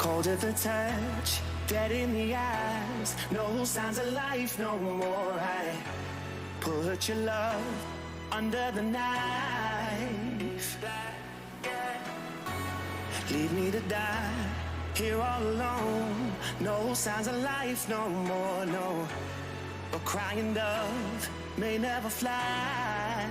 Cold at the touch, dead in the eyes, no signs of life no more. I put your love under the knife. Leave me to die here all alone. No signs of life no more, no. A crying dove may never fly.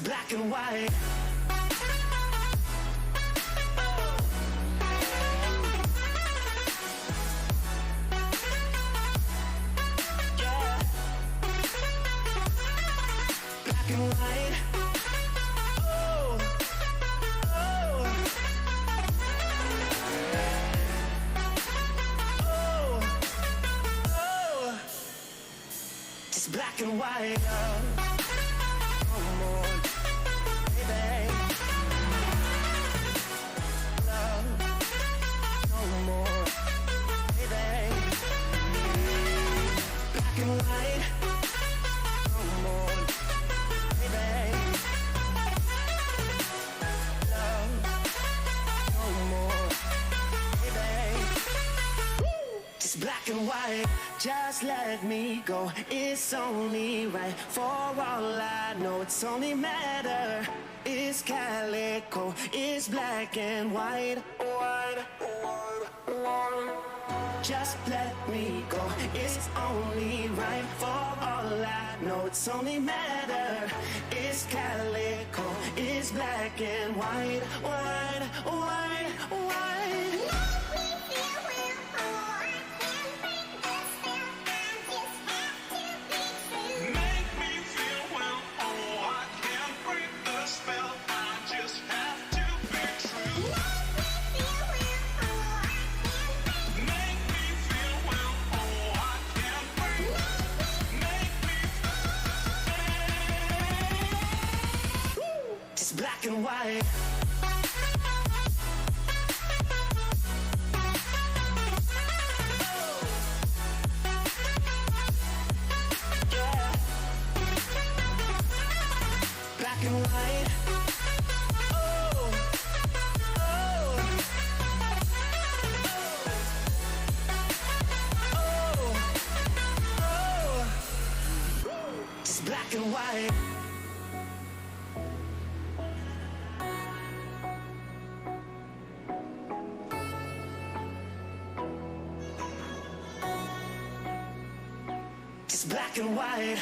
Black and white. Yeah. Black and white. Oh, oh, oh, oh. Just black and white. Black and white, just let me go. It's only right. For all I know, it's only matter. It's calico, it's black and white. White, white, white. Just let me go. It's only right. For all I know, it's only matter. It's calico, it's black and white. White, white, white. Black and white. Yeah. Black and white. Oh, oh, oh, oh. Just black and white. Black and white.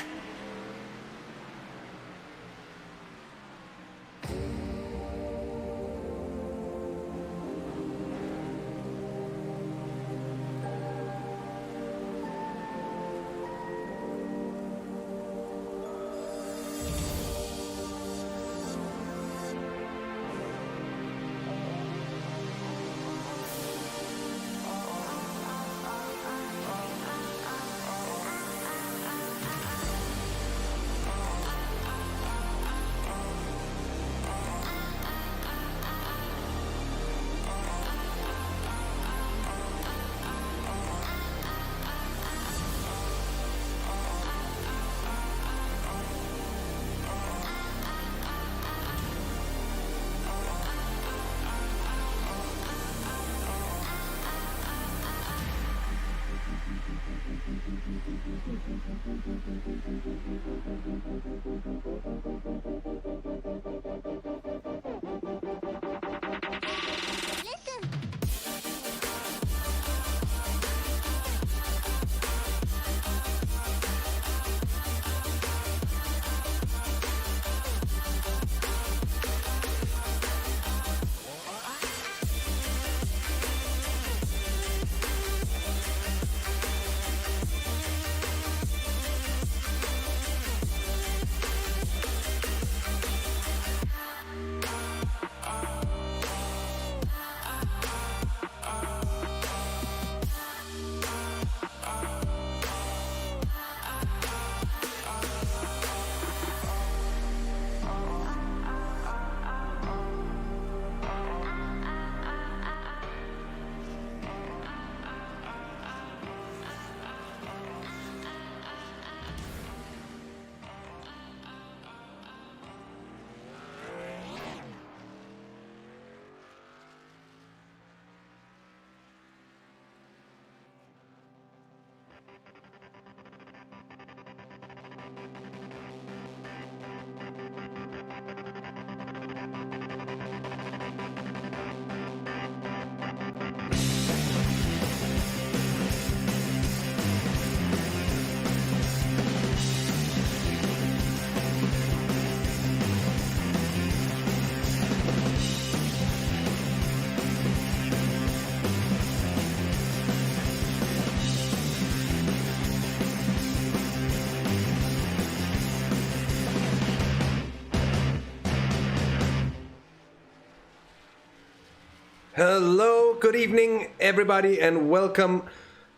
Hello, good evening, everybody, and welcome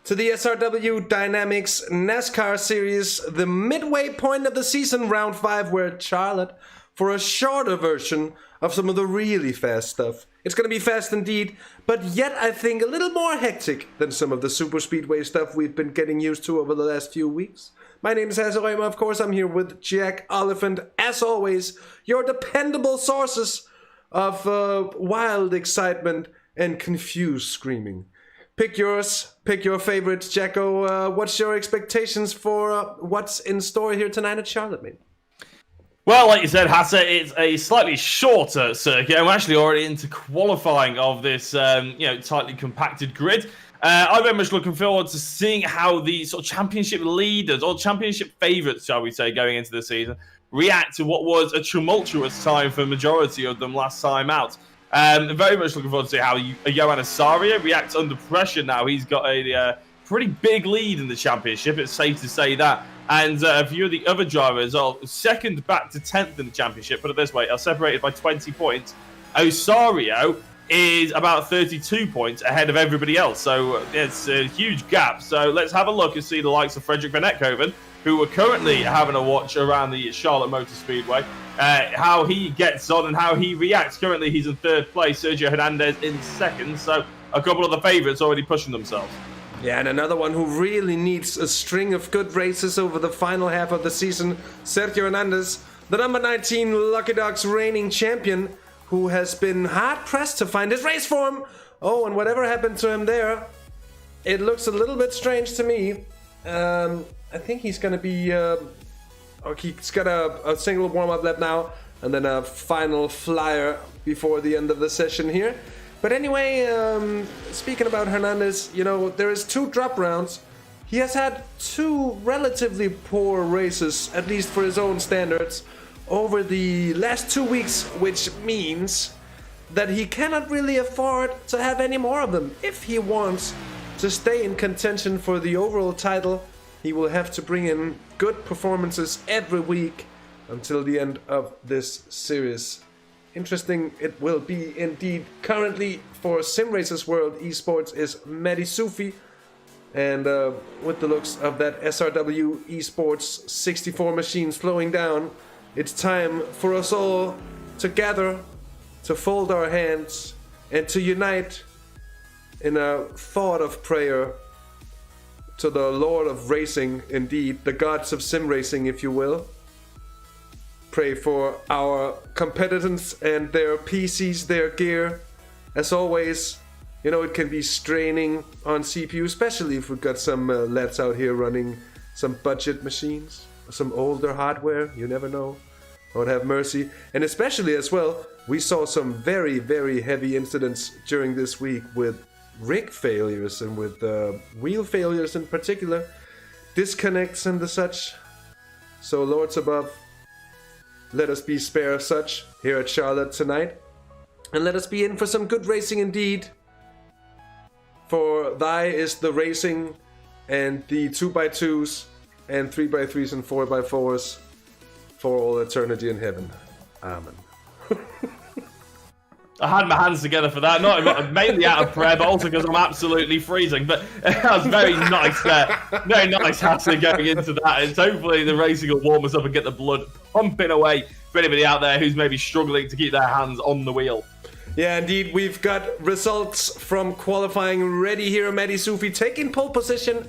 to the SRW DYNAMIXX NASCAR Series, the midway point of the season, round 5, we're at Charlotte for a shorter version of some of the really fast stuff. It's going to be fast indeed, but yet I think a little more hectic than some of the Super Speedway stuff we've been getting used to over the last few weeks. My name is Hasse Rømer, of course. I'm here with Jack Oliphant, as always, your dependable sources of wild excitement and confused screaming. Pick yours, pick your favorites, Jacko. What's your expectations for what's in store here tonight at Charlotte, mate? Well, like you said, Hasse, it's a slightly shorter circuit, and we're actually already into qualifying of this, tightly compacted grid. I'm very much looking forward to seeing how the sort of championship leaders, or championship favourites, shall we say, going into the season, react to what was a tumultuous time for the majority of them last time out. Very much looking forward to see how Johan Assario reacts under pressure now. He's got a pretty big lead in the championship, it's safe to say that. And a few of the other drivers are second back to 10th in the championship, put it this way, are separated by 20 points. Assario is about 32 points ahead of everybody else, so it's a huge gap. So let's have a look and see the likes of Frederik van Ekhoven, who are currently having a watch around the Charlotte Motor Speedway, how he gets on and how he reacts. Currently, he's in third place, Sergio Hernandez in second, so a couple of the favourites already pushing themselves. Yeah, and another one who really needs a string of good races over the final half of the season, Sergio Hernandez, the number 19 Lucky Dogs reigning champion, who has been hard-pressed to find his race form. Oh, and whatever happened to him there, it looks a little bit strange to me. I think he's going to be... he's got a single warm-up lap now, and then a final flyer before the end of the session here. But anyway, speaking about Hernandez, there is 2 drop rounds. He has had 2 relatively poor races, at least for his own standards, over the last 2 weeks, which means that he cannot really afford to have any more of them. If he wants to stay in contention for the overall title, he will have to bring in good performances every week until the end of this series. Interesting it will be indeed. Currently for Simracersworld Esports is Mehdi Soufi, and with the looks of that SRW Esports 64 machine slowing down, it's time for us all to gather, to fold our hands, and to unite in a thought of prayer to the Lord of Racing, indeed, the gods of sim racing, if you will. Pray for our competitors and their PCs, their gear. As always, it can be straining on CPU, especially if we've got some lads out here running some budget machines, some older hardware, you never know. Lord have mercy. And especially as well, we saw some very, very heavy incidents during this week with rig failures and with wheel failures in particular, disconnects and the such. So Lords above, let us be spare of such here at Charlotte tonight, and let us be in for some good racing indeed. For thy is the racing, and the 2x2s and 3x3s and 4x4s for all eternity in heaven. Amen. I had my hands together for that, not mainly out of prayer, but also because I'm absolutely freezing. But that was very nice there. Very nice, Hasse, going into that. And hopefully the racing will warm us up and get the blood pumping away for anybody out there who's maybe struggling to keep their hands on the wheel. Yeah, indeed. We've got results from qualifying ready here. Mehdi Soufi taking pole position,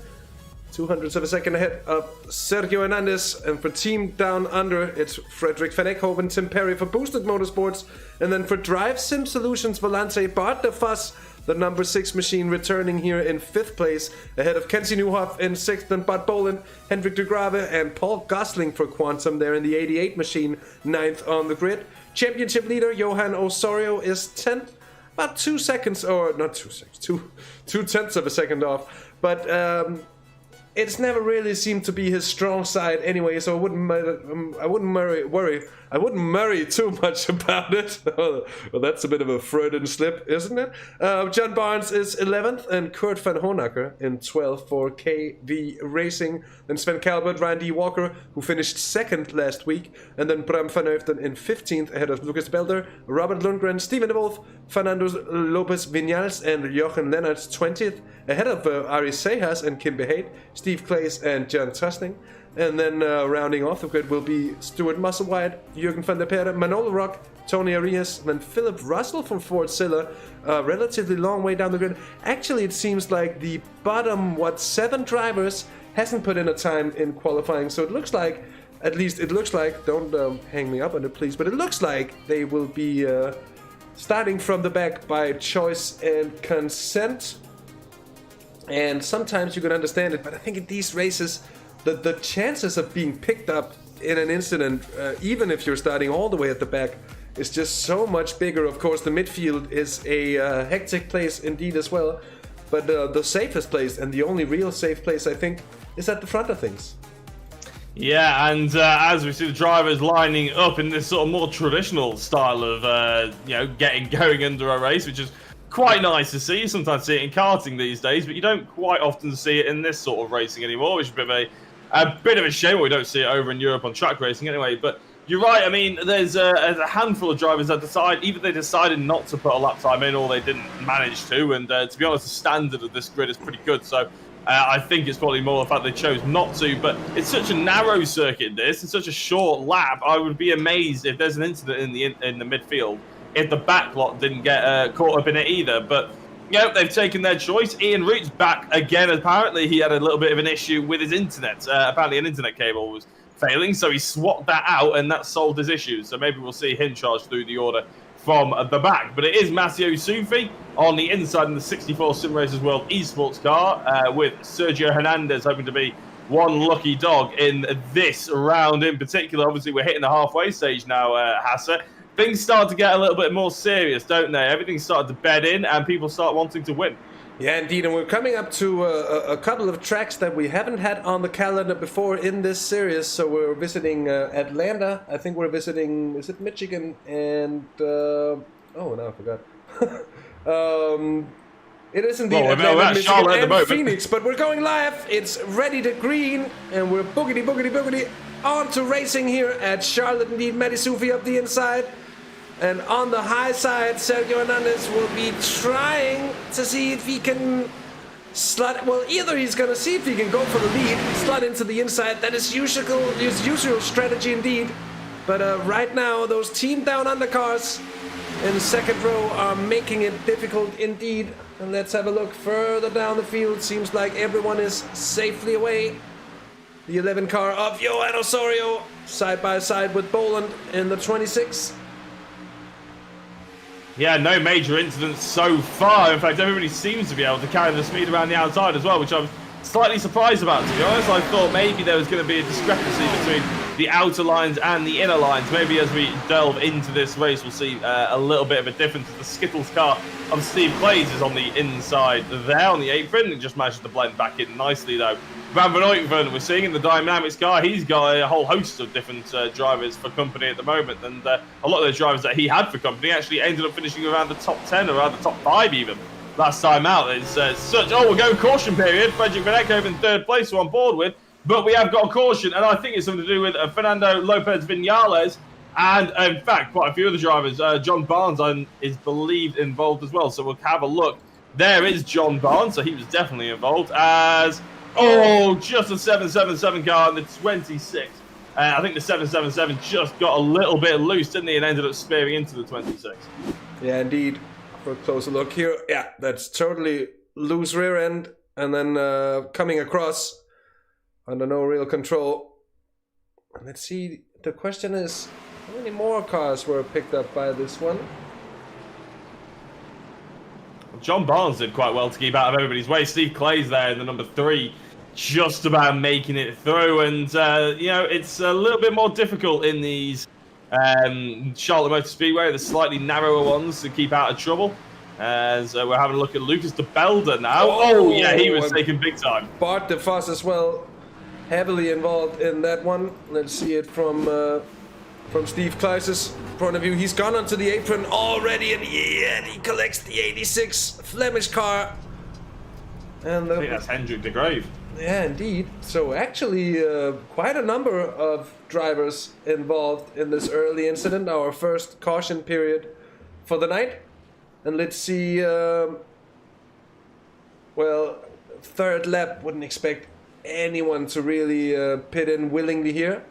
200ths of a second ahead of Sergio Hernandez. And for Team Down Under, it's Frederik van Ekhoven, Tim Perry for Boosted Motorsports. And then for Drive Sim Solutions, Volante Bart de Vos, the number 6 machine, returning here in 5th place, ahead of Kenzie Newhoff in 6th, and Bart Boland, Hendrik de Grave, and Paul Gosling for Quantum there in the 88 machine, 9th on the grid. Championship leader Johan Assario is 10th, about 2 seconds, or not 2 seconds, 2 tenths of a second off. But it's never really seemed to be his strong side anyway, so I wouldn't worry too much about it. Well, that's a bit of a Freudian slip, isn't it? John Barnes is 11th, and Kurt van Honacker in 12th for KV Racing. Then Sven Calvert, Ryan D. Walker, who finished 2nd last week, and then Bram van Heuften in 15th, ahead of Lucas Belder, Robert Lundgren, Steven de Wolf, Fernando Lopez Vinales, and Jochen Lennart's 20th, ahead of Ari Sejas and Kim Behait, Steve Clays, and John Tusting. And then rounding off the grid will be Stuart Musselwhite, Jürgen van der Perre, Manolo Rock, Tony Arias, and then Philip Russell from Ford Silla, relatively long way down the grid. Actually, it seems like the bottom, 7 drivers hasn't put in a time in qualifying, so it looks like, at least it looks like, don't hang me up on it please, but it looks like they will be starting from the back by choice and consent. And sometimes you can understand it, but I think in these races, the chances of being picked up in an incident, even if you're starting all the way at the back, is just so much bigger. Of course, the midfield is a hectic place indeed as well, but the safest place, and the only real safe place, I think, is at the front of things. Yeah, and as we see the drivers lining up in this sort of more traditional style of, getting going under a race, which is quite nice to see. You sometimes see it in karting these days, but you don't quite often see it in this sort of racing anymore, which is a bit of a shame. We don't see it over in Europe on track racing anyway, but you're right. I mean, there's a handful of drivers that either they decided not to put a lap time in or they didn't manage to, and to be honest, the standard of this grid is pretty good, so I think it's probably more the fact they chose not to, but it's such a narrow circuit, this, and such a short lap. I would be amazed if there's an incident in the midfield if the back lot didn't get caught up in it either, but they've taken their choice. Ian Root's back again. Apparently, he had a little bit of an issue with his internet. Apparently, an internet cable was failing, so he swapped that out, and that solved his issues. So maybe we'll see him charge through the order from the back. But it is Matteo Sufi on the inside in the 64 Simracersworld esports car, with Sergio Hernandez hoping to be one lucky dog in this round in particular. Obviously, we're hitting the halfway stage now, Hasse. Things start to get a little bit more serious, don't they? Everything started to bed in, and people start wanting to win. Yeah, indeed, and we're coming up to a couple of tracks that we haven't had on the calendar before in this series. So we're visiting Atlanta. I think we're visiting, is it Michigan? And, now I forgot. It is indeed Atlanta, Michigan, and Phoenix, but we're going live. It's ready to green, and we're boogity on to racing here at Charlotte. Indeed, Matty Sufi up the inside. And on the high side, Sergio Hernandez will be trying to see if he can slot. Well, either he's going to see if he can go for the lead, slot into the inside. That is his usual strategy indeed. But right now, those team down undercars in second row are making it difficult indeed. And let's have a look further down the field. Seems like everyone is safely away. The 11 car of Johan Osorio side by side with Boland in the 26. Yeah, no major incidents so far. In fact, everybody seems to be able to carry the speed around the outside as well, which I'm slightly surprised about, to be honest. I thought maybe there was going to be a discrepancy between the outer lines and the inner lines. Maybe as we delve into this race, we'll see a little bit of a difference. The Skittles car of Steve Clays is on the inside there on the apron. It just manages to blend back in nicely, though. Van Vanoyten, we're seeing in the DYNAMIXX car, he's got a whole host of different drivers for company at the moment, and a lot of those drivers that he had for company actually ended up finishing around the top 10 or around the top 5 even last time out. It's we're going caution period. Frederick Van Eckhoven in third place, we're on board with, but we have got a caution, and I think it's something to do with Fernando Lopez Vinales, and in fact, quite a few of the drivers. John Barnes is believed involved as well, so we'll have a look. There is John Barnes, so he was definitely involved, as just a 777 car in the 26. I think the 777 just got a little bit loose, didn't he, and ended up spearing into the 26. Yeah, indeed. For a closer look here, yeah, that's totally loose rear end, and then coming across under no real control. Let's see, the question is, how many more cars were picked up by this one? John Barnes did quite well to keep out of everybody's way. Steve Clay's there in the number 3, just about making it through. And, it's a little bit more difficult in these Charlotte Motor Speedway, the slightly narrower ones, to keep out of trouble. As we're having a look at Lucas de Belder now. Oh yeah, he was taking big time. Bart de Vos as well, heavily involved in that one. Let's see it from Steve Kleiser's point of view. He's gone onto the apron already, and he collects the 86 Flemish car. And I think that's Hendrik de Graeve. Yeah, indeed. So actually, quite a number of drivers involved in this early incident, our first caution period for the night. And let's see, well, third lap, wouldn't expect anyone to really pit in willingly here.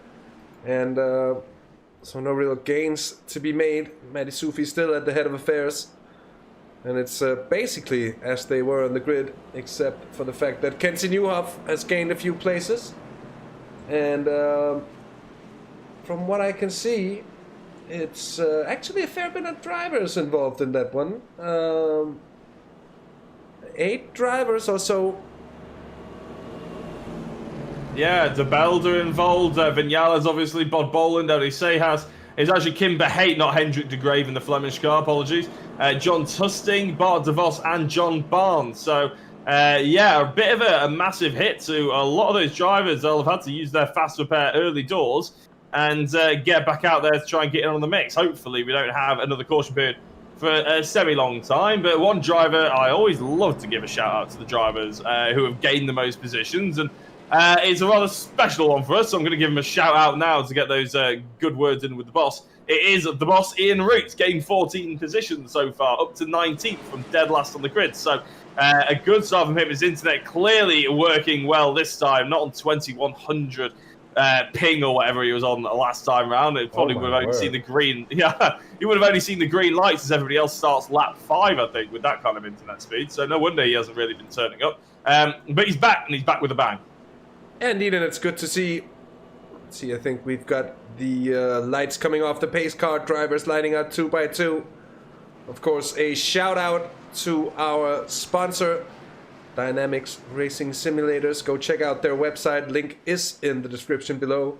And so no real gains to be made. Matty Sufi still at the head of affairs. And it's basically as they were on the grid, except for the fact that Kenzie Newhoff has gained a few places. And from what I can see, it's actually a fair bit of drivers involved in that one. 8 drivers or so. Yeah, De Belder involved. Vignales, obviously. Bod Boland, Seijas. It's actually Kim Behate, not Hendrik de Graeve in the Flemish car. Apologies. John Tusting, Bart de Vos, and John Barnes. So, yeah, a bit of a massive hit to a lot of those drivers. They'll have had to use their fast repair early doors and get back out there to try and get in on the mix. Hopefully we don't have another caution period for a semi-long time. But one driver, I always love to give a shout-out to the drivers who have gained the most positions. And it's a rather special one for us, so I'm going to give him a shout-out now to get those good words in with the boss. It is the boss, Ian Root, gained 14 positions so far, up to 19th from dead last on the grid. So a good start from him. His internet clearly working well this time, not on 2100 ping or whatever he was on the last time around. It probably would have only seen the green. Yeah, he would have only seen the green lights as everybody else starts lap 5, I think, with that kind of internet speed. So no wonder he hasn't really been turning up. But he's back, and he's back with a bang. Indeed, and it's good to see. Let's see, I think we've got the lights coming off the pace car, drivers lining up 2 by 2. Of course, a shout out to our sponsor, DYNAMIXX Racing Simulators. Go check out their website. Link is in the description below.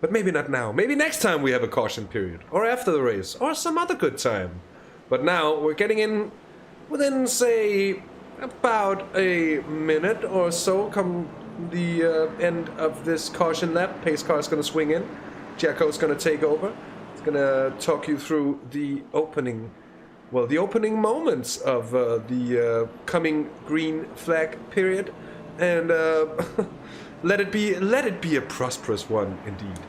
But maybe not now. Maybe next time we have a caution period. Or after the race. Or some other good time. But now we're getting in within, say, about a minute or so come the end of this caution lap. Pace car is going to swing in. Jacko's going to take over. It's going to talk you through the opening moments of the coming green flag period, and let it be a prosperous one indeed.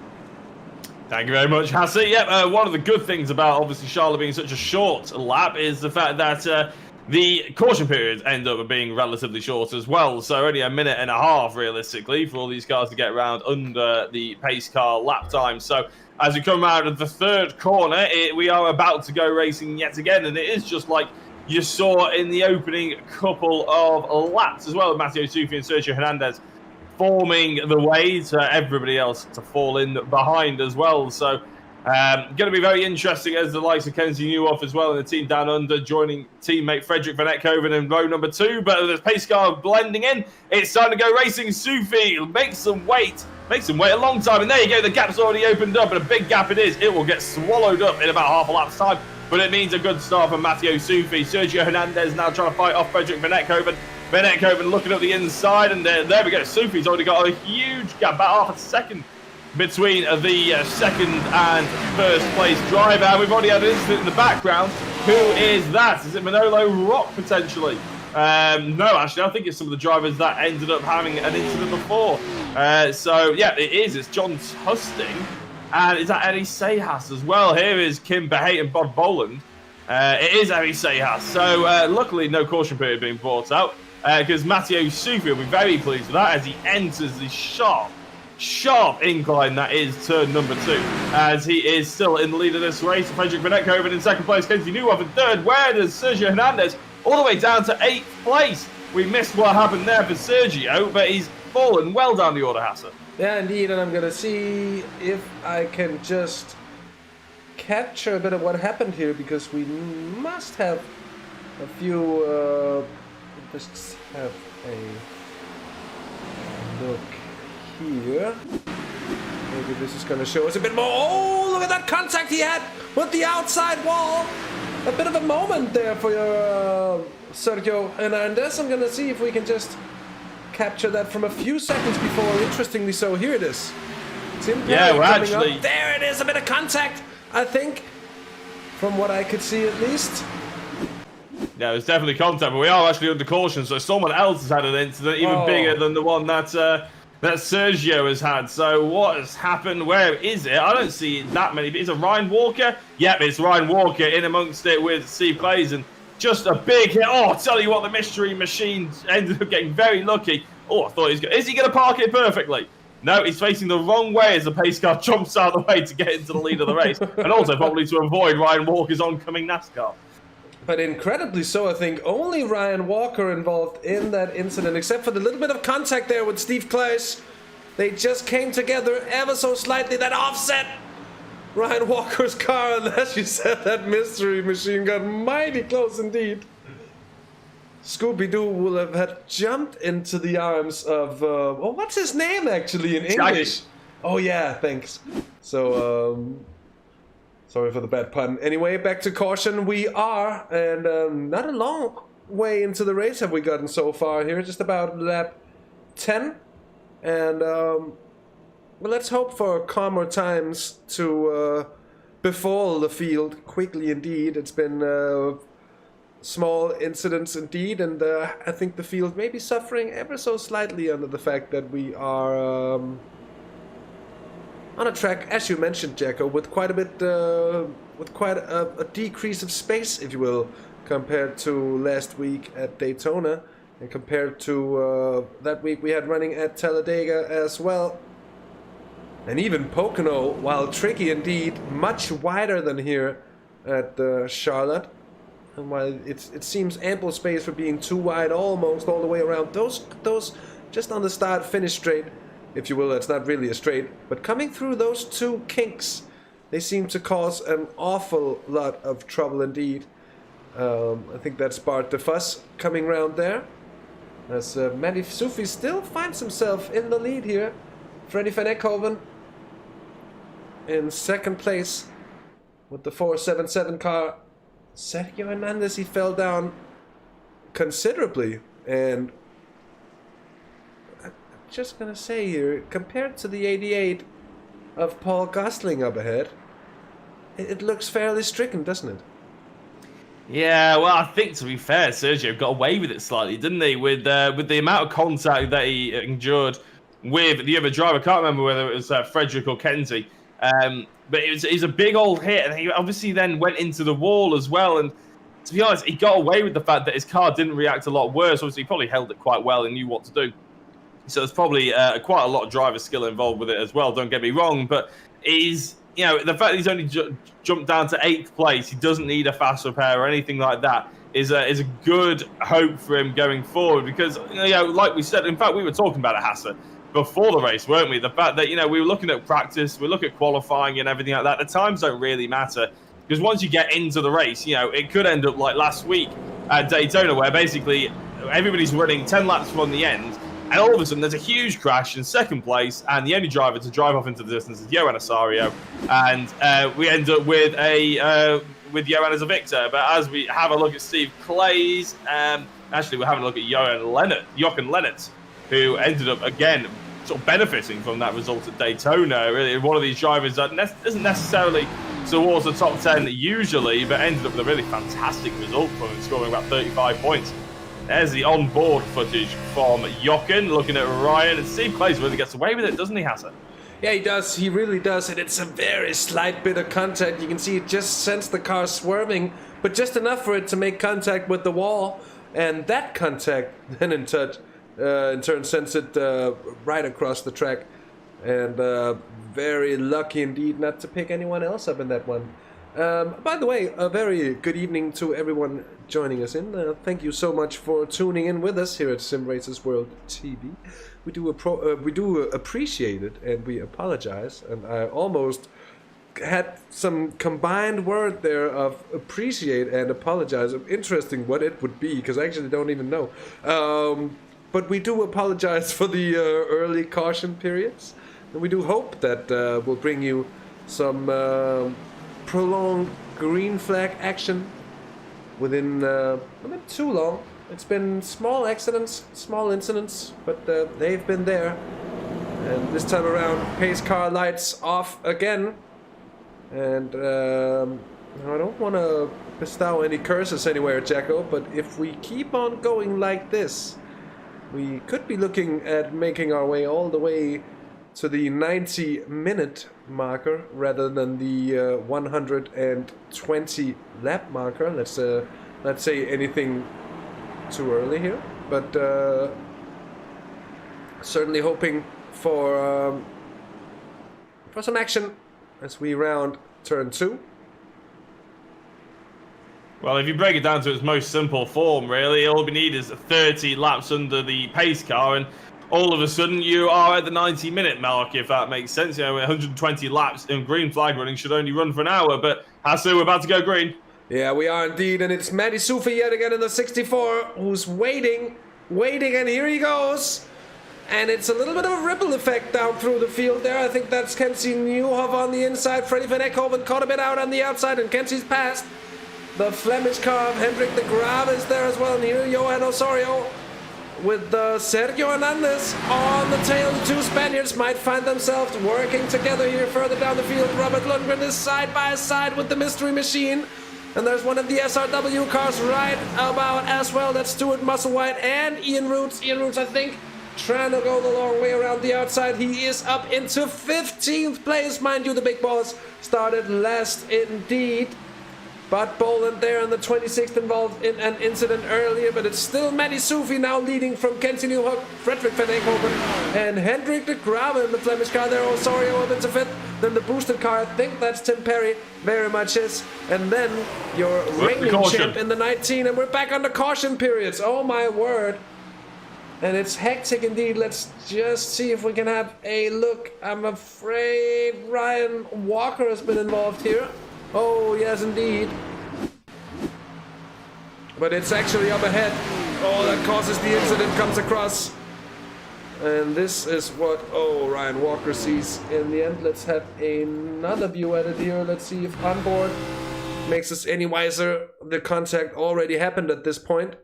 Thank you very much, Hasse. Yep, one of the good things about obviously Charlotte being such a short lap is the fact that the caution periods end up being relatively short as well. So only a minute and a half realistically for all these cars to get around under the pace car lap time. So as we come out of the third corner, we are about to go racing yet again, and it is just like you saw in the opening couple of laps as well. Matteo Sufi and Sergio Hernandez forming the way to everybody else to fall in behind as well. So going to be very interesting as the likes of Kenzie Newhoff as well and the team down under joining teammate Frederick Van Ekhoven in row number 2. But the pace car blending in, it's time to go racing. Sufi makes them wait a long time. And there you go, the gap's already opened up, and a big gap it is. It will get swallowed up in about half a lap's time. But it means a good start for Matteo Sufi. Sergio Hernandez now trying to fight off Frederick Van Ekhoven. Van Ekhoven looking up the inside, and there we go. Sufi's already got a huge gap, about half a second between the second and first place driver. And we've already had an incident in the background. Who is that? Is it Manolo Rock potentially? No, actually, I think it's some of the drivers that ended up having an incident before. So yeah, it is. It's John Tusting, and is that Eddie Seijas as well? Here is Kim Behate and Bod Boland. It is Eddie Seijas. So luckily, no caution period being brought out because Matteo Sufi will be very pleased with that as he enters the sharp incline that is turn number 2, as he is still in the lead of this race. Frederick Van Ekhoven in second place, Kenzie Newhoff in third. Where does Sergio Hernandez all the way down to 8th place? We missed what happened there for Sergio, but he's fallen well down the order, Hasse. Yeah, indeed, and I'm going to see if I can just capture a bit of what happened here, because we must have a few, just have a look here. Maybe this is going to show us a bit more. Oh, look at that contact he had with the outside wall. a bit of a moment there for your Sergio Hernandez. I'm gonna see if we can just capture that from a few seconds before. Interestingly so, here it is. Yeah, we're actually... up. There it is, a bit of contact, I think, from what I could see at least. Yeah, there's definitely contact, but we are actually under caution, so someone else has had an incident even bigger than the one that Sergio has had. So what has happened? Where is it? I don't see that many. Is it Ryan Walker? Yep, it's Ryan Walker in amongst it with Steve Clays, and just a big hit. Oh, I'll tell you what, the mystery machine ended up getting very lucky. Oh, I thought he was going. Is he going to park it perfectly? No, he's facing the wrong way as the pace car jumps out of the way to get into the lead of the race, and also probably to avoid Ryan Walker's oncoming NASCAR. But incredibly so, I think only Ryan Walker involved in that incident, except for the little bit of contact there with Steve Clays. They just came together ever so slightly. That offset Ryan Walker's car, and as you said, that mystery machine got mighty close indeed. Scooby-Doo will have had jumped into the arms of, oh, what's his name actually in English? Oh yeah, thanks. So, sorry for the bad pun. Anyway, back to caution we are, and not a long way into the race have we gotten so far here, just about lap 10. And, well, let's hope for calmer times to befall the field quickly indeed. It's been small incidents indeed, and I think the field may be suffering ever so slightly under the fact that we are on a track, as you mentioned, Jacko, with quite a bit, with quite a decrease of space, if you will, compared to last week at Daytona, and compared to that week we had running at Talladega as well. And even Pocono, while tricky indeed, much wider than here at Charlotte. And while it seems ample space for being too wide almost all the way around, those just on the start-finish straight, if you will, it's not really a straight, but coming through those two kinks, they seem to cause an awful lot of trouble indeed. I think that's Bart DeFuss coming round there, as Matty Sufi still finds himself in the lead here. Freddie Van Eckhoven in second place with the 477 car. Sergio Hernandez, he fell down considerably, and I'm just gonna say here, compared to the 88 of Paul Gosling up ahead, it looks fairly stricken, doesn't it? Yeah, well, I think to be fair, Sergio got away with it slightly, didn't he? With the amount of contact that he endured with the other driver. I can't remember whether it was Frederick or Kenzie. But it was a big old hit, and he obviously then went into the wall as well. And to be honest, he got away with the fact that his car didn't react a lot worse. Obviously, he probably held it quite well and knew what to do. So there's probably quite a lot of driver skill involved with it as well, don't get me wrong. But he's, you know, the fact that he's only jumped down to 8th place, he doesn't need a fast repair or anything like that, is a good hope for him going forward. Because, you know, like we said, in fact, we were talking about it, Hasse, before the race, weren't we? The fact that, you know, we were looking at practice, we look at qualifying and everything like that. The times don't really matter, because once you get into the race, you know, it could end up like last week at Daytona, where basically everybody's running 10 laps from the end, and all of a sudden there's a huge crash in second place, and the only driver to drive off into the distance is Johan Osorio, and we end up with Johan as a victor. But as we have a look at Steve Clays, actually we're having a look at Jochen Lennart, who ended up, again, sort of benefiting from that result at Daytona. Really, one of these drivers that isn't necessarily towards the top 10 usually, but ended up with a really fantastic result from him, scoring about 35 points. There's the on-board footage from Jochen, looking at Ryan, and Steve Clays really gets away with it, doesn't he, Hasse? Yeah, he does. He really does, and it's a very slight bit of contact. You can see it just sends the car swerving, but just enough for it to make contact with the wall, and that contact then in turn sends it right across the track, and very lucky indeed not to pick anyone else up in that one. By the way, a very good evening to everyone joining us in. Thank you so much for tuning in with us here at Simracersworld TV. We do appreciate it, and we apologize, and I almost had some combined word there of appreciate and apologize. Interesting what it would be, because I actually don't even know. But we do apologize for the early caution periods, and we do hope that we'll bring you some prolonged green flag action within too long. It's been small accidents, small incidents, but they've been there. And this time around, pace car lights off again. And I don't want to bestow any curses anywhere, Jacko, but if we keep on going like this, we could be looking at making our way all the way to the 90-minute marker rather than the 120 lap marker. Let's not say anything too early here, but certainly hoping for some action as we round turn 2. Well, if you break it down to its most simple form, really, all we need is 30 laps under the pace car, and all of a sudden you are at the 90-minute mark, if that makes sense. You know, 120 laps in green flag running should only run for an hour, but Hasse, we're about to go green. Yeah, we are indeed, and it's Matty Sufi yet again in the 64, who's waiting, and here he goes. And it's a little bit of a ripple effect down through the field there. I think that's Kenzie Newhoff on the inside. Freddie Van Eckhoven caught a bit out on the outside, and Kenzie's passed. The Flemish car of Hendrik de Graaf is there as well, and here Johan Osorio with Sergio Hernandez on the tail. The two Spaniards might find themselves working together here further down the field. Robert Lundgren is side by side with the Mystery Machine. And there's one of the SRW cars right about as well. That's Stuart Musselwhite and Ian Roots. Ian Roots, I think, trying to go the long way around the outside. He is up into 15th place. Mind you, the big boss started last indeed. But Boland there in the 26th involved in an incident earlier, but it's still Matty Sufi now leading from Kenzie Newhoff, Frederick Van Eekhoven, and Hendrik de Graaf in the Flemish car there. Osorio up into 5th. Then the boosted car, I think that's Tim Perry, very much is. And then your reigning champ in the 19, and we're back on the caution periods. Oh my word. And it's hectic indeed. Let's just see if we can have a look. I'm afraid Ryan Walker has been involved here. Oh, yes, indeed. But it's actually up ahead. Oh, that causes the incident, comes across. And this is what, Ryan Walker sees in the end. Let's have another view at it here. Let's see if onboard makes us any wiser. The contact already happened at this point.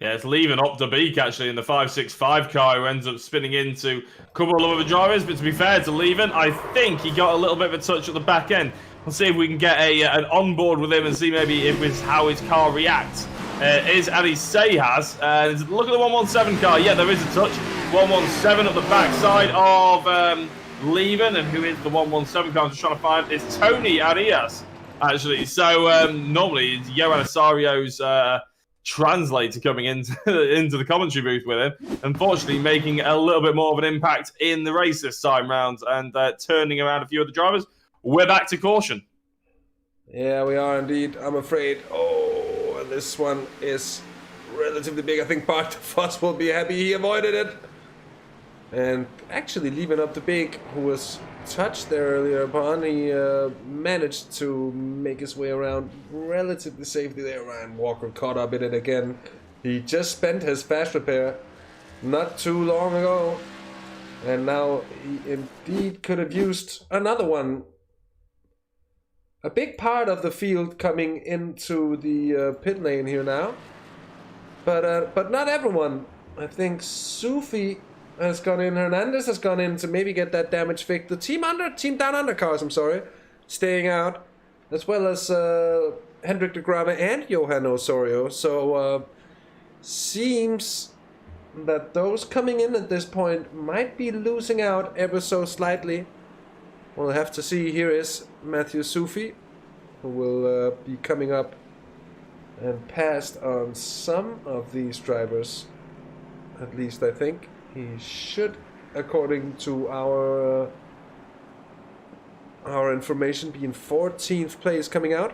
Yeah, it's leaving up the beak actually in the 565 car, who ends up spinning into a couple of other drivers. But to be fair to Leven, I think he got a little bit of a touch at the back end. We'll see if we can get an onboard with him and see maybe if it's how his car reacts. Is Ali Sayhas. Look at the 117 car. Yeah, there is a touch. 117 at the backside of Leven, and who is the 117 car? I'm just trying to find. It's Tony Arias actually. So normally it's Johan Osario's translator coming into the commentary booth with him. Unfortunately, making a little bit more of an impact in the race this time round and turning around a few of the drivers. We're back to caution. Yeah, we are indeed, I'm afraid. Oh, and this one is relatively big. I think Bart Voss will be happy he avoided it. And actually leaving up the big, who was touched there earlier upon, he managed to make his way around relatively safely there. Ryan Walker caught up in it again. He just spent his fast repair not too long ago. And now he indeed could have used another one. A big part of the field coming into the pit lane here now, but not everyone. I think Sufi has gone in, Hernandez has gone in to maybe get that damage fixed. The team down under cars, I'm sorry, staying out, as well as Hendrik de Graaf and Johan Osorio. So seems that those coming in at this point might be losing out ever so slightly. We'll have to see. Here is Matthew Sufi, who will be coming up and passed on some of these drivers. At least I think he should, according to our information, be in 14th place coming out.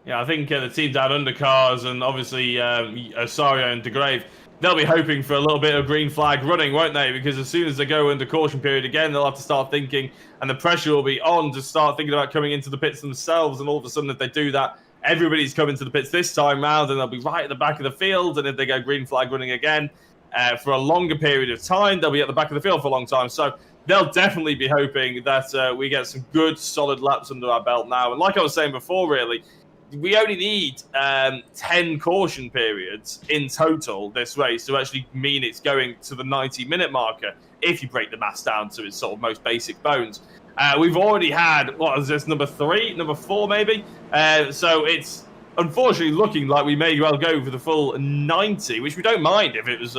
Yeah, I think the team down under cars and obviously Osorio and de Graaf, they'll be hoping for a little bit of green flag running, won't they? Because as soon as they go into caution period again, they'll have to start thinking, and the pressure will be on to start thinking about coming into the pits themselves. And all of a sudden, if they do that, everybody's coming to the pits this time round, and they'll be right at the back of the field. And if they go green flag running again for a longer period of time, they'll be at the back of the field for a long time. So they'll definitely be hoping that we get some good, solid laps under our belt now. And like I was saying before, really, we only need 10 caution periods in total this race to actually mean it's going to the 90-minute marker if you break the maths down to its sort of most basic bones. We've already had, what is this, number 4 maybe? So it's unfortunately looking like we may well go for the full 90, which we don't mind if it was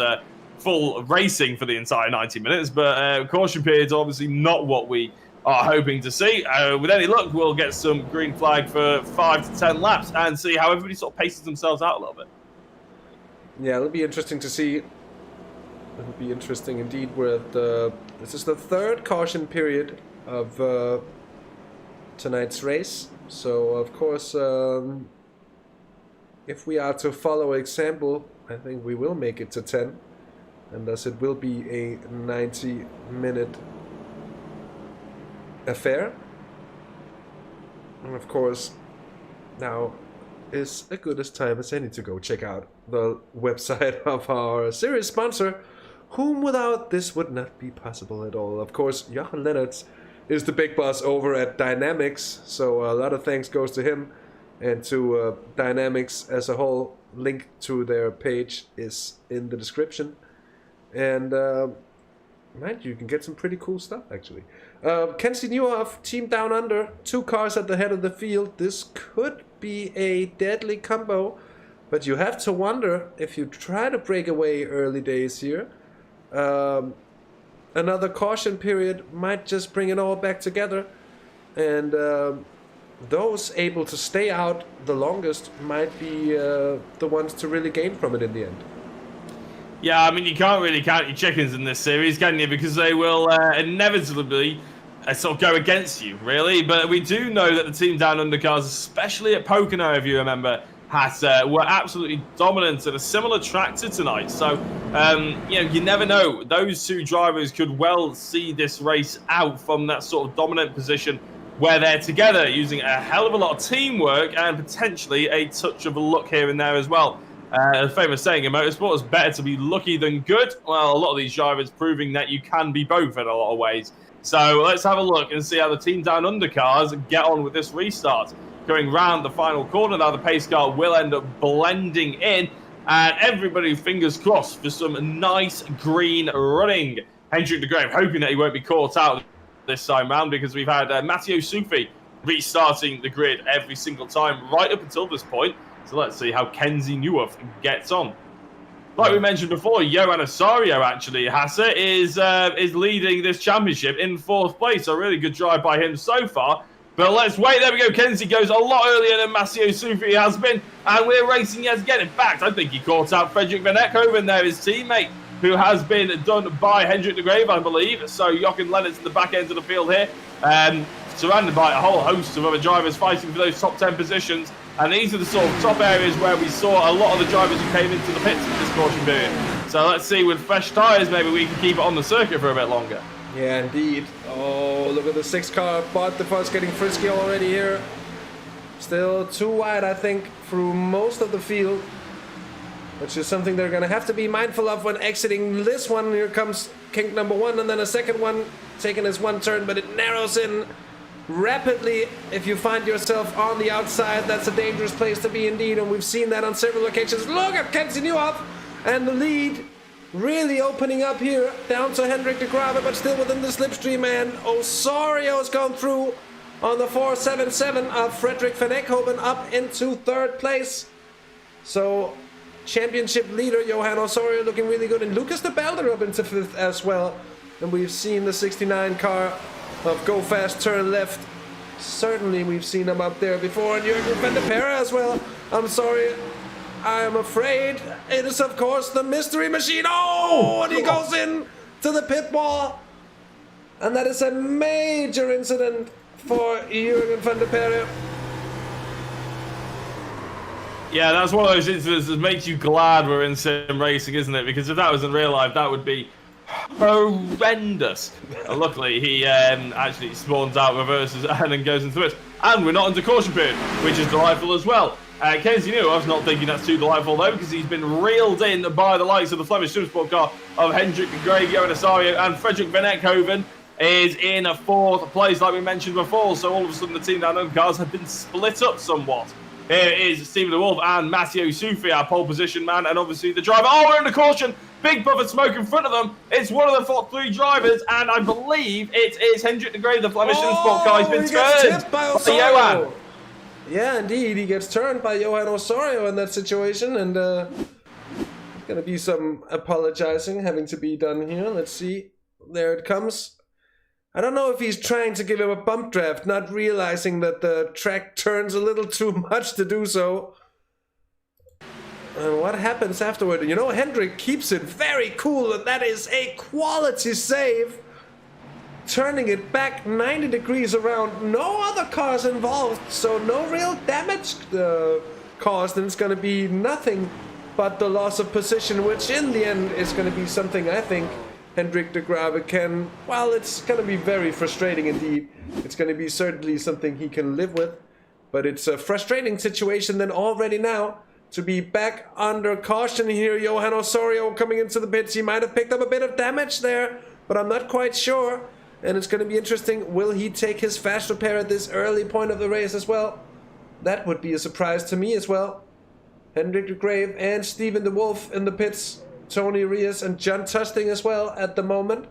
full racing for the entire 90 minutes, but caution periods are obviously not what we are hoping to see. With any luck, we'll get some green flag for 5 to 10 laps and see how everybody sort of paces themselves out a little bit. Yeah, it'll be interesting to see. It'll be interesting indeed. This is the 3rd caution period of tonight's race. So, of course, if we are to follow example, I think we will make it to 10. And thus it will be a 90-minute affair. And of course, now is as good a time as any to go check out the website of our series sponsor, whom without this would not be possible at all. Of course, Johan Lennertz is the big boss over at DYNAMIXX, so a lot of thanks goes to him and to DYNAMIXX as a whole. Link to their page is in the description. And mind you can get some pretty cool stuff actually. Kenzie Newhoff, Team Down Under, 2 cars at the head of the field. This could be a deadly combo, but you have to wonder if you try to break away early days here. Another caution period might just bring it all back together, and those able to stay out the longest might be the ones to really gain from it in the end. Yeah, I mean, you can't really count your chickens in this series, can you? Because they will inevitably sort of go against you, really. But we do know that the Team Down Under cars, especially at Pocono, if you remember, Hasse, were absolutely dominant at a similar track to tonight. So, you know, you never know. Those 2 drivers could well see this race out from that sort of dominant position where they're together, using a hell of a lot of teamwork and potentially a touch of luck here and there as well. A famous saying in motorsport is better to be lucky than good. Well, a lot of these drivers proving that you can be both in a lot of ways. So let's have a look and see how the Team Down Under cars get on with this restart. Going round the final corner now, the pace car will end up blending in. And everybody, fingers crossed for some nice green running. Hendrik de Graaf hoping that he won't be caught out this time round, because we've had Matteo Sufi restarting the grid every single time right up until this point. So let's see how Kenzie Newhoff gets on. Like we mentioned before, Johan Osorio actually, Hasse, is leading this championship in 4th place. A really good drive by him so far. But let's wait. There we go. Kenzie goes a lot earlier than Matteo Sufi has been. And we're racing yet again. In fact, I think he caught out Frederik van Ekhoven there, his teammate, who has been done by Hendrik de Graaf, I believe. So Jochen Lennertz in the back end of the field here. Surrounded by a whole host of other drivers fighting for those top 10 positions. And these are the sort of top areas where we saw a lot of the drivers who came into the pits in this caution period. So let's see, with fresh tyres, maybe we can keep it on the circuit for a bit longer. Yeah, indeed. Oh, look at the 6 car. Bot the Fuss getting frisky already here. Still too wide, I think, through most of the field. Which is something they're going to have to be mindful of when exiting this one. Here comes kink number 1, and then a second one taking his 1 turn, but it narrows in rapidly. If you find yourself on the outside, that's a dangerous place to be indeed, and we've seen that on several occasions. Look at Kenzie Newhoff, and the lead really opening up here down to Hendrik de Graaf, but still within the slipstream, and Osorio has gone through on the 477 of Frederik van Ekhoven up into 3rd place. So championship leader Johan Osorio looking really good, and Lucas de Belder up into 5th as well. And we've seen the 69 car of Go Fast Turn Left. Certainly we've seen him up there before, and Jürgen van der Perre as well. I'm sorry, I am afraid it is of course the Mystery Machine. Oh, and he goes in to the pit wall, and that is a major incident for Jürgen van der Perre. Yeah, that's one of those incidents that makes you glad we're in sim racing, isn't it? Because if that was in real life, that would be horrendous. Luckily, he actually spawns out, reverses, and then goes into it. And we're not into caution period, which is delightful as well. Kenzie Newhoff's not thinking that's too delightful, though, because he's been reeled in by the likes of the Flemish Supersport car of Hendrik de Graaf, Johan Osorio, and Frederik van Ekhoven is in a 4th place, like we mentioned before. So all of a sudden, the Team Down Under cars have been split up somewhat. Here is Stephen the Wolf and Matteo Sufi, our pole position man, and obviously the driver. Oh, we're in the caution. Big puff of smoke in front of them. It's one of the top 3 drivers, and I believe it is Hendrik de Grey, the Flemish sport guy, has been turned by Johan. Yeah, indeed, he gets turned by Johan Osorio in that situation, and gonna be some apologizing having to be done here. Let's see. There it comes. I don't know if he's trying to give him a bump draft, not realizing that the track turns a little too much to do so. And what happens afterward? You know, Hendrik keeps it very cool, and that is a quality save. Turning it back 90 degrees around. No other cars involved, so no real damage caused, and it's going to be nothing but the loss of position, which in the end is going to be something I think Hendrik de Grave can, well, it's going to be very frustrating indeed. It's going to be certainly something he can live with, but it's a frustrating situation then already now to be back under caution here. Johan Osorio coming into the pits. He might have picked up a bit of damage there, but I'm not quite sure. And it's going to be interesting. Will he take his fast repair at this early point of the race as well? That would be a surprise to me as well. Hendrik de Grave and Stephen the Wolf in the pits. Tony Rios and John Tusting as well at the moment.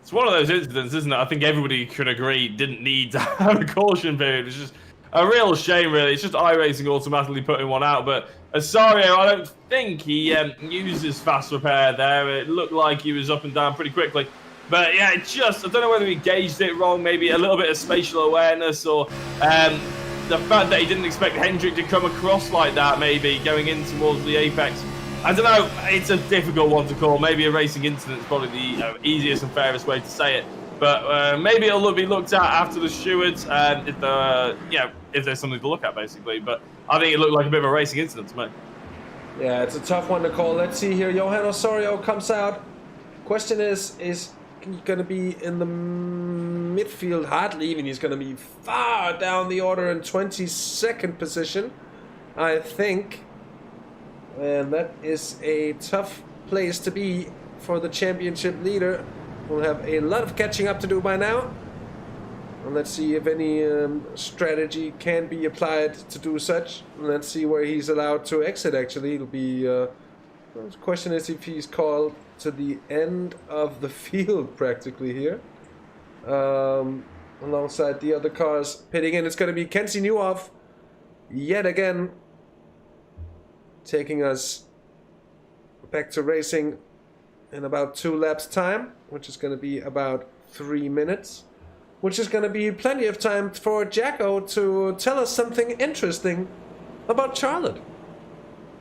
It's one of those incidents, isn't it? I think everybody could agree didn't need to have a caution period. It's just a real shame, really. It's just iRacing automatically putting one out. But Osorio, I don't think he uses fast repair there. It looked like he was up and down pretty quickly. But yeah, I don't know whether he gauged it wrong, maybe a little bit of spatial awareness, or the fact that he didn't expect Hendrik to come across like that, maybe going in towards the apex. I don't know, it's a difficult one to call. Maybe a racing incident is probably the easiest and fairest way to say it. But maybe it'll be looked at after the stewards, if there's something to look at, basically. But I think it looked like a bit of a racing incident to me. Yeah, it's a tough one to call. Let's see here. Johan Osorio comes out. Question is he going to be in the midfield? Hardly even. He's going to be far down the order in 22nd position, I think. And that is a tough place to be for the championship leader. We'll have a lot of catching up to do by now. And let's see if any strategy can be applied to do such. Let's see where he's allowed to exit, actually. It'll be... the question is if he's called to the end of the field, practically, here. Alongside the other cars pitting in. It's going to be Kenzie Newhoff, yet again, taking us back to racing in about 2 laps time, which is going to be about 3 minutes, which is going to be plenty of time for Jacko to tell us something interesting about Charlotte.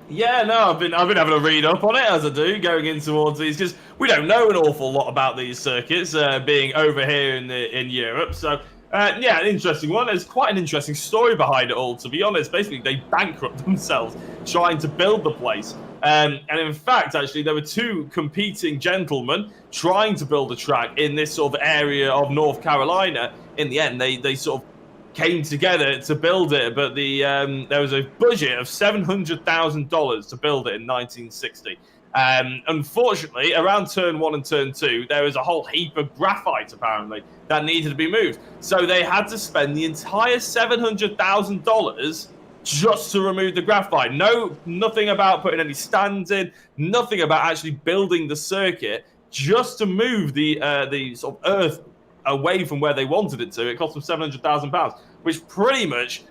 Yeah, no, I've been having a read up on it, as I do, going in towards these, because we don't know an awful lot about these circuits, being over here in Europe. So, yeah, an interesting one. There's quite an interesting story behind it all, to be honest. Basically, they bankrupt themselves trying to build the place. And in fact, actually, there were 2 competing gentlemen trying to build a track in this sort of area of North Carolina. In the end, they sort of came together to build it, but there was a budget of $700,000 to build it in 1960. Unfortunately, around turn 1 and turn 2, there was a whole heap of graphite, apparently, that needed to be moved. So they had to spend the entire $700,000 just to remove the graphite. Nothing about putting any stands in, nothing about actually building the circuit, just to move the sort of earth away from where they wanted it to. It cost them £700,000, which pretty much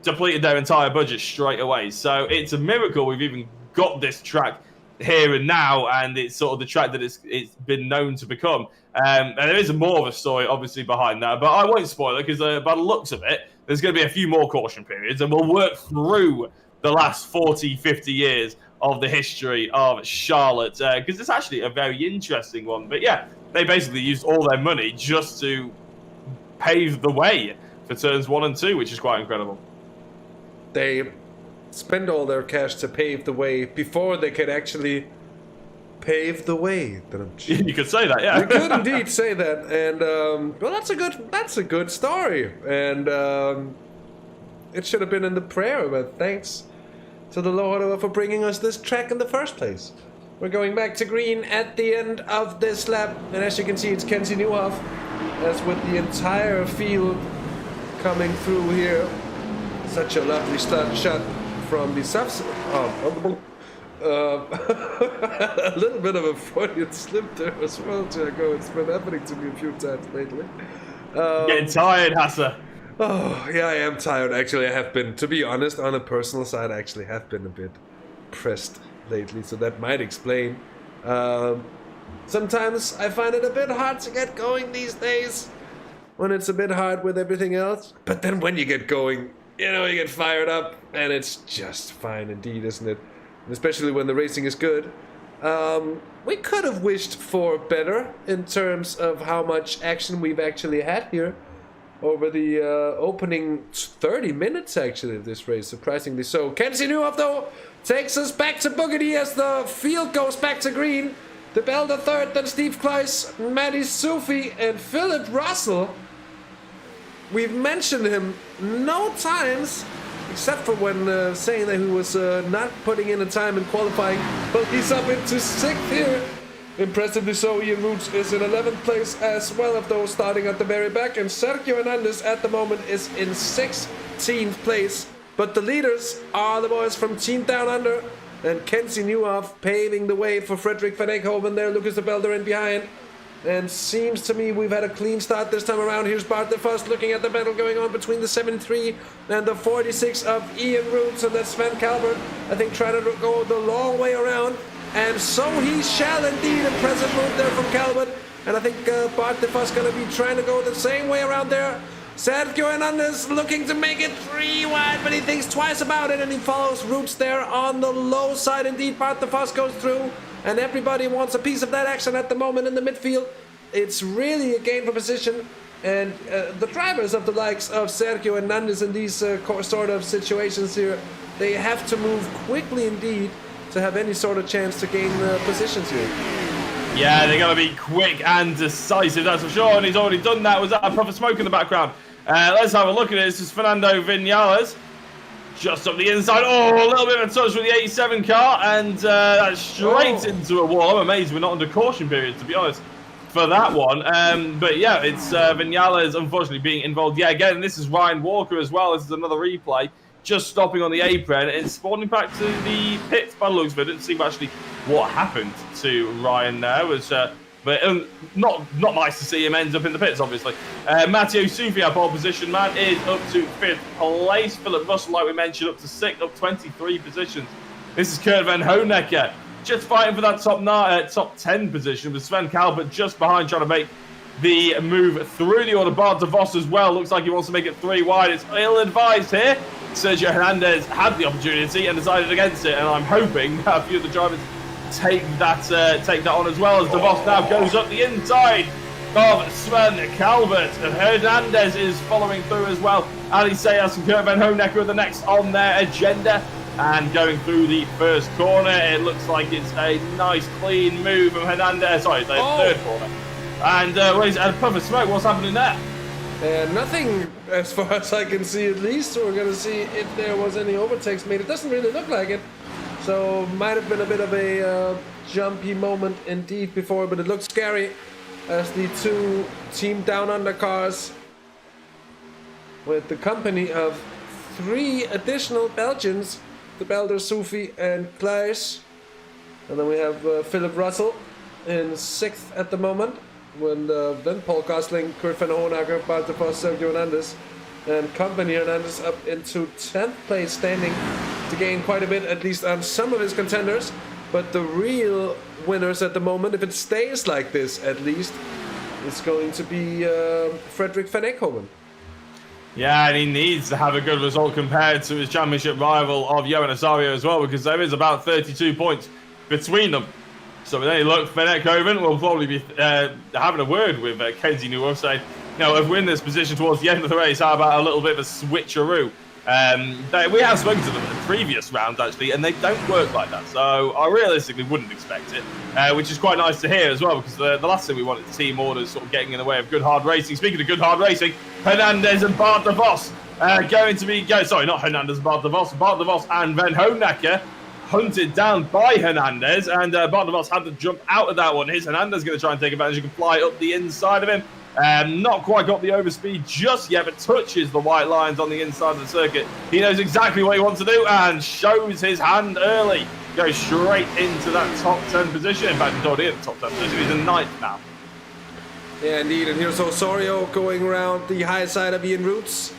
depleted their entire budget straight away. So it's a miracle we've even got this track here and now, and it's sort of the track that it's been known to become. And there is more of a story, obviously, behind that, but I won't spoil it, because by the looks of it, there's going to be a few more caution periods, and we'll work through the last 40, 50 years of the history of Charlotte, because it's actually a very interesting one. But yeah, they basically used all their money just to pave the way for turns 1 and 2, which is quite incredible. They spend all their cash to pave the way before they could actually pave the way. You could say that, yeah. You could indeed say that, and well, that's a good story, and it should have been in the prayer. But thanks to the Lord for bringing us this track in the first place. We're going back to green at the end of this lap, and as you can see, it's Kenzie Newhoff. That's with the entire field coming through here. Such a lovely shot from the subs. A little bit of a Freudian slip there as well, Jago. It's been happening to me a few times lately. Getting tired, Hasse. Oh, yeah, I am tired. Actually, I have been, to be honest, on a personal side, I actually have been a bit pressed lately, so that might explain. Sometimes I find it a bit hard to get going these days when it's a bit hard with everything else. But then when you get going, you know, you get fired up, and it's just fine indeed, isn't it? And especially when the racing is good. We could have wished for better in terms of how much action we've actually had here over the opening 30 minutes, actually, of this race, surprisingly so. Kenzie Newhoff, though, takes us back to Boogedy as the field goes back to green. De Belder third, then Steve Kleiss, Matty Sufi, and Philip Russell. We've mentioned him no times, except for when saying that he was not putting in a time in qualifying, but he's up into 6th here. Impressively so, Ian Roots is in 11th place as well of those starting at the very back, and Sergio Hernandez at the moment is in 16th place. But the leaders are the boys from Team Down Under, and Kenzie Newhoff paving the way for Frederik van Eekhoven there, Lucas de Belder in behind. And seems to me we've had a clean start this time around. Here's Bart de Vos looking at the battle going on between the 73 and the 46 of Ian Roots, and that's Sven Calvert, I think, trying to go the long way around. And so he shall indeed. Impressive move there from Calvert. And I think Bart de Vos going to be trying to go the same way around there. Sergio Hernandez looking to make it 3 wide, but he thinks twice about it, and he follows Roots there on the low side. Indeed, Bart de Vos goes through, and everybody wants a piece of that action at the moment in the midfield. It's really a game for position, and the drivers of the likes of Sergio Hernandez in these sort of situations here, they have to move quickly indeed to have any sort of chance to gain positions here. Yeah, they're going to be quick and decisive, that's for sure, and he's already done that. Was that a puff of smoke in the background? Let's have a look at it. This is Fernando Vinales. Just up the inside. Oh, a little bit of a touch with the 87 car, and that's straight into a wall. I'm amazed we're not under caution period, to be honest, for that one. But yeah, it's Vinales unfortunately being involved. Yeah, again, this is Ryan Walker as well. This is another replay. Just stopping on the apron and spawning back to the pit by the looks of it. Didn't see actually what happened to Ryan there. But not nice to see him end up in the pits, obviously. Matteo Sufi, our pole position man, is up to 5th place. Philip Russell, like we mentioned, up to 6th, up 23 positions. This is Kurt Van Honecker, just fighting for that top 10 position, with Sven Calvert just behind, trying to make the move through the order. Bart de Vos as well. Looks like he wants to make it 3 wide. It's ill-advised here. Sergio Hernandez had the opportunity and decided against it, and I'm hoping that a few of the drivers take that on as well, as De Vos now goes up the inside of Sven Calvert. Hernandez is following through as well. Ali Sayas and Kurt Van Honecker are the next on their agenda, and going through the first corner, it looks like it's a nice clean move of Hernandez. Sorry, the third corner. And a puff of smoke. What's happening there? Nothing, as far as I can see, at least. We're going to see if there was any overtakes made. It doesn't really look like it. So, might have been a bit of a jumpy moment indeed before, but it looks scary as the 2 Team Down Under cars, with the company of 3 additional Belgians, De Belder, Sufi, and Kleiss. And then we have Philip Russell in 6th at the moment. When then Paul Gosling, Kurt Van Honecker, Bart de Vos, Sergio Hernandez, and company Hernandez up into 10th place, standing to gain quite a bit, at least on some of his contenders. But the real winners at the moment, if it stays like this at least, is going to be Frederik van Eekhoven. Yeah, and he needs to have a good result compared to his championship rival of Johan Azario as well, because there is about 32 points between them. So with any luck, Van Eekhoven will probably be having a word with Kenzie Newhoff, saying, you know, if we're in this position towards the end of the race, how about a little bit of a switcheroo? We have spoken to them in the previous round, actually, and they don't work like that. So I realistically wouldn't expect it, which is quite nice to hear as well, because the last thing we wanted the team orders sort of getting in the way of good hard racing. Speaking of good hard racing, Hernandez and Bart de Vos going to be... sorry, not Hernandez and Bart de Vos and Van Honecker hunted down by Hernandez, and Bart de Vos had to jump out of that one. Here's Hernandez going to try and take advantage. You can fly up the inside of him. Not quite got the overspeed just yet, but touches the white lines on the inside of the circuit. He knows exactly what he wants to do and shows his hand early. Goes straight into that top 10 position. In fact, he's already in the top 10 position. He's in 9th now. Yeah, indeed. And here's Osorio going around the high side of Ian Roots,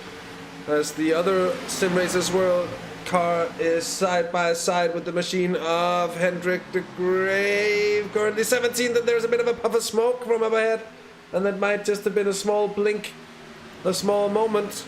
as the other Simracersworld car is side by side with the machine of Hendrik de Grave. Currently 17th, and there's a bit of a puff of smoke from up ahead. And that might just have been a small blink, a small moment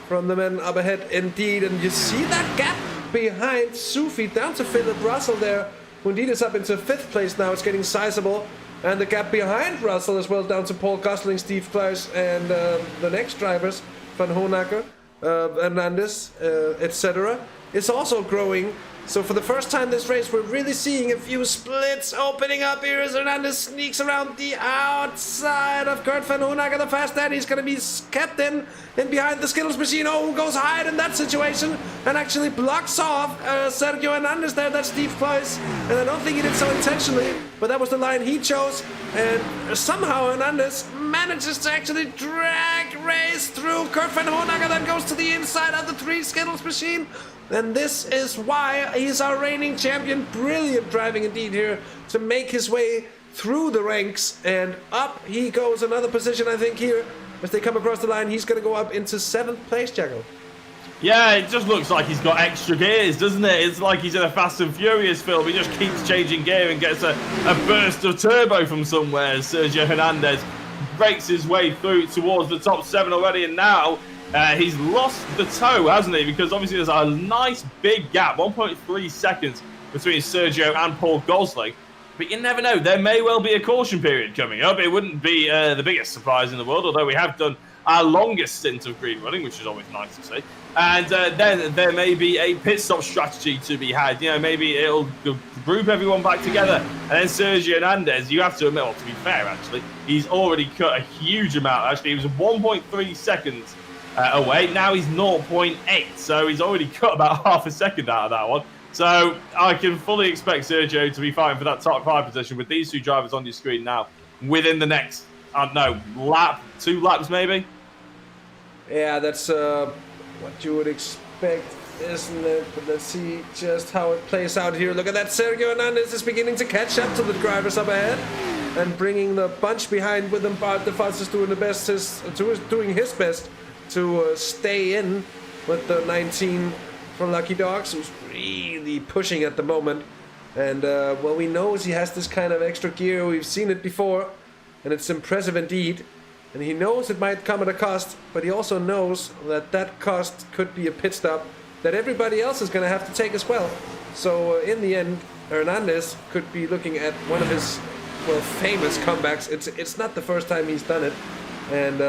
from the men up ahead indeed. And you see that gap behind Sufi down to Philip Russell there, who indeed is up into 5th place now. It's getting sizable. And the gap behind Russell as well, down to Paul Gosling, Steve Klaus, and the next drivers, Van Honacker, Hernandez, etc., is also growing. So for the first time this race, we're really seeing a few splits opening up here as Hernandez sneaks around the outside of Kurt Van Honacker, the fast dad. He's going to be kept in behind the Skittles machine. Oh, goes high in that situation and actually blocks off Sergio Hernandez there. That's Steve Klaus. And I don't think he did so intentionally, but that was the line he chose. And somehow Hernandez manages to actually drag race through Kurt Van Honacker, that goes to the inside of the 3 Skittles machine. And this is why he's our reigning champion. Brilliant driving indeed here to make his way through the ranks. And up he goes another position, I think, here. As they come across the line, he's going to go up into 7th place, Jackal. Yeah, it just looks like he's got extra gears, doesn't it? It's like he's in a Fast and Furious film. He just keeps changing gear and gets a burst of turbo from somewhere. Sergio Hernandez breaks his way through towards the top 7 already, and now he's lost the toe, hasn't he? Because obviously there's a nice big gap, 1.3 seconds between Sergio and Paul Gosling. But you never know, there may well be a caution period coming up. It wouldn't be the biggest surprise in the world, although we have done our longest stint of green running, which is always nice to see. And then there may be a pit stop strategy to be had. You know, maybe it'll group everyone back together. And then Sergio Hernandez, you have to admit, well, to be fair, actually, he's already cut a huge amount. Actually, he was 1.3 seconds away. Now he's 0.8, so he's already cut about half a second out of that one. So I can fully expect Sergio to be fighting for that top 5 position with these 2 drivers on your screen now within the next, I don't know, lap, 2 laps maybe? Yeah, that's what you would expect, isn't it? But let's see just how it plays out here. Look at that, Sergio Hernandez is beginning to catch up to the drivers up ahead and bringing the bunch behind with him. Bart the fastest doing doing his best to stay in with the 19 from Lucky Dogs, who's really pushing at the moment. And well, we know he has this kind of extra gear. We've seen it before, and it's impressive indeed. And he knows it might come at a cost, but he also knows that that cost could be a pit stop that everybody else is going to have to take as well. So in the end, Hernandez could be looking at one of his, well, famous comebacks. It's not the first time he's done it. And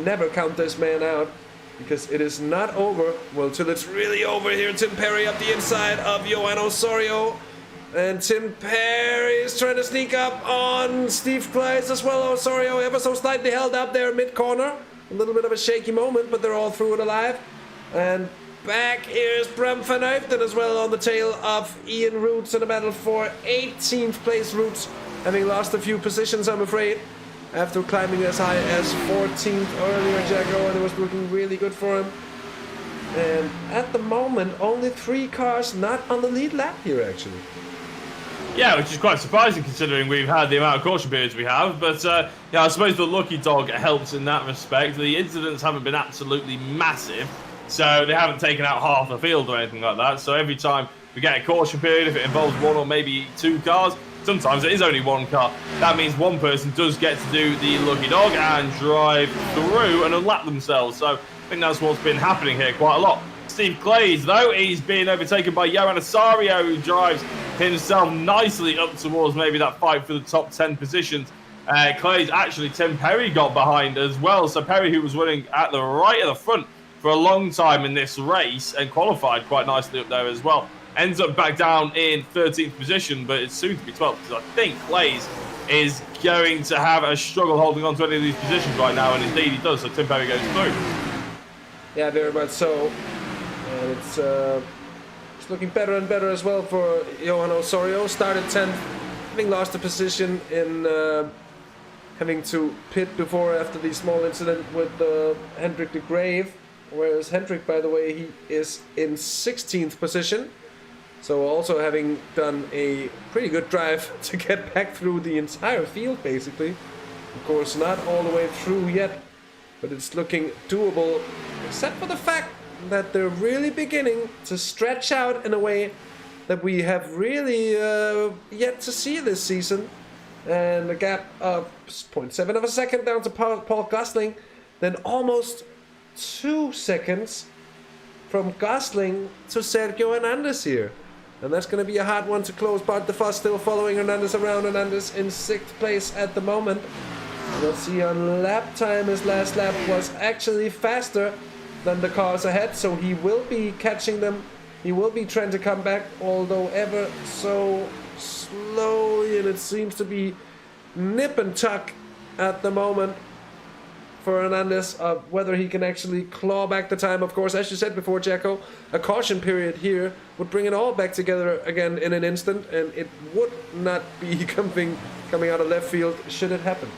never count this man out, because it is not over, well, till it's really over here. Tim Perry up the inside of Johan Osorio. And Tim Perry is trying to sneak up on Steve Klaus as well. Osorio ever so slightly held up there mid-corner. A little bit of a shaky moment, but they're all through it alive. And back here's Bram van Uyften as well on the tail of Ian Roots in a battle for 18th place. Roots having lost a few positions, I'm afraid, after climbing as high as 14th earlier, Jacko, and it was looking really good for him. And at the moment, only 3 cars not on the lead lap here, actually. Yeah, which is quite surprising considering we've had the amount of caution periods we have. But yeah, I suppose the lucky dog helps in that respect. The incidents haven't been absolutely massive, so they haven't taken out half the field or anything like that. So every time we get a caution period, if it involves 1 or maybe 2 cars, sometimes it is only 1 car. That means one person does get to do the lucky dog and drive through and unlap themselves. So I think that's what's been happening here quite a lot. Steve Clays, though, he's being overtaken by Johan Osorio, who drives himself nicely up towards maybe that fight for the top 10 positions. Clays, actually, Tim Perry got behind as well. So Perry, who was running at the right of the front for a long time in this race and qualified quite nicely up there as well, ends up back down in 13th position, but it's soon to be 12th, because I think Clays is going to have a struggle holding on to any of these positions right now, and indeed he does, so Tim Perry goes through. Yeah, very much so. And it's looking better and better as well for Johan Osorio. Started 10th, having lost a position in having to pit before after the small incident with Hendrik de Grave. Whereas Hendrik, by the way, he is in 16th position. So also having done a pretty good drive to get back through the entire field, basically. Of course, not all the way through yet, but it's looking doable, except for the fact that they're really beginning to stretch out in a way that we have really yet to see this season. And a gap of 0.7 of a second down to Paul Gosling, then almost 2 seconds from Gosling to Sergio Hernandez here. And that's going to be a hard one to close. Bart de Vos still following Hernandez around. Hernandez in 6th place at the moment. We'll see on lap time, his last lap was actually faster than the cars ahead, so he will be catching them. He will be trying to come back, although ever so slowly, and it seems to be nip and tuck at the moment for Hernandez, whether he can actually claw back the time. Of course, as you said before, Jacko, a caution period here would bring it all back together again in an instant, and it would not be coming out of left field should it happen.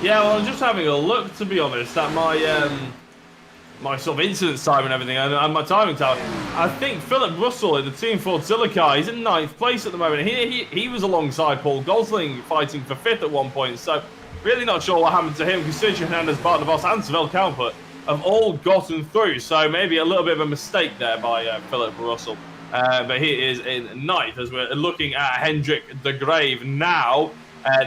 Yeah, well, I'm just having a look, to be honest, at my sort of incidence time and everything, and my timing time. I think Philip Russell in the Team Ford Silica, he's in 9th place at the moment. He was alongside Paul Gosling fighting for 5th at one point, so really not sure what happened to him, because Sergio Hernandez, Bart de Vos and Seville Calvert have all gotten through, so maybe a little bit of a mistake there by Philip Russell. But he is in 9th as we're looking at Hendrik de Grave now.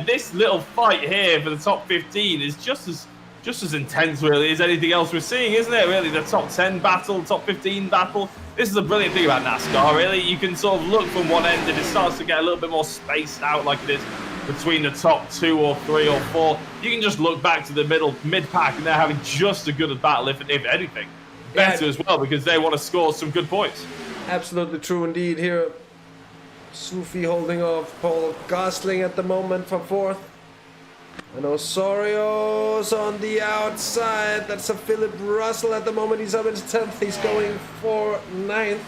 This little fight here for the top 15 is just as intense, really, as anything else we're seeing, isn't it? Really, the top 10 battle, top 15 battle. This is the brilliant thing about NASCAR, really. You can sort of look from one end and it starts to get a little bit more spaced out like it is between the top 2 or 3 or 4. You can just look back to the mid-pack and they're having just as good a battle, if anything. Better as well, because they want to score some good points. Absolutely true indeed here. Sufi holding off Paul Gosling at the moment for 4th. And Osorio's on the outside. That's a Philip Russell at the moment. He's up into 10th. He's going for 9th.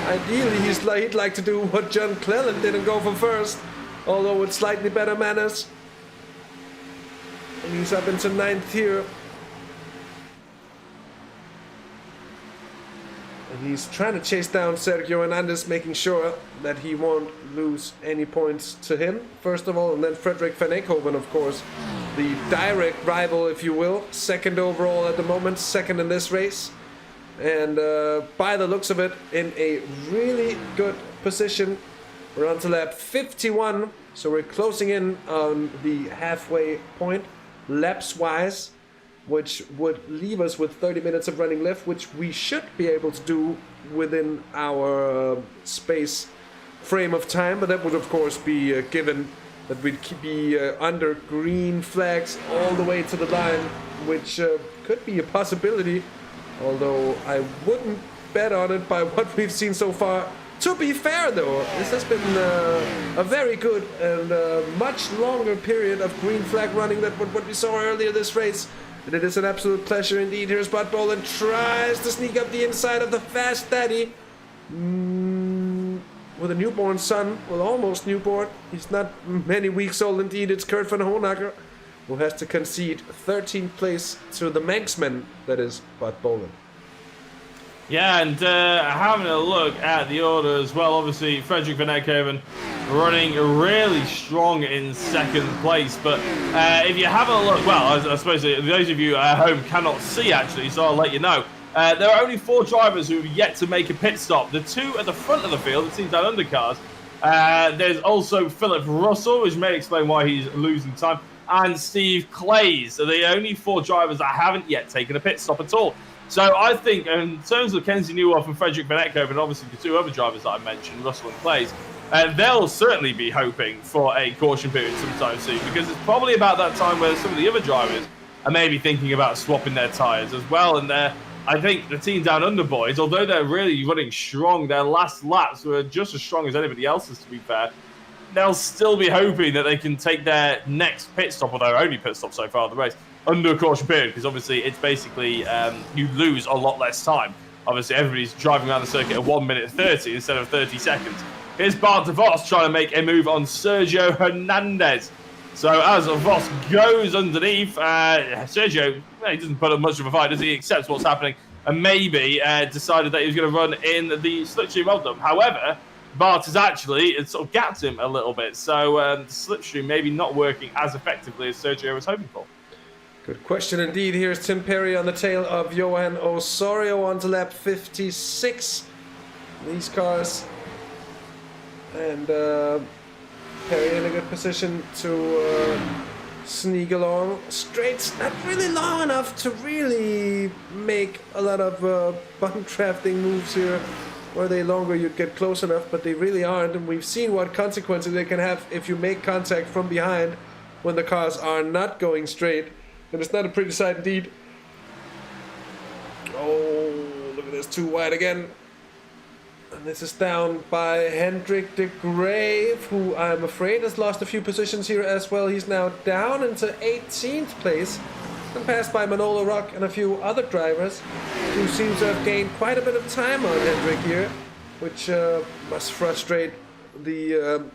Ideally, he'd like to do what John Cleland did and go for 1st. Although with slightly better manners. And he's up into 9th here. And he's trying to chase down Sergio Hernandez, making sure that he won't lose any points to him, first of all. And then Frederick van Eekhoven, of course, the direct rival, if you will. 2nd overall at the moment, 2nd in this race. And by the looks of it, in a really good position. We're on to lap 51, so we're closing in on the halfway point, laps-wise, which would leave us with 30 minutes of running left, which we should be able to do within our space frame of time. But that would, of course, be given that we'd be under green flags all the way to the line, which could be a possibility, although I wouldn't bet on it by what we've seen so far. To be fair, though, this has been a very good and much longer period of green flag running than what we saw earlier this race. And it is an absolute pleasure indeed. Here's Bud Boland, tries to sneak up the inside of the Fast Daddy. With a newborn son, well, almost newborn. He's not many weeks old indeed. It's Kurt van Honacker, who has to concede 13th place to the Manxman, that is Bud Boland. Yeah, and having a look at the order as well, obviously Frederick van Eekhoven running really strong in 2nd place. But if you have a look, well, I suppose those of you at home cannot see actually, so I'll let you know. There are only 4 drivers who have yet to make a pit stop. The 2 at the front of the field, the team down undercars. There's also Philip Russell, which may explain why he's losing time, and Steve Clays. Are the only 4 drivers that haven't yet taken a pit stop at all. So I think in terms of Kenzie Newhoff and Frederick van Eekhoven, and obviously the 2 other drivers that I mentioned, Russell and Clays, they'll certainly be hoping for a caution period sometime soon, because it's probably about that time where some of the other drivers are maybe thinking about swapping their tyres as well. And I think the team down under boys, although they're really running strong, their last laps were just as strong as anybody else's, to be fair. They'll still be hoping that they can take their next pit stop, or their only pit stop so far of the race, under a caution period, because obviously it's basically you lose a lot less time. Obviously everybody's driving around the circuit at 1 minute 30 instead of 30 seconds. Here's Bart de Vos trying to make a move on Sergio Hernandez. So as Voss goes underneath, Sergio, he doesn't put up much of a fight, does he? Accepts what's happening and maybe decided that he was going to run in the slipstream of them. However, Bart has actually sort of gapped him a little bit. So the slipstream maybe not working as effectively as Sergio was hoping for. Good question indeed. Here's Tim Perry on the tail of Johan Osorio onto lap 56. These cars. And Perry in a good position to sneak along. Straight's not really long enough to really make a lot of button drafting moves here. Were they longer, you'd get close enough, but they really aren't. And we've seen what consequences they can have if you make contact from behind when the cars are not going straight. And it's not a pretty sight indeed. Oh, look at this, too wide again. And this is down by Hendrik de Grave, who I'm afraid has lost a few positions here as well. He's now down into 18th place and passed by Manolo Rock and a few other drivers who seem to have gained quite a bit of time on Hendrik here, which must frustrate the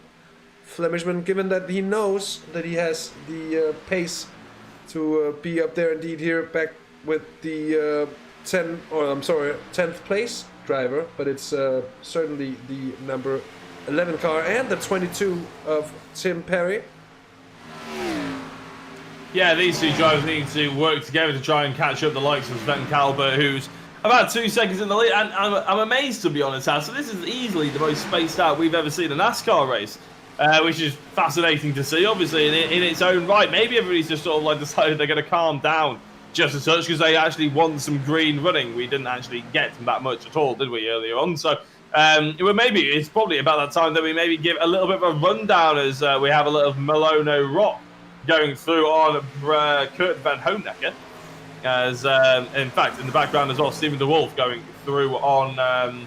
Flemishman, given that he knows that he has the pace to be up there indeed here, back with the 10th place driver, but it's certainly the number 11 car and the 22 of Tim Perry. Yeah, these two drivers need to work together to try and catch up the likes of Sven Kalber, who's about 2 seconds in the lead. And I'm amazed, to be honest, Hasse. So this is easily the most spaced out we've ever seen a NASCAR race, which is fascinating to see, obviously, in its own right. Maybe everybody's just sort of like decided they're going to calm down just as such because they actually want some green running. We didn't actually get that much at all, did we, earlier on? So maybe it's probably about that time that we maybe give a little bit of a rundown as we have a little Melono Rock going through on Kurt Van Honecker. As in fact, in the background as well, Stephen de Wolf going through on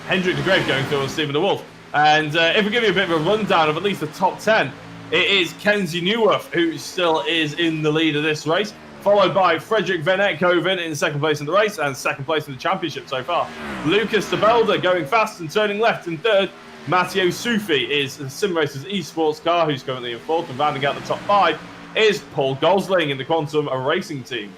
Hendrik de Grave going through on Stephen de Wolf. And if we give you a bit of a rundown of at least the top 10, it is Kenzie Neuwerf who still is in the lead of this race, followed by Frederick Van Ekhoven in second place in the race and second place in the championship so far. Lucas de Belder going fast and turning left in third. Matteo Sufi is Simracers esports car, who's currently in fourth, and rounding out the top 5 is Paul Gosling in the Quantum Racing team.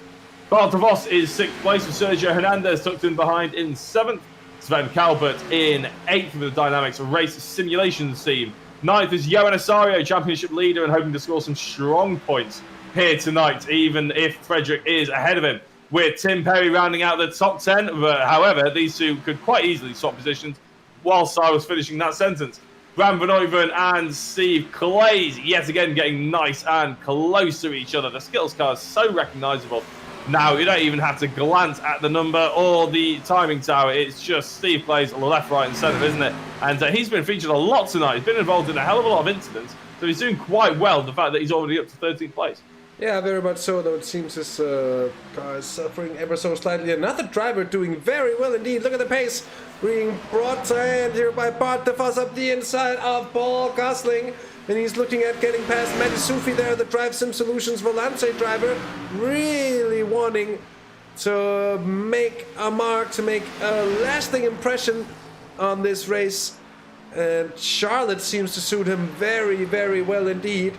Bart de Vos is 6th place with Sergio Hernandez tucked in behind in 7th. Sven Kalbert in 8th with the DYNAMIXX Race Simulations team. 9th is Johan Osorio, championship leader, and hoping to score some strong points here tonight, even if Frederick is ahead of him. With Tim Perry rounding out the top 10, but however, these two could quite easily swap positions whilst I was finishing that sentence. Bram Van Oeven and Steve Clays yet again getting nice and close to each other. The skills car is so recognisable. Now, you don't even have to glance at the number or the timing tower. It's just Steve Clays on the left, right and centre, isn't it? And he's been featured a lot tonight. He's been involved in a hell of a lot of incidents. So he's doing quite well, the fact that he's already up to 13th place. Yeah, very much so, though it seems his car is suffering ever so slightly. Another driver doing very well indeed. Look at the pace being brought to hand here by Bart de Vos up the inside of Paul Gosling. And he's looking at getting past Matty Sufi there, the Drive Sim Solutions Volante driver, really wanting to make a mark, to make a lasting impression on this race. And Charlotte seems to suit him very, very well indeed.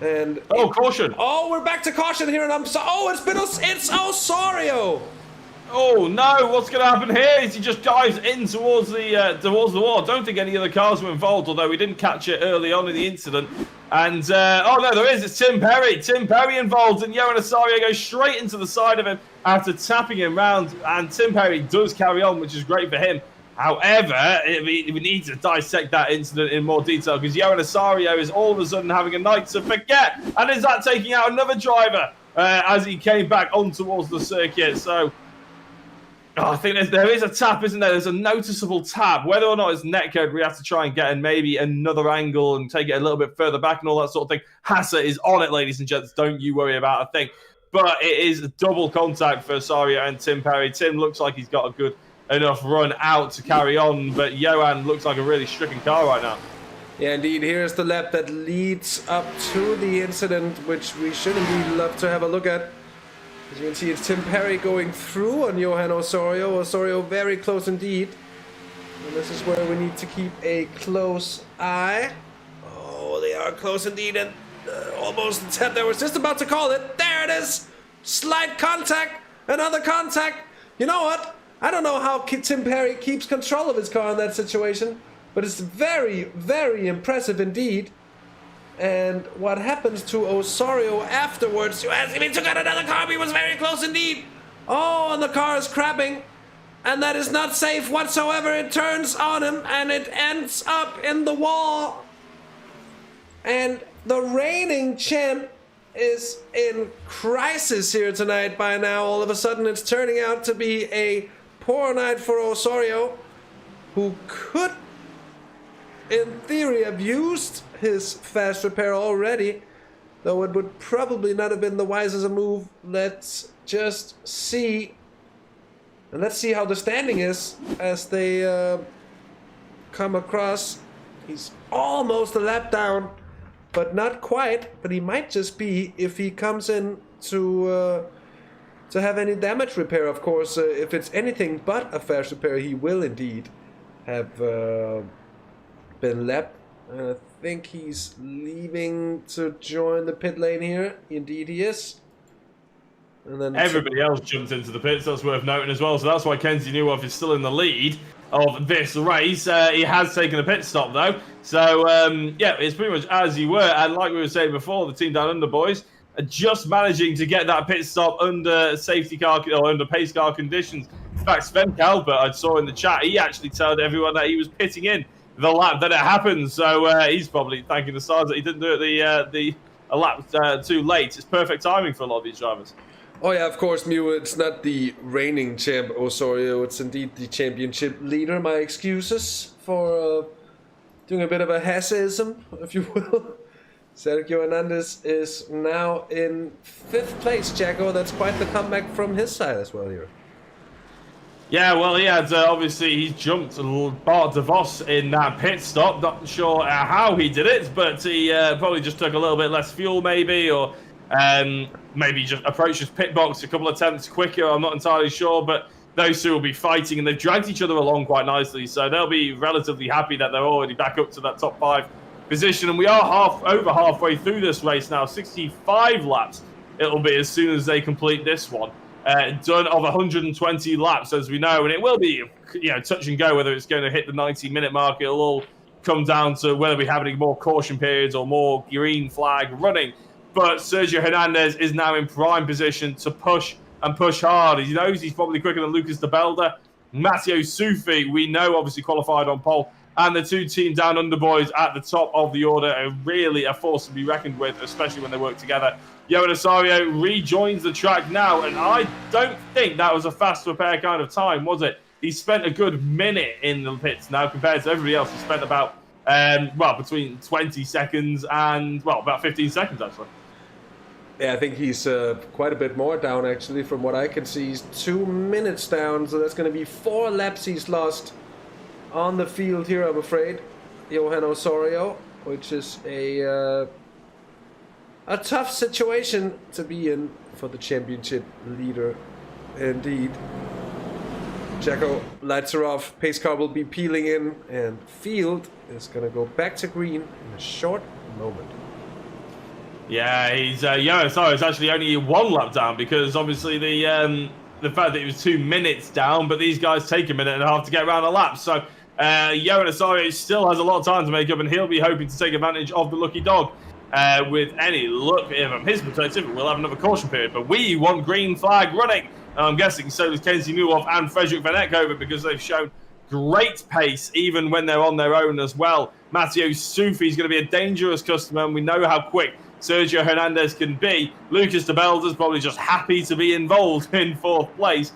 And caution! Oh, we're back to caution here, and it's Osorio. Oh no! What's going to happen here? Is he just dives in towards the wall? I don't think any other cars were involved, although we didn't catch it early on in the incident. And oh no, there is. It's Tim Perry. Tim Perry involved, and Johan Osorio goes straight into the side of him after tapping him round. And Tim Perry does carry on, which is great for him. However, we need to dissect that incident in more detail because Johan Osorio is all of a sudden having a night to forget, and is that taking out another driver as he came back on towards the circuit. So I think there is a tap, isn't there? There's a noticeable tap. Whether or not it's netcode, we have to try and get in maybe another angle and take it a little bit further back and all that sort of thing. Hasse is on it, ladies and gents. Don't you worry about a thing. But it is double contact for Osorio and Tim Perry. Tim looks like he's got a good enough run out to carry on, but Johan looks like a really stricken car right now. Yeah, indeed. Here's the lap that leads up to the incident, which we should indeed love to have a look at. As you can see, it's Tim Perry going through on Johan Osorio. Osorio very close indeed. And this is where we need to keep a close eye. Oh, they are close indeed, and almost the 10. They were just about to call it. There it is. Slight contact. Another contact. You know what? I don't know how Tim Perry keeps control of his car in that situation, but it's very, very impressive indeed. And what happens to Osorio afterwards? You ask him, he took out another car. He was very close indeed. Oh, and the car is crapping. And that is not safe whatsoever. It turns on him and it ends up in the wall. And the reigning champ is in crisis here tonight by now. All of a sudden it's turning out to be a poor night for Osorio, who could, in theory, have used his fast repair already, though it would probably not have been the wisest move. Let's just see. And let's see how the standing is as they come across. He's almost a lap down, but not quite. But he might just be if he comes in to have any damage repair. Of course, if it's anything but a fast repair, he will indeed have been lapped. I think he's leaving to join the pit lane here. Indeed he is. And then everybody else jumped into the pits. That's worth noting as well. So that's why Kenzie Newhoff is still in the lead of this race. He has taken a pit stop though. So yeah, it's pretty much as you were. And like we were saying before, the team down under boys are just managing to get that pit stop under safety car or under pace car conditions. In fact, Sven Kalber, I saw in the chat, he actually told everyone that he was pitting in the lap that it happened. So he's probably thanking the stars that he didn't do it a lap too late. It's perfect timing for a lot of these drivers. Oh yeah, of course, Mew, it's not the reigning champ Osorio, it's indeed the championship leader. My excuses for doing a bit of a Hasseism, if you will. Sergio Hernandez is now in 5th place, Jacko. That's quite the comeback from his side as well here. Yeah, well, he had, obviously, he jumped Bart de Vos in that pit stop. Not sure how he did it, but he probably just took a little bit less fuel, maybe, or maybe just approached his pit box a couple of attempts quicker. I'm not entirely sure, but those two will be fighting, and they've dragged each other along quite nicely, so they'll be relatively happy that they're already back up to that top 5 position. And we are over halfway through this race now. 65 laps it'll be as soon as they complete this one. Done of 120 laps, as we know, and it will be, touch and go whether it's going to hit the 90-minute mark. It'll all come down to whether we have any more caution periods or more green flag running. But Sergio Hernandez is now in prime position to push and push hard. He knows he's probably quicker than Lucas de Belder. Matteo Sufi, we know, obviously qualified on pole. And the two team down under boys at the top of the order are really a force to be reckoned with, especially when they work together. Johan Osorio rejoins the track now, and I don't think that was a fast repair kind of time, was it? He spent a good minute in the pits now compared to everybody else. He spent about, between 20 seconds and, about 15 seconds, actually. Yeah, I think he's quite a bit more down, actually, from what I can see. He's 2 minutes down, so that's going to be 4 laps he's lost on the field here, I'm afraid. Johan Osorio, which is a tough situation to be in for the championship leader, indeed. Jacko, lights are off, pace car will be peeling in, and field is going to go back to green in a short moment. Yeah, he's Osorio is actually only 1 lap down, because obviously the fact that he was 2 minutes down, but these guys take a minute and a half to get around a lap. So Johan Osorio still has a lot of time to make up, and he'll be hoping to take advantage of the lucky dog. With any luck from his perspective, we'll have another caution period. But we want green flag running. And I'm guessing so does Kenzie Newhoff and Frederick Van Eekhoven, because they've shown great pace even when they're on their own as well. Matteo Sufi is going to be a dangerous customer, and we know how quick Sergio Hernandez can be. Lucas de Belder's probably just happy to be involved in 4th place.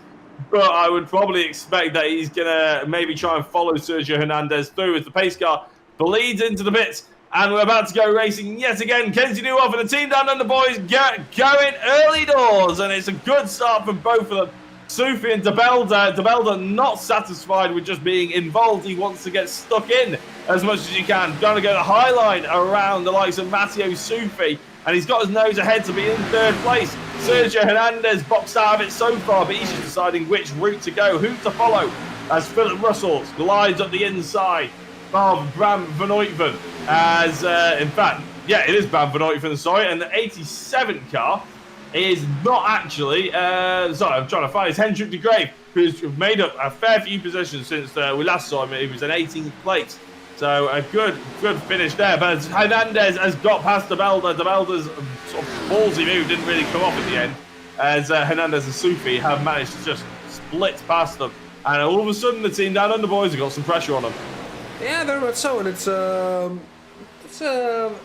But I would probably expect that he's going to maybe try and follow Sergio Hernandez through as the pace car bleeds into the pits. And we're about to go racing yet again. Kenzie Newhoff and the team down under boys going early doors. And it's a good start for both of them. Sufi and De Belder. De Belder not satisfied with just being involved. He wants to get stuck in as much as he can. Going to go the high line around the likes of Matteo Sufi. And he's got his nose ahead to be in 3rd place. Sergio Hernandez boxed out of it so far, but he's just deciding which route to go, who to follow, as Philip Russell glides up the inside of Bram van Ouytven. As, in fact, Yeah, it is Van Vanoyten, sorry. And the 87 car is not actually, sorry, I'm trying to find it. It's Hendrik de Graaf, who's made up a fair few positions since we last saw him. He was in 18th place. So a good finish there. But Hernandez has got past De Belder. De Belder's sort of ballsy move didn't really come off at the end, as Hernandez and Sufi have managed to just split past them. And all of a sudden, the team down under boys have got some pressure on them. Yeah, very much so. And it's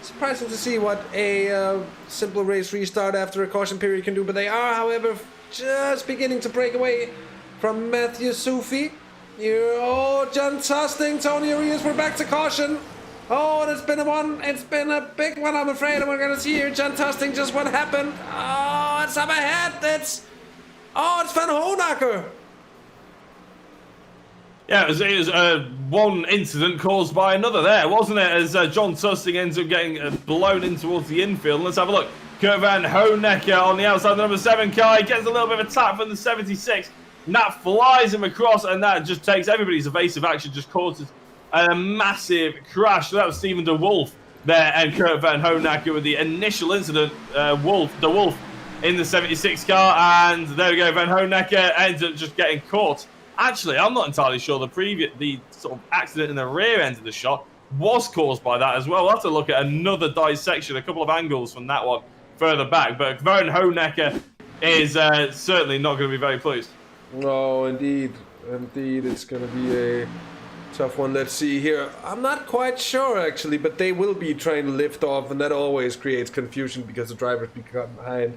surprising to see what a simple race restart after a caution period can do. But they are, however, just beginning to break away from Matthew Sufi. Oh, John Tosting, Tony Arias, we're back to caution. Oh, and it's been a big one, I'm afraid. And we're going to see here, John Tosting, just what happened. Oh, it's up ahead. It's Van Honacker. Yeah, it was one incident caused by another there, wasn't it? As John Tusting ends up getting blown in towards the infield. Let's have a look. Kurt Van Honecker on the outside of the number 7 car. He gets a little bit of a tap from the 76. And that flies him across, and that just takes everybody's evasive action, just causes a massive crash. So that was Stephen de Wolf there, and Kurt Van Honecker with the initial incident. De Wolf in the 76 car, and there we go. Van Honecker ends up just getting caught. Actually, I'm not entirely sure the sort of accident in the rear end of the shot was caused by that as well. We'll have to look at another dissection, a couple of angles from that one further back. But Van Honecker is certainly not going to be very pleased. No, indeed, it's going to be a tough one. Let's see here. I'm not quite sure actually, but they will be trying to lift off, and that always creates confusion because the drivers become behind.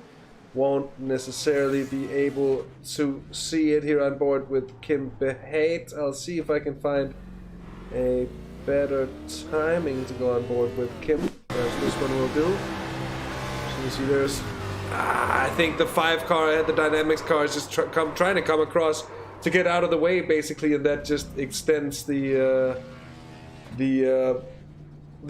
Won't necessarily be able to see it here on board with Kim Behait. I'll see if I can find a better timing to go on board with Kim, as this one will do. So you see there's I think the 5 car and the DYNAMIXX car is just trying to come across to get out of the way, basically, and that just extends the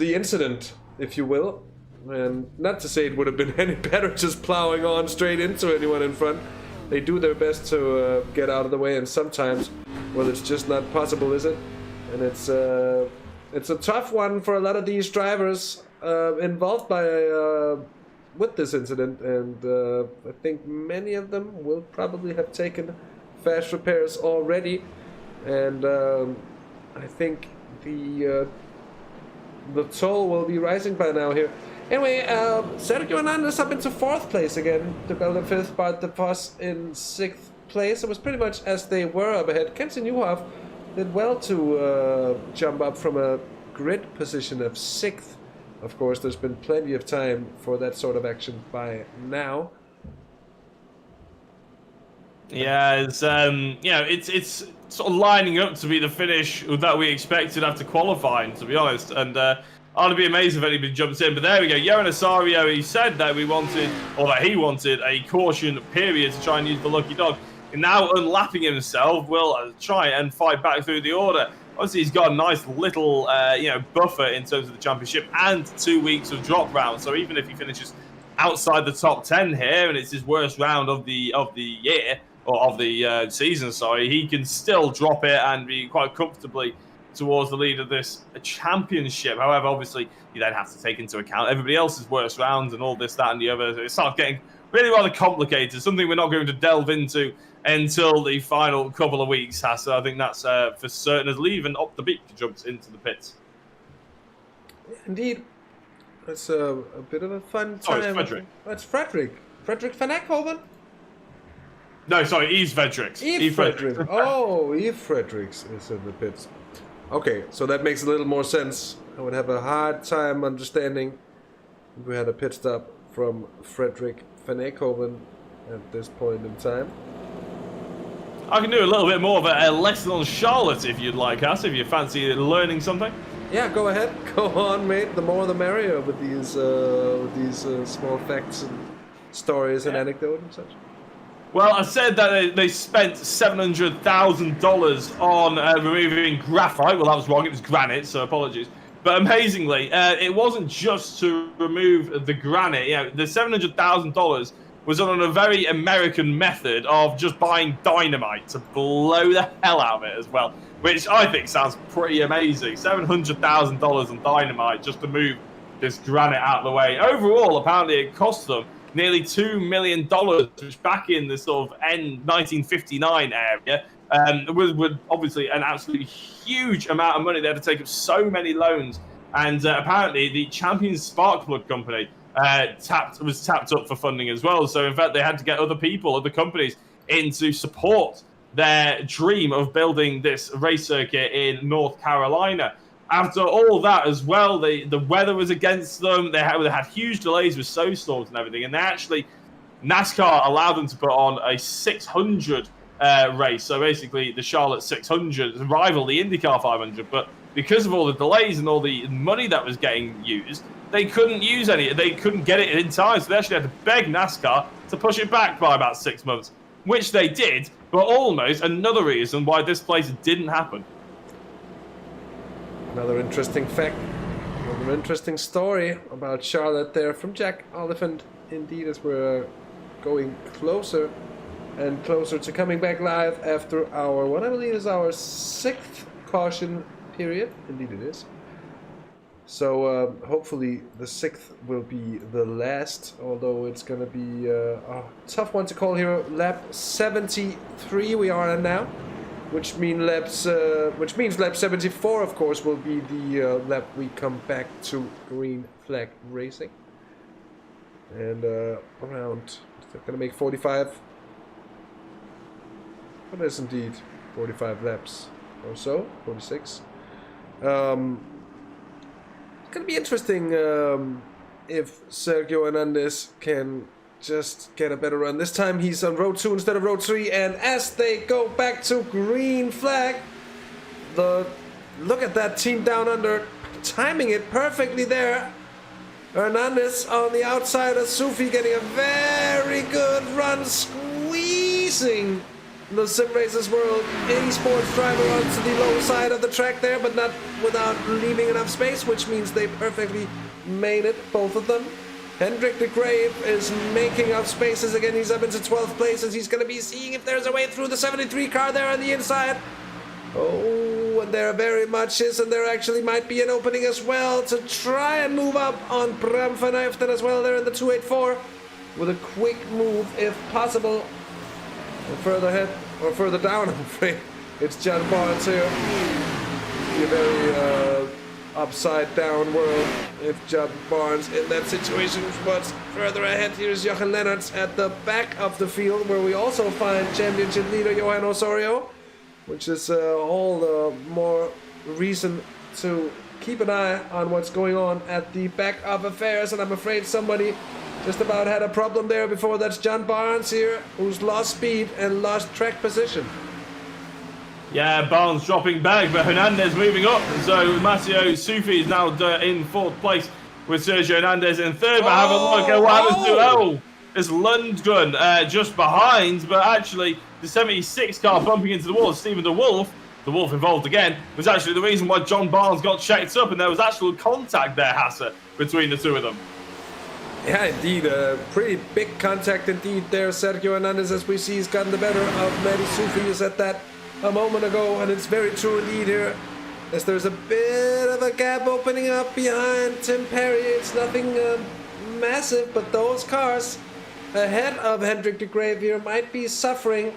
incident, if you will. And not to say it would have been any better just plowing on straight into anyone in front. They do their best to get out of the way, and sometimes, well, it's just not possible, is it? And it's a tough one for a lot of these drivers involved with this incident, and I think many of them will probably have taken fast repairs already, and I think the toll will be rising by now here. Anyway, Sergio Hernandez up into 4th place again. De Belder 5th, Bart de Vos in 6th place. It was pretty much as they were up ahead. Kenton Newhoff did well to jump up from a grid position of 6th. Of course, there's been plenty of time for that sort of action by now. Yeah, it's it's sort of lining up to be the finish that we expected after qualifying, to be honest. And I'd be amazed if anybody jumps in. But there we go. Johan Asario, he said that he wanted a caution period to try and use the lucky dog. And now unlapping himself, will try and fight back through the order. Obviously, he's got a nice little, buffer in terms of the championship and 2 weeks of drop rounds. So even if he finishes outside the top 10 here, and it's his worst round of the year or of the season, sorry, he can still drop it and be quite comfortably towards the lead of this championship. However, obviously, you then have to take into account everybody else's worst rounds and all this, that, and the other. It starts getting really rather complicated. Something we're not going to delve into until the final couple of weeks, Hasse. I think that's for certain, as Leven up the beat jumps into the pits. Indeed. That's a bit of a fun time. Oh, it's Frederick. That's Frederick. Frederick van Eckhoven? No, sorry, Yves Fredericks. Yves Fredericks. Oh, Yves Fredericks is in the pits. Okay, so that makes a little more sense. I would have a hard time understanding if we had a pit stop from Frederick van Eckhoven at this point in time. I can do a little bit more of a lesson on Charlotte if you'd like, Hasse, if you fancy learning something. Yeah, go ahead. Go on, mate. The more the merrier with these small facts and stories and anecdotes and such. Well, I said that they spent $700,000 on removing graphite. Well, that was wrong. It was granite, so apologies. But amazingly, it wasn't just to remove the granite. You know, the $700,000 was on a very American method of just buying dynamite to blow the hell out of it as well, which I think sounds pretty amazing. $700,000 on dynamite just to move this granite out of the way. Overall, apparently it cost them nearly $2 million, which back in the sort of end 1959 area was obviously an absolutely huge amount of money. They had to take up so many loans. And apparently the Champion Spark Plug company was tapped up for funding as well. So in fact, they had to get other people, other companies in to support their dream of building this race circuit in North Carolina. After all that as well, the weather was against them. They had huge delays with snowstorms and everything. And they actually, NASCAR allowed them to put on a 600 race. So basically the Charlotte 600 rival the IndyCar 500. But because of all the delays and all the money that was getting used, they couldn't use any. They couldn't get it in time. So they actually had to beg NASCAR to push it back by about 6 months, which they did. But almost another reason why this place didn't happen. Another interesting fact, another interesting story about Charlotte there from Jack Oliphant. Indeed, as we're going closer and closer to coming back live after our, what I believe is our 6th caution period. Indeed it is. So hopefully the 6th will be the last, although it's going to be a tough one to call here. Lap 73 we are on now. Which means lap 74, of course, will be the lap we come back to green flag racing. And around, they're going to make 45. But it's indeed 45 laps or so, 46. It's going to be interesting if Sergio Hernandez can just get a better run. This time he's on road 2 instead of road 3, and as they go back to green flag, look at that team down under, timing it perfectly there. Hernandez on the outside of Sufi getting a very good run, squeezing the Simracersworld esports driver onto the low side of the track there, but not without leaving enough space, which means they perfectly made it, both of them. Hendrik de Grave is making up spaces again. He's up into 12th place as he's going to be seeing if there's a way through the 73 car there on the inside. Oh, and there very much is, and there actually might be an opening as well to try and move up on Bram van Uyften as well there in the 284 with a quick move if possible. And further ahead, or further down, I'm afraid, it's John Barnes here. Be a very upside down world if John Barnes in that situation. But further ahead, here's Jochen Lennartz at the back of the field, where we also find championship leader Johan Osorio, which is all the more reason to keep an eye on what's going on at the back of affairs. And I'm afraid somebody just about had a problem there before. That's John Barnes here, who's lost speed and lost track position. Yeah, Barnes dropping back, but Hernandez moving up. So Matteo Sufi is now in 4th place with Sergio Hernandez in 3rd. But have a look at what happens to it's Lundgren just behind, but actually the 76 car bumping into the wall. Stephen the Wolf involved again, was actually the reason why John Barnes got checked up, and there was actual contact there, Hasse, between the two of them. Yeah, indeed, pretty big contact indeed there. Sergio Hernandez, as we see, has gotten the better of Matty Sufi. You said that a moment ago, and it's very true indeed here, as there's a bit of a gap opening up behind Tim Perry. It's nothing massive, but those cars ahead of Hendrik de Grave here might be suffering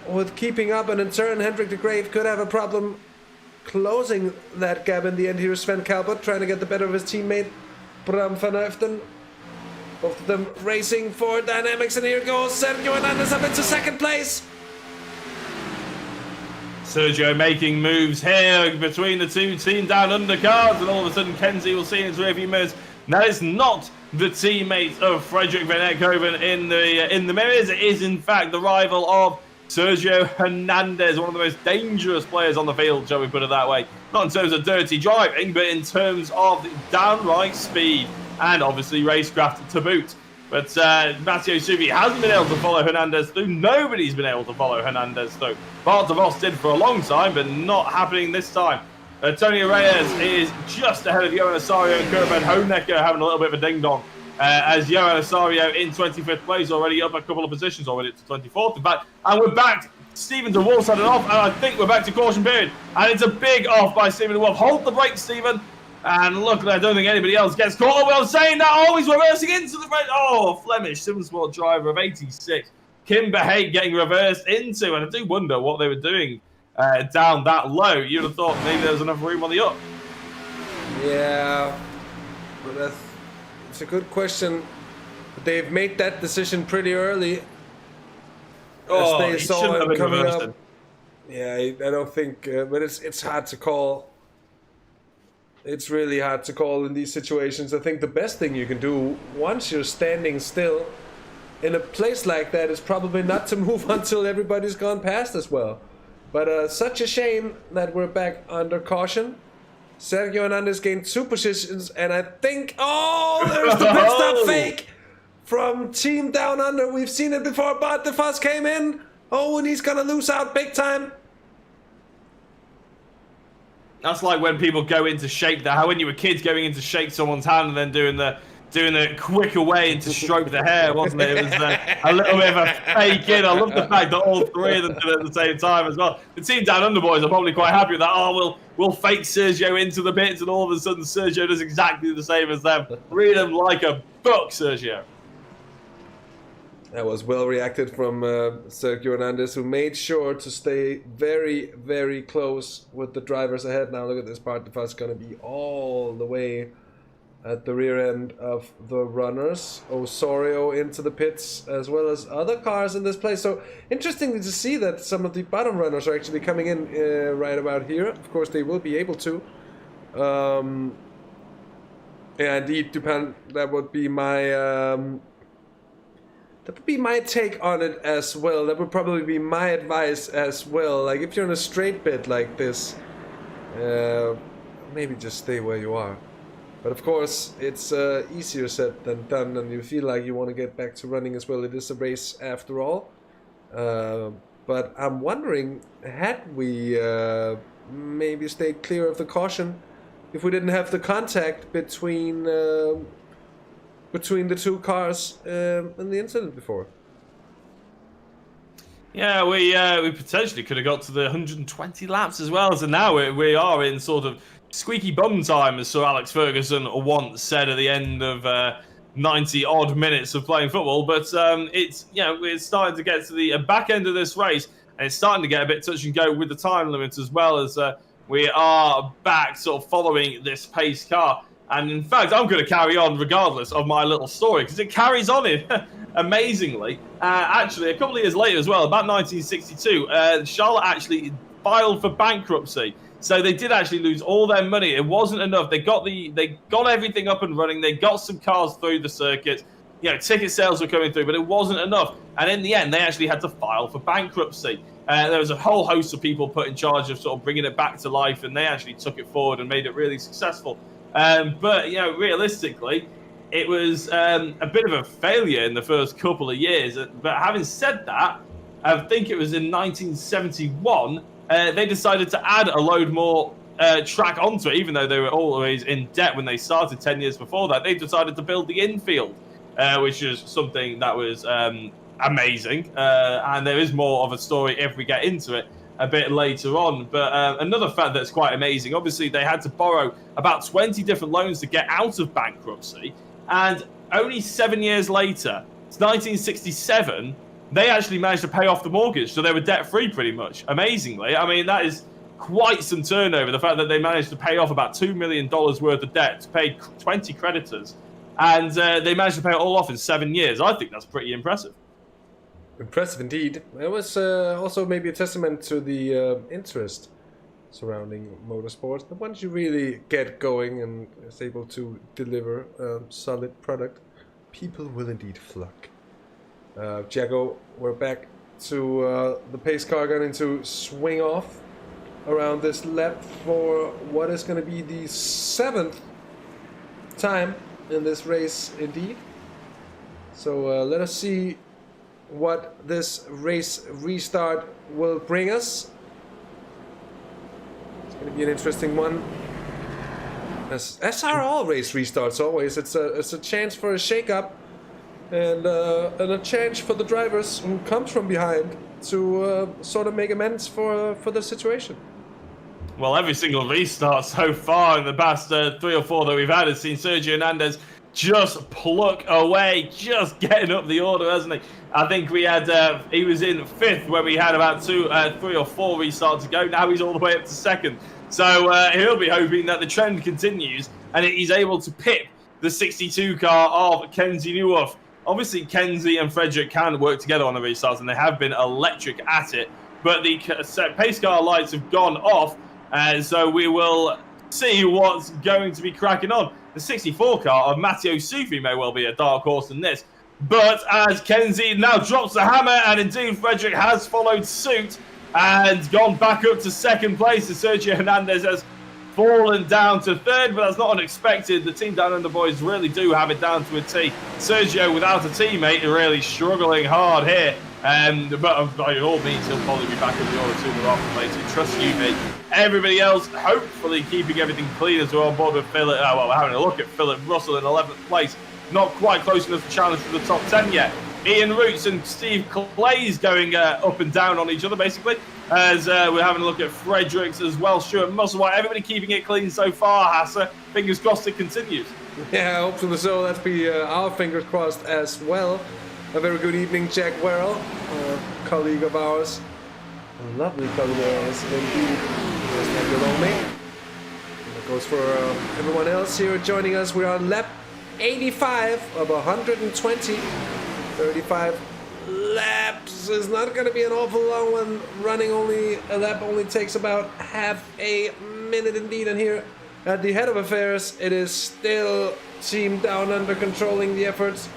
with keeping up, and in turn Hendrik de Grave could have a problem closing that gap in the end. Here's Sven Kalbert trying to get the better of his teammate Bram van Uyften. Both of them racing for DYNAMIXX, and here goes Sergio Hernandez up into 2nd place. Sergio making moves here between the two team down under cars, and all of a sudden Kenzie will see in his rearview mirrors. That is not the teammate of Frederick Van Ekhoven in the mirrors. It is in fact the rival of Sergio Hernandez, one of the most dangerous players on the field, shall we put it that way. Not in terms of dirty driving, but in terms of downright speed and obviously racecraft to boot. But Matteo Sufi hasn't been able to follow Hernandez through. Nobody's been able to follow Hernandez through. Bart de Vos did for a long time, but not happening this time. Tony Reyes is just ahead of Johan Osorio and Kurt Van Honecker having a little bit of a ding-dong. As Johan Osorio in 25th place, already up a couple of positions, already to 24th. In fact, and we're back. Stephen de Wolf had it off, and I think we're back to caution period. And it's a big off by Stephen de Wolf. Hold the brakes, Stephen. And luckily, I don't think anybody else gets caught. Well, saying that, always reversing into the red. Oh, Flemish Simracersworld driver of 86. Kimber Haight getting reversed into. And I do wonder what they were doing down that low. You'd have thought maybe there was enough room on the up. Yeah, but it's a good question. They've made that decision pretty early. Oh, they he saw shouldn't have him been coming reversed. up. Yeah, I don't think, but it's hard to call. It's really hard to call in these situations. I think the best thing you can do once you're standing still in a place like that is probably not to move until everybody's gone past as well. But such a shame that we're back under caution. Sergio Hernandez gained 2 positions, and I think, oh, there's the pit stop fake from Team Down Under. We've seen it before, but the Fuss came in. Oh, and he's gonna lose out big time. That's like when people go in to shake how when you were kids going in to shake someone's hand and then doing the quicker way and to stroke the hair, wasn't it? It was a little bit of a fake in. I love the fact that all 3 of them did it at the same time as well. The Team Down Under boys are probably quite happy with that. Oh, we'll fake Sergio into the bits, and all of a sudden Sergio does exactly the same as them. Read them like a book, Sergio. That was well reacted from Sergio Hernandez, who made sure to stay very, very close with the drivers ahead. Now look at this part. The Fuss going to be all the way at the rear end of the runners. Osorio into the pits, as well as other cars in this place. So interesting to see that some of the bottom runners are actually coming in right about here. Of course, they will be able to. Yeah, indeed, Dupin, that would be my... that would be my take on it as well. That would probably be my advice as well. Like, if you're in a straight bit like this, maybe just stay where you are. But of course, it's easier said than done, and you feel like you want to get back to running as well. It is a race after all. But I'm wondering, had we maybe stayed clear of the caution, if we didn't have the contact between the 2 cars in the incident before. Yeah, we potentially could have got to the 120 laps as well. So now we are in sort of squeaky bum time, as Sir Alex Ferguson once said at the end of 90 odd minutes of playing football. But it's we're starting to get to the back end of this race, and it's starting to get a bit touch and go with the time limit, as well as we are back sort of following this pace car. And in fact, I'm going to carry on regardless of my little story, because it carries on it amazingly. Actually, a couple of years later as well, about 1962, Charlotte actually filed for bankruptcy. So they did actually lose all their money. It wasn't enough. They got everything up and running. They got some cars through the circuit. Ticket sales were coming through, but it wasn't enough. And in the end, they actually had to file for bankruptcy. There was a whole host of people put in charge of sort of bringing it back to life, and they actually took it forward and made it really successful. But realistically, it was a bit of a failure in the first couple of years. But having said that, I think it was in 1971, they decided to add a load more track onto it, even though they were always in debt when they started 10 years before that. They decided to build the infield, which is something that was amazing. And there is more of a story if we get into it a bit later on. But another fact that's quite amazing, obviously they had to borrow about 20 different loans to get out of bankruptcy, and only 7 years later, it's 1967, they actually managed to pay off the mortgage, so they were debt-free pretty much. Amazingly, I mean, that is quite some turnover, the fact that they managed to pay off about $2 million worth of debt to pay 20 creditors, and they managed to pay it all off in 7 years. I think that's pretty impressive. Impressive indeed. It was also maybe a testament to the interest surrounding motorsports. But once you really get going and is able to deliver a solid product, people will indeed flock. Jago, we're back to the pace car going to swing off around this lap for what is going to be the 7th time in this race indeed. So let us see what this race restart will bring us. It's going to be an interesting one. As are all race restarts always. It's a chance for a shake-up and a chance for the drivers who comes from behind to sort of make amends for the situation. well, every single restart so far in the past 3 or 4 that we've had has seen Sergio Hernandez just pluck away, just getting up the order, hasn't he? I think we had, he was in 5th when we had about 3 or 4 restarts to go. Now he's all the way up to 2nd. So he'll be hoping that the trend continues and he's able to pip the 62 car of Kenzie Newhoff. Obviously, Kenzie and Frederick can work together on the restarts, and they have been electric at it. But the pace car lights have gone off, so we will see what's going to be cracking on. The 64 car of Matteo Sufi may well be a dark horse in this. But as Kenzie now drops the hammer, and indeed Frederick has followed suit and gone back up to 2nd place, and Sergio Hernandez has fallen down to 3rd, but that's not unexpected. The team down under boys really do have it down to a T. Sergio, without a teammate, really struggling hard here. But by all means, he'll probably be back in the order sooner rather than later. Trust you me. Everybody else, hopefully keeping everything clean as we're on board with Philip. Well, we're having a look at Philip Russell in 11th place. Not quite close enough to challenge for the top 10 yet. Ian Roots and Steve Clay's going up and down on each other, basically, as we're having a look at Fredericks as well. Stuart Musselwhite, everybody keeping it clean so far, Hasse. Fingers crossed it continues. Yeah, hopefully so. Let's be our fingers crossed as well. A very good evening, Jack Werrell, a colleague of ours. A lovely colleague of ours, indeed. There's not below me. And that goes for everyone else here joining us. We're on lap 85 of 120. 35 laps is not going to be an awful long one. Running only a lap only takes about half a minute indeed. And here at the head of affairs, it is still Team Down Under controlling the efforts,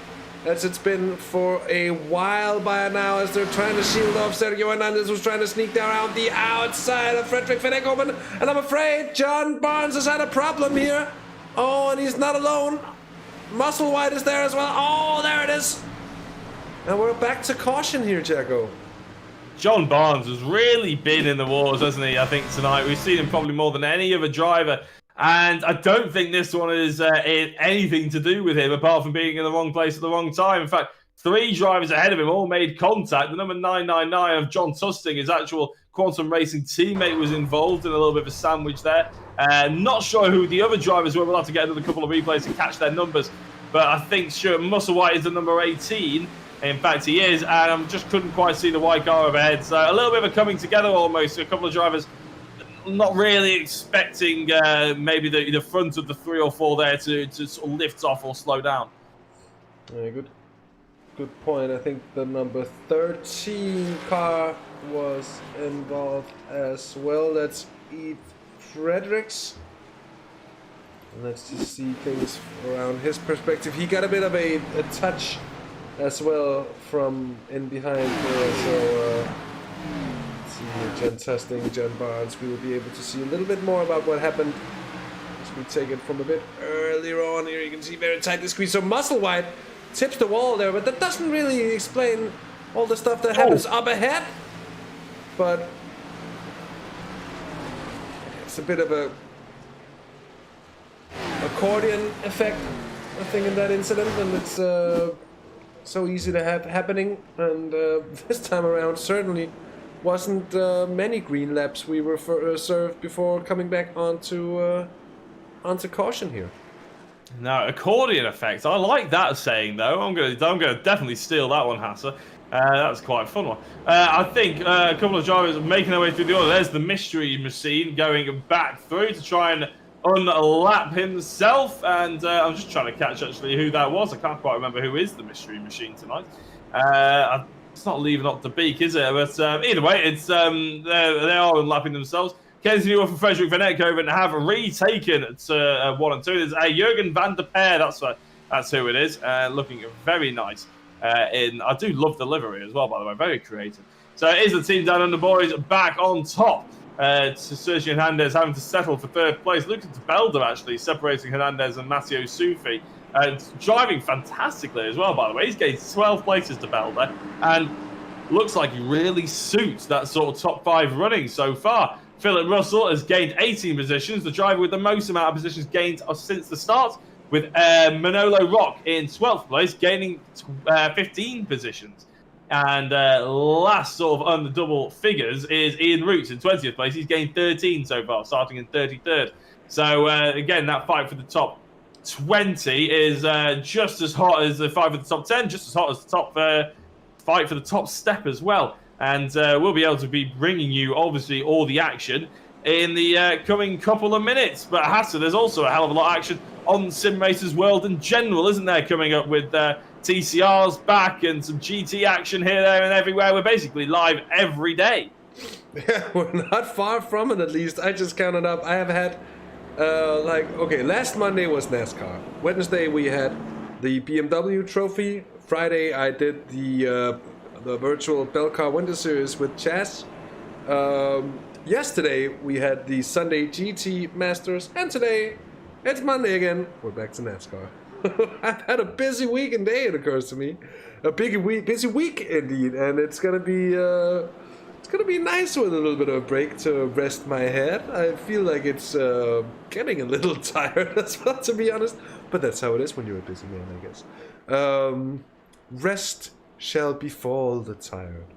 as it's been for a while by now, as they're trying to shield off Sergio Hernandez, who's trying to sneak down around the outside of Frederick Van Ekhoven. And I'm afraid John Barnes has had a problem here. Oh, and he's not alone. Musselwhite is there as well. Oh, there it is. And we're back to caution here, Jacko. John Barnes has really been in the wars, hasn't he, I think, tonight. We've seen him probably more than any other driver. And I don't think this one is anything to do with him, apart from being in the wrong place at the wrong time. In fact, 3 drivers ahead of him all made contact. The number 999 of John Tusting, his actual Quantum Racing teammate, was involved in a little bit of a sandwich there. Not sure who the other drivers were. We'll have to get another couple of replays to catch their numbers. But I think Stuart Musselwhite is the number 18. In fact, he is, and I just couldn't quite see the white car overhead. So a little bit of a coming together almost. A couple of drivers not really expecting maybe the front of the 3 or 4 there to sort of lift off or slow down. Yeah, good point. I think the number 13 car was involved as well. That's Eve Fredericks. Let's just see things around his perspective. He got a bit of a touch as well from in behind there. So let's see here, Jen Tusting, John Barnes. We will be able to see a little bit more about what happened as we take it from a bit earlier on. Here you can see very tightly squeezed. So Musselwhite tips the wall there, but that doesn't really explain all the stuff that happens up ahead. But it's a bit of a accordion effect, I think, in that incident, and it's so easy to have happening. And this time around certainly wasn't many green laps we were served before coming back onto caution here. No, accordion effect. I like that saying though. I'm gonna definitely steal that one, Hasse. That's quite a fun one. I think a couple of drivers are making their way through the order. There's the mystery machine going back through to try and unlap himself, and I'm just trying to catch actually who that was. I can't quite remember who is the mystery machine tonight. It's not leaving up the beak, is it? But either way, it's they are unlapping themselves. Kenzie Newhoff and Frederick Van Ekhoven have retaken to 1 and 2. There's Jurgen van der Peer. That's who it is. Looking very nice. I do love the livery as well, by the way. Very creative. So it is the team down under boys back on top. Sergio Hernandez having to settle for 3rd place. Lucas Belder actually separating Hernandez and Matteo Sufi. Driving fantastically as well, by the way. He's gained 12 places to Belder, and looks like he really suits that sort of top 5 running so far. Philip Russell has gained 18 positions, the driver with the most amount of positions gained since the start, with Manolo Rock in 12th place, gaining 15 positions. And last sort of on the double figures is Ian Roots in 20th place. He's gained 13 so far, starting in 33rd. So again, that fight for the top 20 is just as hot as the fight for the top 10, just as hot as the top fight for the top step as well. And we'll be able to be bringing you, obviously, all the action in the coming couple of minutes. But Hasse, there's also a hell of a lot of action on Simracersworld in general, isn't there, coming up with TCR's back and some GT action here, there, and everywhere. We're basically live every day. Yeah, we're not far from it, at least. I just counted up. I have had, last Monday was NASCAR. Wednesday we had the BMW trophy. Friday I did the virtual Bell Car Winter Series with Chas. Yesterday we had the Sunday GT Masters, and today it's Monday again. We're back to NASCAR. I've had a busy week and day, it occurs to me. A busy week indeed, and it's gonna be nice with a little bit of a break to rest my head. I feel like it's getting a little tired as well, to be honest. But that's how it is when you're a busy man, I guess. Rest shall befall the tired,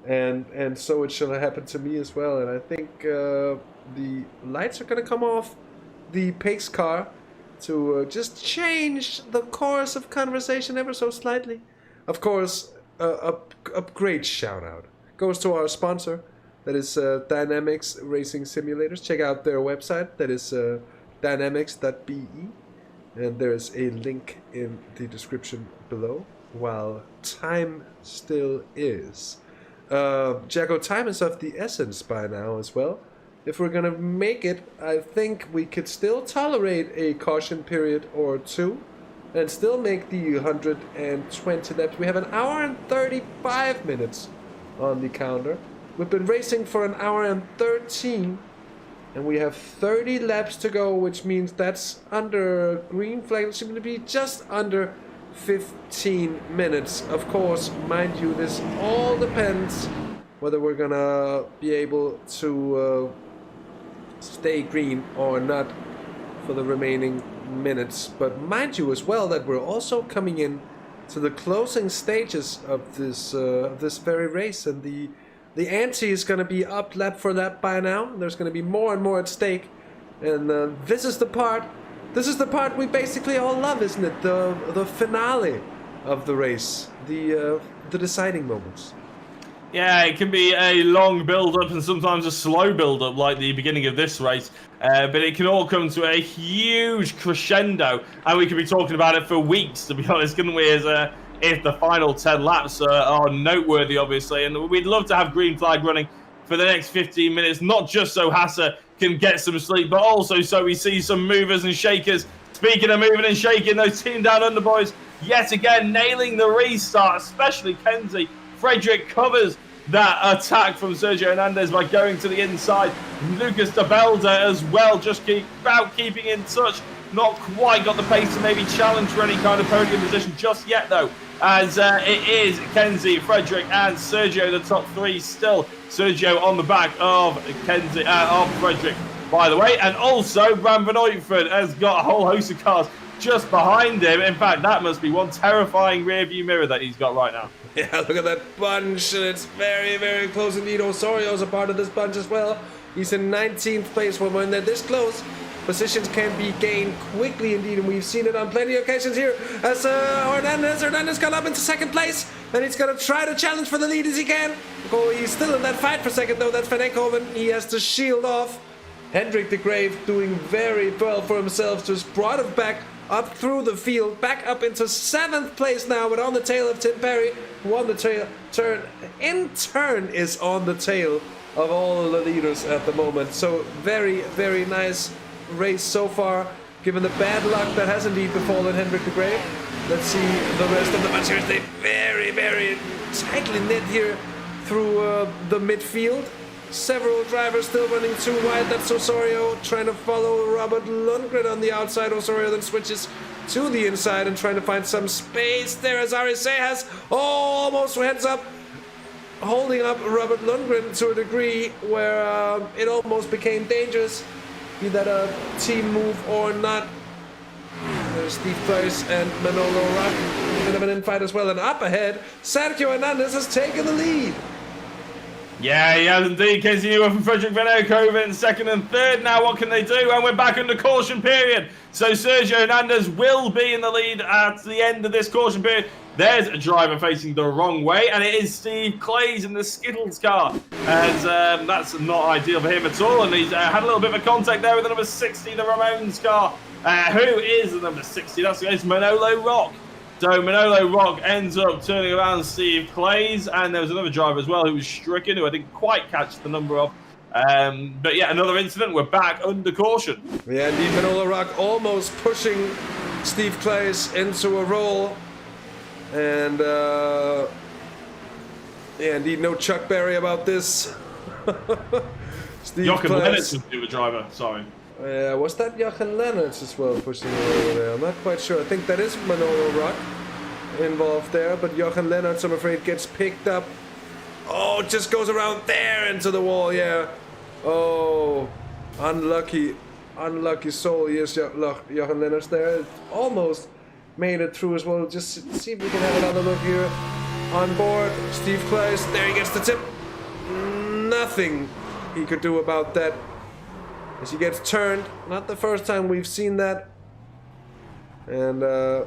and so it shall happen to me as well. And I think the lights are gonna come off the pace car to just change the course of conversation ever so slightly. Of course, a great shout out goes to our sponsor, that is DYNAMIXX Racing Simulators. Check out their website, that is dynamix.be, and there's a link in the description below, while time still is. Jacko, time is of the essence by now as well. If we're gonna make it, I think we could still tolerate a caution period or two and still make the 120 laps. We have an hour and 35 minutes on the counter. We've been racing for an hour and 13, and we have 30 laps to go, which means that's under green flag. It should be just under 15 minutes. Of course, mind you, this all depends whether we're gonna be able to stay green or not for the remaining minutes. But mind you as well that we're also coming in to the closing stages of this very race, and the ante is going to be up lap for lap by now. There's going to be more and more at stake, and this is the part we basically all love, isn't it? The finale of the race, the deciding moments. Yeah, it can be a long build-up and sometimes a slow build-up like the beginning of this race. But it can all come to a huge crescendo, and we could be talking about it for weeks, to be honest, couldn't we, as if the final 10 laps are noteworthy, obviously. And we'd love to have green flag running for the next 15 minutes, not just so Hasse can get some sleep, but also so we see some movers and shakers. Speaking of moving and shaking, those Team Down Under boys yet again nailing the restart, especially Kenzie. Frederick covers that attack from Sergio Hernandez by going to the inside. Lucas de Belda as well, just keeping in touch. Not quite got the pace to maybe challenge for any kind of podium position just yet, though, as it is Kenzie, Frederick, and Sergio, the top three still. Sergio on the back of Frederick, by the way, and also Bram van Ooyenford has got a whole host of cars just behind him. In fact, that must be one terrifying rear-view mirror that he's got right now. Yeah, look at that bunch, and it's very, very close indeed. Osorio's a part of this bunch as well. He's in 19th place. When they're this close, positions can be gained quickly indeed, and we've seen it on plenty of occasions here as Hernandez got up into second place, and he's going to try to challenge for the lead as he can. Oh, he's still in that fight for second, though. That's Van Eekhoven. He has to shield off. Hendrik de Grave doing very well for himself, just brought it back up through the field, back up into 7th place now, but on the tail of Tim Perry, who on the turn is on the tail of all of the leaders at the moment. So very, very nice race so far, given the bad luck that has indeed befallen Hendrik de Grave. Let's see the rest of the bunch here. They very, very tightly knit here through the midfield. Several drivers still running too wide. That's Osorio trying to follow Robert Lundgren on the outside. Osorio then switches to the inside and trying to find some space there as Arise has almost heads up, holding up Robert Lundgren to a degree where it almost became dangerous, be that a team move or not. There's Steve Price and Manolo Rock bit of an infight as well. And up ahead, Sergio Hernandez has taken the lead. Yeah, he has indeed. Casey Newer from Frederick Van Kerkhove in second and third. Now what can they do? And we're back under caution period. So Sergio Hernandez will be in the lead at the end of this caution period. There's a driver facing the wrong way, and it is Steve Clays in the Skittles car. And that's not ideal for him at all. And he's had a little bit of a contact there with the number 60, the Ramones car. Who is the number 60? It's Manolo Rock. So Manolo Rock ends up turning around Steve Clays, and there was another driver as well who was stricken, who I didn't quite catch the number of. But yeah, another incident. We're back under caution. Yeah, indeed, Manolo Rock almost pushing Steve Clays into a roll. And yeah, indeed, no Chuck Berry about this. Steve Jochen Clays. Lennox was the driver, sorry. Was that Jochen Lennox as well pushing it over there? I'm not quite sure. I think that is Manolo Rock involved there, but Jochen Lennox, I'm afraid, gets picked up. Oh, just goes around there into the wall, yeah. Oh, unlucky soul. Yes, Jochen Lennox there. Almost made it through as well. Just see if we can have another look here. On board, Steve Clays. There he gets the tip. Nothing he could do about that. As he gets turned. Not the first time we've seen that. And well,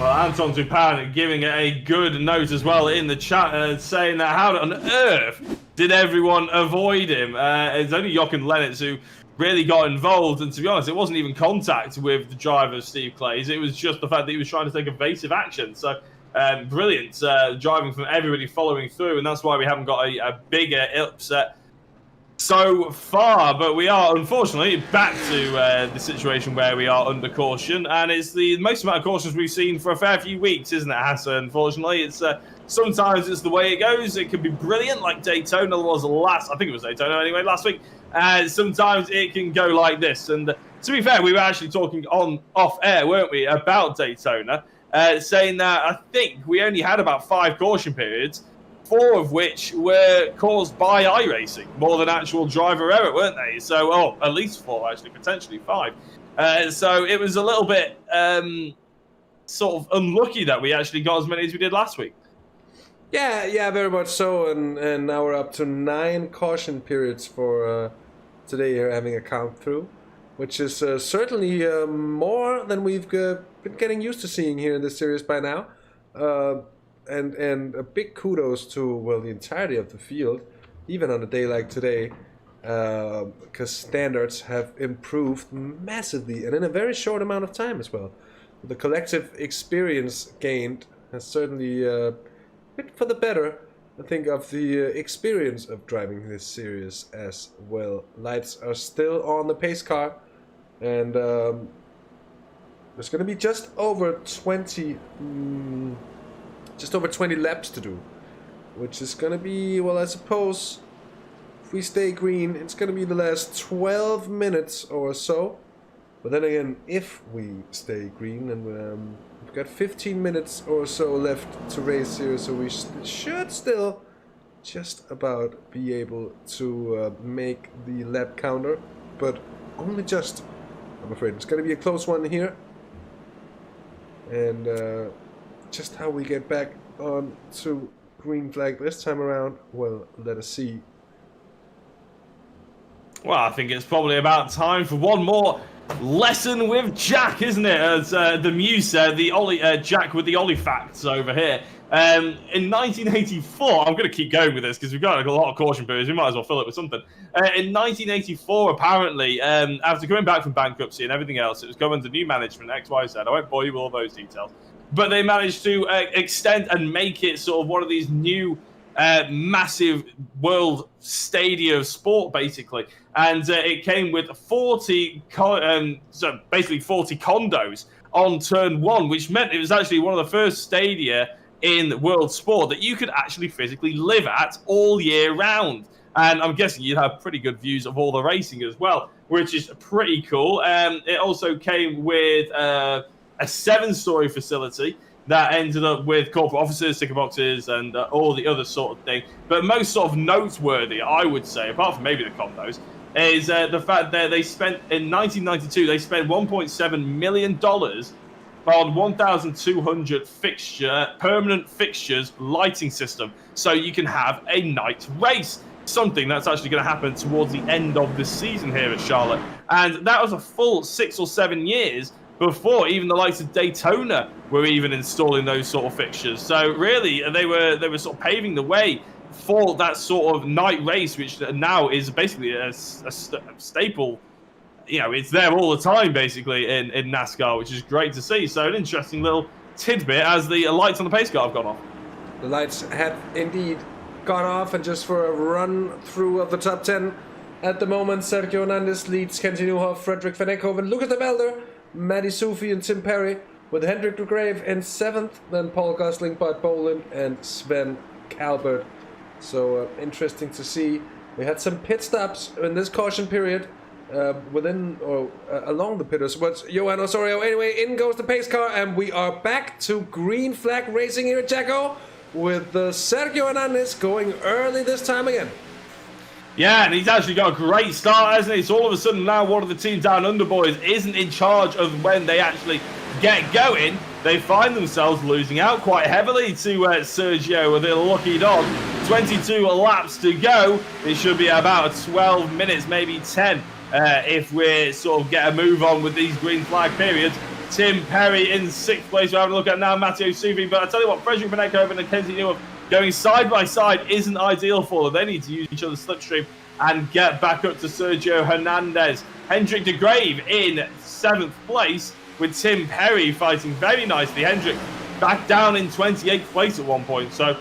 Anton Dupin giving it a good note as well in the chat, saying that how on earth did everyone avoid him? It's only Jochen Lennox who really got involved, and to be honest, it wasn't even contact with the driver, Steve Clays. It was just the fact that he was trying to take evasive action. So brilliant driving from everybody following through, and that's why we haven't got a bigger upset so far. But we are unfortunately back to the situation where we are under caution, and it's the most amount of cautions we've seen for a fair few weeks, isn't it, Hasse? Unfortunately, it's sometimes it's the way it goes. It can be brilliant, like Daytona was I think it was Daytona anyway, last week. Sometimes it can go like this. And to be fair, we were actually talking off air, weren't we, about Daytona, saying that I think we only had about 5 caution periods, 4 of which were caused by iRacing, more than actual driver error, weren't they? So, at least 4, actually, potentially 5. So it was a little bit sort of unlucky that we actually got as many as we did last week. yeah, very much so. And now we're up to 9 caution periods for today here, having a count through, which is certainly more than we've been getting used to seeing here in this series by now. And a big kudos to, well, the entirety of the field, even on a day like today, because standards have improved massively and in a very short amount of time as well. The collective experience gained has certainly been for the better, I think, of the experience of driving this series as well. Lights are still on the pace car, and there's going to be just over 20 laps to do, which is going to be, well, I suppose if we stay green, it's going to be the last 12 minutes or so. But then again, if we stay green, and we've got 15 minutes or so left to race here, so we should still just about be able to make the lap counter, but only just, I'm afraid. It's going to be a close one here. And just how we get back on to green flag this time around, well, let us see. Well, I think it's probably about time for one more lesson with Jack, isn't it? As the Muse said, Jack with the Olifacts over here. In 1984, I'm going to keep going with this because we've got a lot of caution periods. We might as well fill it with something. In 1984, apparently, after coming back from bankruptcy and everything else, it was going under new management, XYZ. I won't bore you with all those details. But they managed to extend and make it sort of one of these new massive world stadia of sport, basically. And it came with 40 condos on turn 1, which meant it was actually one of the first stadia in world sport that you could actually physically live at all year round. And I'm guessing you'd have pretty good views of all the racing as well, which is pretty cool. It also came with a 7-story facility that ended up with corporate offices, sticker boxes, and all the other sort of thing. But most sort of noteworthy, I would say, apart from maybe the condos, is the fact that they spent, in 1992, they spent $1.7 million on 1,200 permanent fixtures lighting system, so you can have a night race. Something that's actually going to happen towards the end of the season here at Charlotte. And that was a full 6 or 7 years before even the likes of Daytona were even installing those sort of fixtures. So really, they were sort of paving the way for that sort of night race, which now is basically a staple. You know, it's there all the time, basically, in NASCAR, which is great to see. So an interesting little tidbit as the lights on the pace car have gone off. The lights have indeed gone off, and just for a run through of the top 10 at the moment, Sergio Hernandez leads Kenji Newhoff, Frederick Van Ekhoven, Lucas de Belder, Matty Sufi, and Tim Perry, with Hendrik de Grave in 7th, then Paul Gosling, Bud Bolin, and Sven Calvert. So interesting to see. We had some pit stops in this caution period within or along the pitters. But Johan Osorio, anyway, in goes the pace car, and we are back to green flag racing here at Jacko, with Sergio Hernandez going early this time again. Yeah, and he's actually got a great start, hasn't he? So all of a sudden now one of the team down under boys isn't in charge of when they actually get going. They find themselves losing out quite heavily to Sergio with a lucky dog. 22 laps to go. It should be about 12 minutes, maybe 10, if we sort of get a move on with these green flag periods. Tim Perry in 6th place. We're having a look at now Matteo Suvi. But I tell you what, Frederick Van Ekhoven and Kenzie Newhoff going side by side isn't ideal for them. They need to use each other's slipstream and get back up to Sergio Hernandez. Hendrik de Grave in 7th place, with Tim Perry fighting very nicely. Hendrik back down in 28th place at one point. So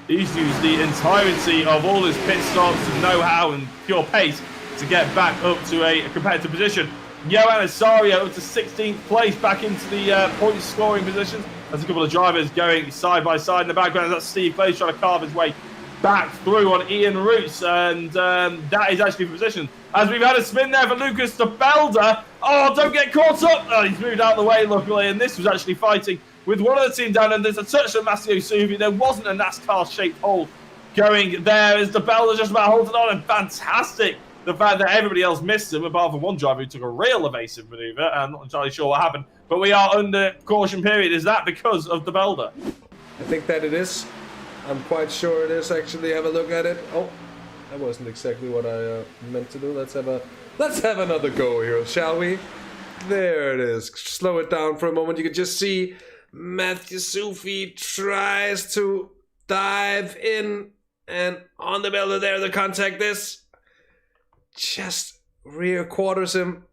he's used the entirety of all his pit stops and know-how and pure pace to get back up to a competitive position. Johan Osorio up to 16th place, back into the point scoring positions. There's a couple of drivers going side by side in the background. That's Steve Clay trying to carve his way back through on Ian Roots, and that is actually for position. As we've had a spin there for Lucas de Belder. Oh, don't get caught up. Oh, he's moved out of the way, luckily, and this was actually fighting with one of the team down, and there's a touch of Massimo Suvi. There wasn't a NASCAR-shaped hole going there as de Belder just about holding on, and fantastic. The fact that everybody else missed him, apart from one driver who took a real evasive manoeuvre. I'm not entirely sure what happened, but we are under caution period. Is that because of de Belder? I think that it is. I'm quite sure it is, actually. Have a look at it. Oh, that wasn't exactly what I meant to do. Let's have another go here, shall we? There it is. Slow it down for a moment. You can just see Matthew Sufi tries to dive in, and on the Belder there, the contact is just rear quarters him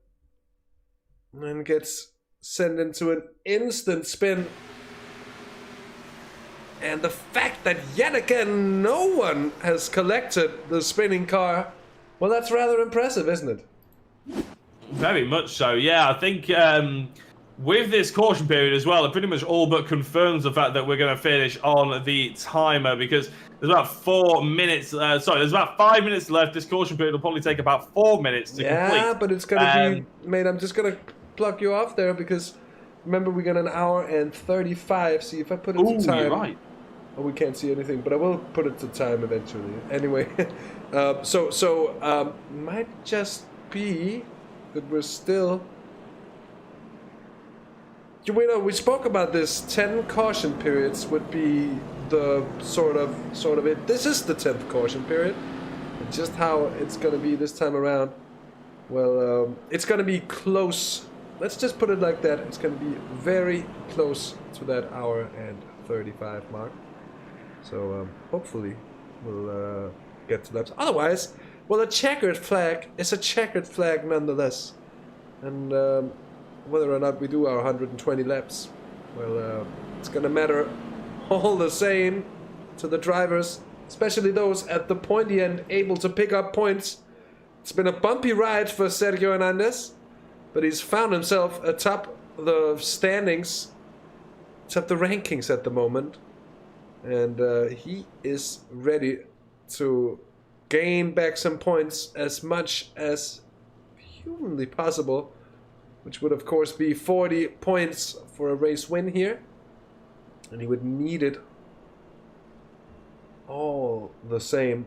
and gets sent into an instant spin. And the fact that yet again no one has collected the spinning car, well, that's rather impressive, isn't it? Very much so, yeah. I think with this caution period as well, it pretty much all but confirms the fact that we're going to finish on the timer, because there's about 4 minutes, there's about 5 minutes left. This caution period will probably take about 4 minutes to complete. Yeah, but it's going to be, mate, I'm just going to plug you off there, because remember we got an hour and 35. See, if I put it to time. You're right. Oh, we can't see anything, but I will put it to time eventually. Anyway, might just be that we're still. You know, we spoke about this. 10 caution periods would be the sort of it. This is the 10th caution period. And just how it's going to be this time around. Well, it's going to be close. Let's just put it like that. It's going to be very close to that hour and 35 mark. So hopefully we'll get to laps. Otherwise, well, a checkered flag is a checkered flag nonetheless. And whether or not we do our 120 laps, well, it's going to matter all the same to the drivers, especially those at the pointy end able to pick up points. It's been a bumpy ride for Sergio Hernandez, but he's found himself atop the standings, atop the rankings at the moment. And he is ready to gain back some points as much as humanly possible, which would of course be 40 points for a race win here. And he would need it all the same,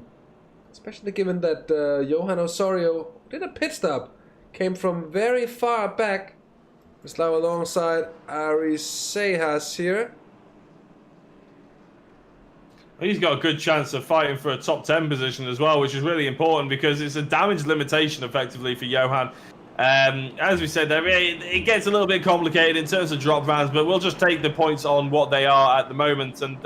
especially given that Johan Osorio did a pit stop, came from very far back, It's now alongside Ari Sejas here. He's got a good chance of fighting for a top 10 position as well, which is really important because it's a damage limitation effectively for Johan. As we said there, it gets a little bit complicated in terms of drop vans, but we'll just take the points on what they are at the moment. And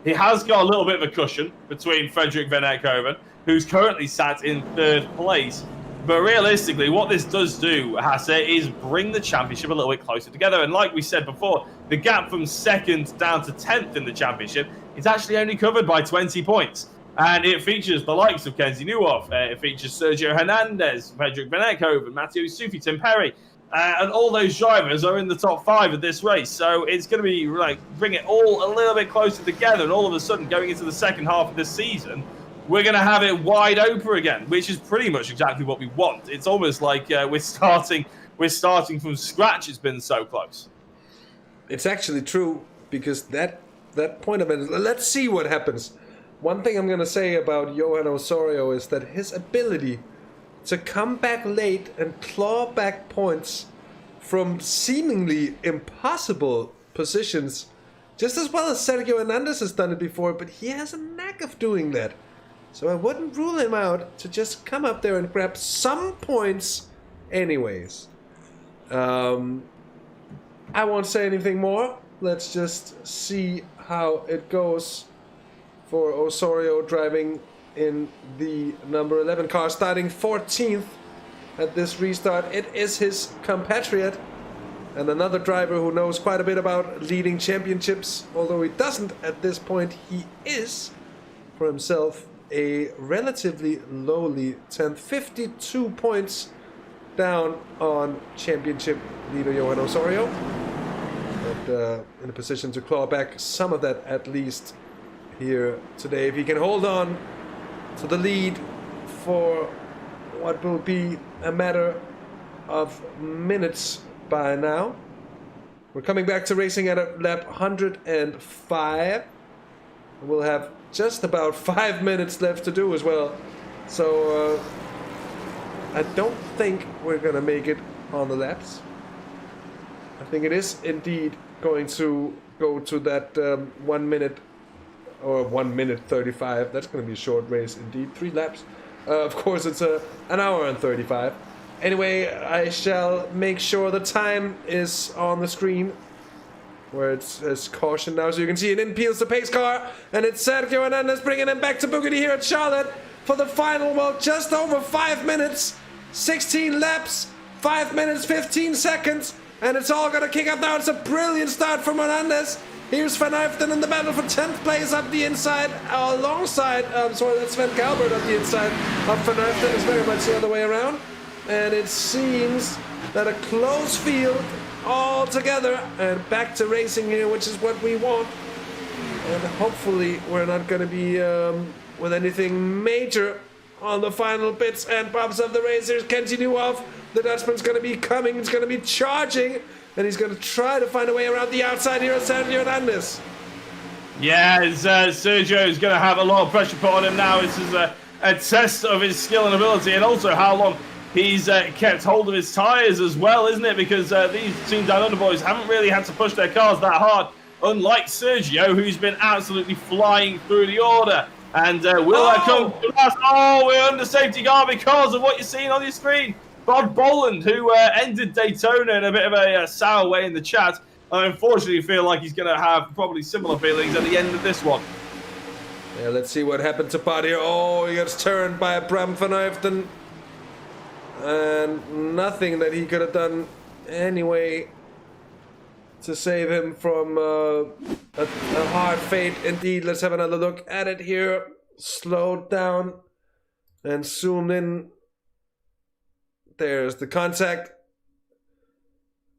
he has got a little bit of a cushion between Frederik van Ekhoven, who's currently sat in 3rd place. But realistically, what this does do, Hasse, is bring the championship a little bit closer together. And like we said before, the gap from 2nd down to 10th in the championship is actually only covered by 20 points. And it features the likes of Kenzie Neuhoff, it features Sergio Hernandez, Frederik van Ekhoven, Matteo Sufi, Tim Perry, and all those drivers are in the top 5 of this race. So it's going to be like bring it all a little bit closer together, and all of a sudden going into the second half of this season, we're going to have it wide open again, which is pretty much exactly what we want. It's almost like we're starting from scratch. It's been so close. It's actually true, because that point of it, let's see what happens. One thing I'm going to say about Johan Osorio is that his ability to come back late and claw back points from seemingly impossible positions, just as well as Sergio Hernandez has done it before, but he has a knack of doing that. So I wouldn't rule him out to just come up there and grab some points anyways. I won't say anything more. Let's just see how it goes for Osorio driving in the number 11 car, starting 14th at this restart. It is his compatriot and another driver who knows quite a bit about leading championships. Although he doesn't at this point, he is for himself a relatively lowly 10th, 52 points down on championship leader Johan Osorio. But in a position to claw back some of that at least here today. If he can hold on to the lead for what will be a matter of minutes by now. We're coming back to racing at a lap 105. We'll have just about 5 minutes left to do as well. So I don't think we're gonna make it on the laps. I think it is indeed going to go to that 1 minute or 1 minute 35. That's going to be a short race indeed. 3 laps. Of course, it's an hour and 35. Anyway, I shall make sure the time is on the screen where it says caution now, so you can see it in peels the pace car, and it's Sergio Hernandez bringing him back to Bugatti here at Charlotte for the final, well, just over 5 minutes, 16 laps, 5 minutes, 15 seconds, and it's all going to kick up now. It's a brilliant start from Hernandez. Here's Van Uyften in the battle for 10th place up the inside, alongside, sorry, that's Sven Galbert up the inside of Van Uyften. It's very much the other way around. And it seems that a close field all together, and back to racing here, which is what we want. And hopefully we're not going to be with anything major on the final bits and bobs of the race. Here's Kenzie Neuhoff. The Dutchman's going to be coming, he's going to be charging, and he's going to try to find a way around the outside here at Sergio Hernandez. Yeah, Sergio is going to have a lot of pressure put on him now. This is a test of his skill and ability, and also how long he's kept hold of his tyres as well, isn't it? Because these Team Down Under boys haven't really had to push their cars that hard, unlike Sergio, who's been absolutely flying through the order. And will that come to us? Oh, we're under safety car because of what you're seeing on your screen. Bob Boland, who ended Daytona in a bit of a sour way in the chat. I unfortunately feel like he's going to have probably similar feelings at the end of this one. Yeah, let's see what happened to Pod here. Oh, he gets turned by Bram van Uyften. And nothing that he could have done anyway to save him from a hard fate. Indeed, let's have another look at it here. Slowed down and zoomed in. There's the contact.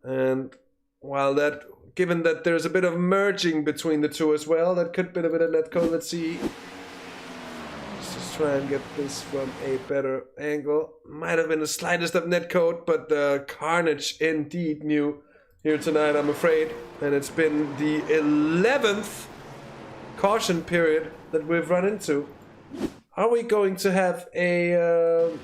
And while that, given that there's a bit of merging between the two as well, that could be a bit of netcode. Let's see. Let's just try and get this from a better angle. Might have been the slightest of netcode, but carnage indeed new here tonight, I'm afraid. And it's been the 11th caution period that we've run into. Are we going to have a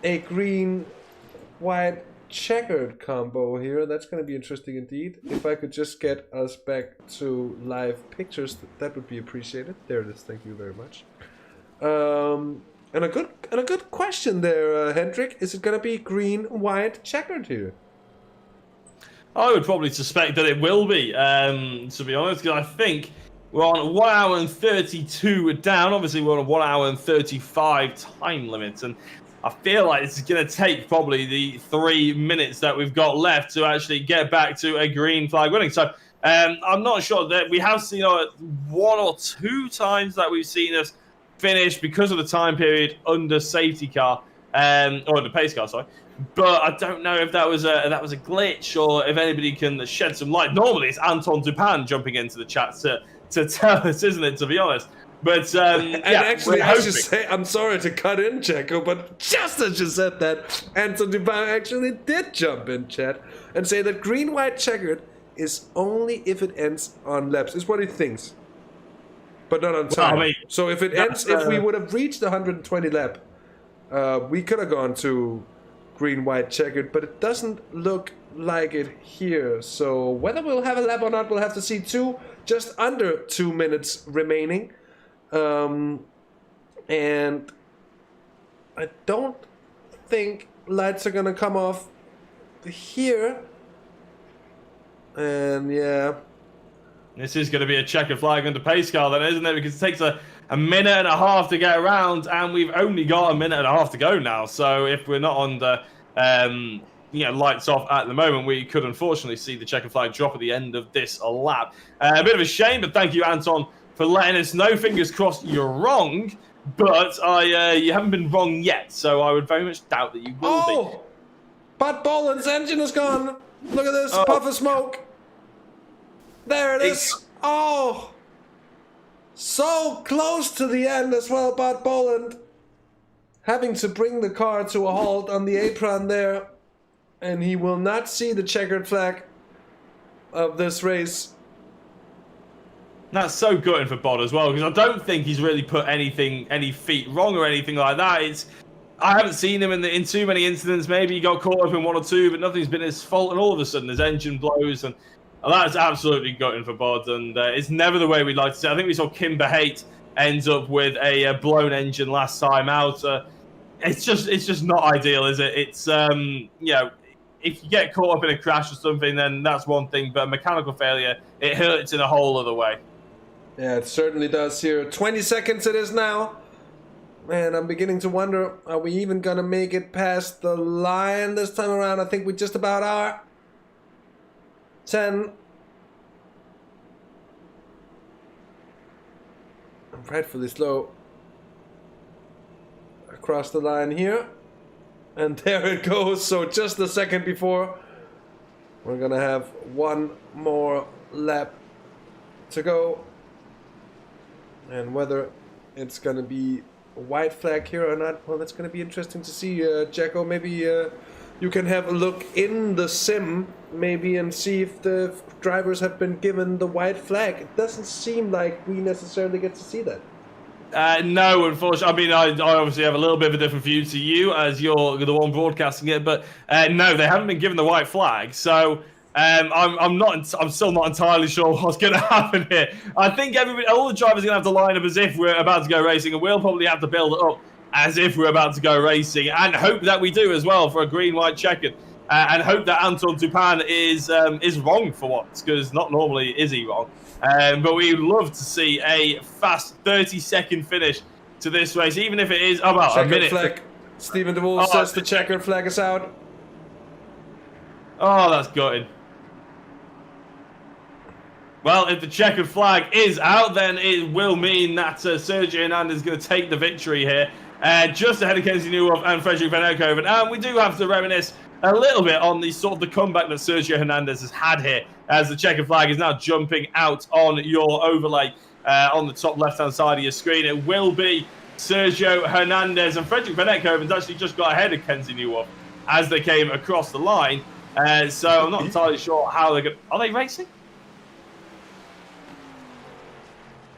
a green-white checkered combo here. That's going to be interesting indeed. If I could just get us back to live pictures, that would be appreciated. There it is. Thank you very much. And a good question there, Hendrik. Is it going to be green-white checkered here? I would probably suspect that it will be, to be honest, because I think we're on 1 hour and 32 down. Obviously, we're on a 1 hour and 35 time limit, and I feel like it's going to take probably the 3 minutes that we've got left to actually get back to a green flag winning. So I'm not sure that we have seen 1 or 2 times that we've seen us finish because of the time period under safety car, or under pace car, sorry. But I don't know if that was a glitch or if anybody can shed some light. Normally, it's Anton Dupin jumping into the chat to tell us, isn't it? To be honest, but and yeah, actually, I should say, I'm sorry to cut in, Checo, but just as you said that, Anton Dupin actually did jump in chat and say that green-white checkered is only if it ends on laps. Is what he thinks, but not on time. Well, I mean, so if it ends, if we would have reached the 120 lap, we could have gone to green-white checkered, but it doesn't look like it here. So whether we'll have a lap or not, we'll have to see. Just under 2 minutes remaining, and I don't think lights are gonna come off here. And yeah, this is going to be a checkered flag under pace car then, isn't it? Because it takes a minute and a half to get around, and we've only got a minute and a half to go now. So if we're not on the lights off at the moment, we could unfortunately see the checkered flag drop at the end of this lap. A bit of a shame, but thank you, Anton, for letting us know. Fingers crossed you're wrong, but you haven't been wrong yet, so I would very much doubt that you will be. Bud Boland's engine is gone. Look at this puff of smoke. There it is. Oh, so close to the end as well, Bud Boland. Having to bring the car to a halt on the apron there. And he will not see the checkered flag of this race. That's so gutting for Bod as well, because I don't think he's really put any feet wrong or anything like that. I haven't seen him in too many incidents. Maybe he got caught up in 1 or 2, but nothing's been his fault. And all of a sudden, his engine blows, and that's absolutely gutting for Bod. And it's never the way we'd like to see. I think we saw Kim Bahate ends up with a blown engine last time out. It's just not ideal, is it? It's if you get caught up in a crash or something, then that's one thing. But a mechanical failure, it hurts in a whole other way. Yeah, it certainly does here. 20 seconds it is now. Man, I'm beginning to wonder, are we even going to make it past the line this time around? I think we just about are. 10. I'm frightfully slow. Across the line here. And there it goes. So just a second before, we're going to have 1 more lap to go. And whether it's going to be a white flag here or not, well, that's going to be interesting to see. Jacko, maybe you can have a look in the sim, maybe, and see if the drivers have been given the white flag. It doesn't seem like we necessarily get to see that. No, unfortunately. I mean, I obviously have a little bit of a different view to you, as you're the one broadcasting it, but no, they haven't been given the white flag. So I'm still not entirely sure what's going to happen here. I think all the drivers are going to have to line up as if we're about to go racing, and we'll probably have to build it up as if we're about to go racing, and hope that we do as well for a green-white checkered, and hope that Anton Dupin is wrong for once, because not normally is he wrong. But we'd love to see a fast 30-second finish to this race, even if it is about checkered a minute. Flag. Stephen DeWolf says the checkered flag is out. Oh, that's gutted. Well, if the checkered flag is out, then it will mean that Sergio Hernandez is going to take the victory here, just ahead of Kenzie Newhoff and Frederik van Ekhoven. And we do have to reminisce a little bit on the comeback that Sergio Hernandez has had here, as the checkered flag is now jumping out on your overlay on the top left-hand side of your screen. It will be Sergio Hernandez, and Frederik van Ekhoven's actually just got ahead of Kenzie Newhoff as they came across the line. So I'm not entirely sure how they're going. Are they racing?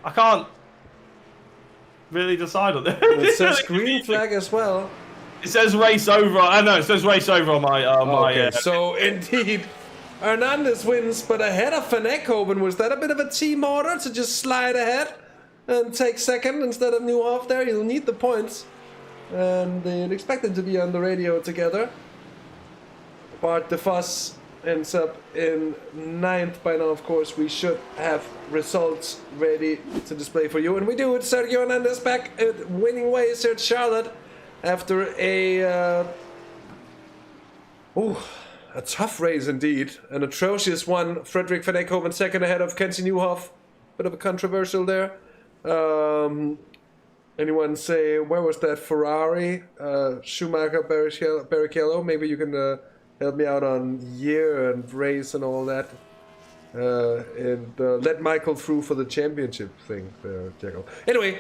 I can't really decide on this. It says green flag as well. It says race over. I know it says race over on my. Okay, so indeed, Hernandez wins, but ahead of Van Ekhoven. Was that a bit of a team order to just slide ahead and take second instead of Newhoff there? He'll need the points, and they'd expect them to be on the radio together. Bart DeFoss ends up in 9th by now. Of course, we should have results ready to display for you, and we do. It's Sergio Hernandez back at winning ways here at Charlotte after a tough race indeed, an atrocious one. Frederick Van Ekhoven second ahead of Kenzie Newhoff. Bit of a controversial there. Anyone say where was that Ferrari? Schumacher, Barrichello. Maybe you can help me out on year and race and all that. And let Michael through for the championship thing there, Jekyll. Anyway,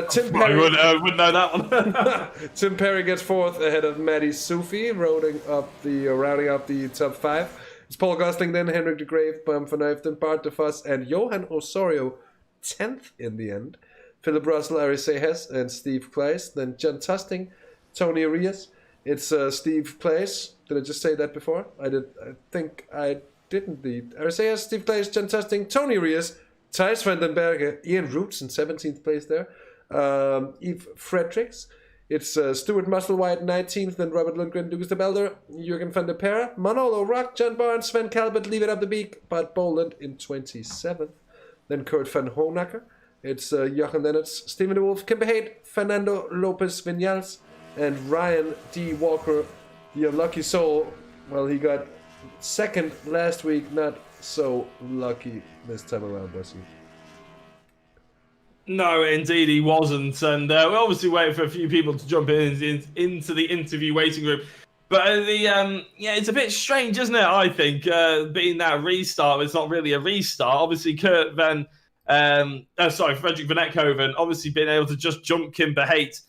Tim Perry. I wouldn't know that one. Tim Perry gets 4th ahead of Matty Sufi, rounding up the top 5. It's Paul Gosling, then Henrik de Grave, Bam van Uyften, Bart de Vos, and Johan Osorio 10th in the end. Philip Russell, Ari Sejas, and Steve Kleiss. Then John Tusting, Tony Arias. It's Steve Kleiss. Did I just say that before? I did. I think I didn't. Ariseas, Steve Kleiss, John Tusting, Tony Arias, Thijs van den Berge, Ian Roots in 17th place there. Yves Fredericks. It's Stuart Musselwhite 19th, then Robert Lundgren, Lucas de Belder, Jurgen van der Per, Manolo Rock, John Barnes, Sven Calvert, Leave It Up the Beak, Bart Boland in 27th. Then Kurt van Honacker. It's Jochen Lennertz, Stephen de Wolf, Kim Behate, Fernando Lopez Vinales, and Ryan D. Walker, the unlucky soul. Well, he got second last week, not so lucky this time around, was he? No, indeed he wasn't, and we're obviously waiting for a few people to jump into the interview waiting room. But it's a bit strange, isn't it? I think being that restart, it's not really a restart. Obviously, Frederick Van Ekhoven, obviously being able to just jump Kim Behate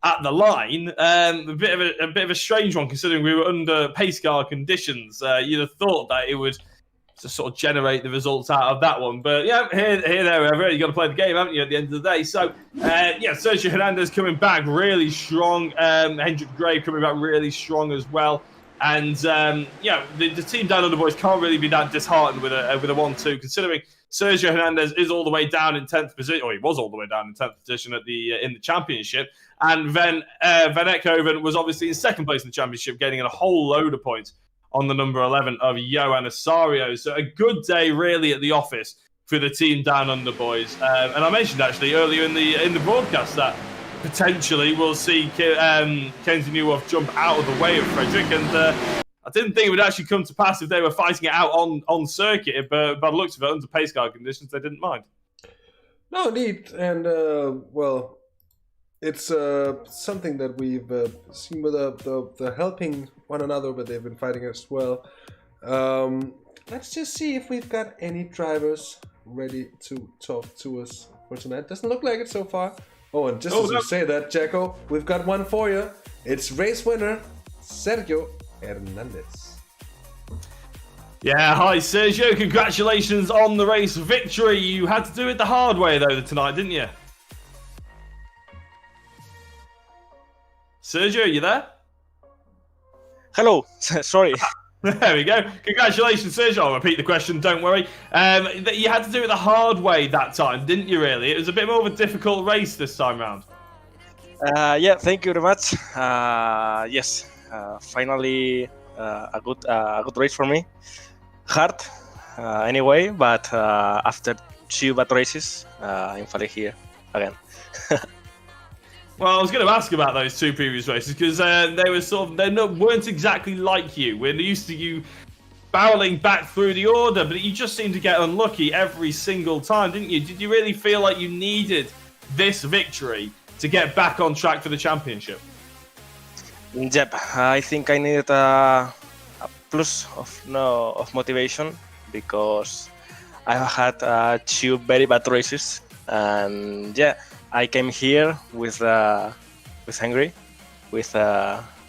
at the line, a bit of a strange one considering we were under pace car conditions. You'd have thought that it would to sort of generate the results out of that one. But yeah, here, there, wherever. You got to play the game, haven't you, at the end of the day? So, Sergio Hernandez coming back really strong. Hendrik Gray coming back really strong as well. And, the team down under boys can't really be that disheartened with a 1-2, considering Sergio Hernandez is all the way down in 10th position, or he was all the way down in 10th position in the championship. And Van Ekhoven was obviously in second place in the championship, getting a whole load of points on the number 11 of Johan Osorio. So a good day really at the office for the team down under boys. And I mentioned actually earlier in the broadcast that potentially we'll see Kenzie Newhoff jump out of the way of Frederick. And I didn't think it would actually come to pass if they were fighting it out on circuit, but by the looks of it, under pace car conditions, they didn't mind. No, indeed. And, it's something that we've seen with the helping one another, but they've been fighting as well. Let's just see if we've got any drivers ready to talk to us for tonight. Doesn't look like it so far. Oh, and just as you say that, Jacko, we've got one for you. It's race winner Sergio Hernandez. Yeah, hi Sergio. Congratulations on the race victory. You had to do it the hard way though tonight, didn't you? Sergio, are you there? Hello, sorry. There we go. Congratulations, Sergio. I'll repeat the question, don't worry. You had to do it the hard way that time, didn't you, really? It was a bit more of a difficult race this time round. Yeah, thank you very much. Yes, finally a good race for me. Hard, anyway, but after 2 bad races, I'm finally here again. Well, I was going to ask about those 2 previous races because they weren't exactly like you. We're used to you barreling back through the order, but you just seemed to get unlucky every single time, didn't you? Did you really feel like you needed this victory to get back on track for the championship? Yep, I think I needed a plus of motivation because I had 2 very bad races, and yeah. I came here with hungry, with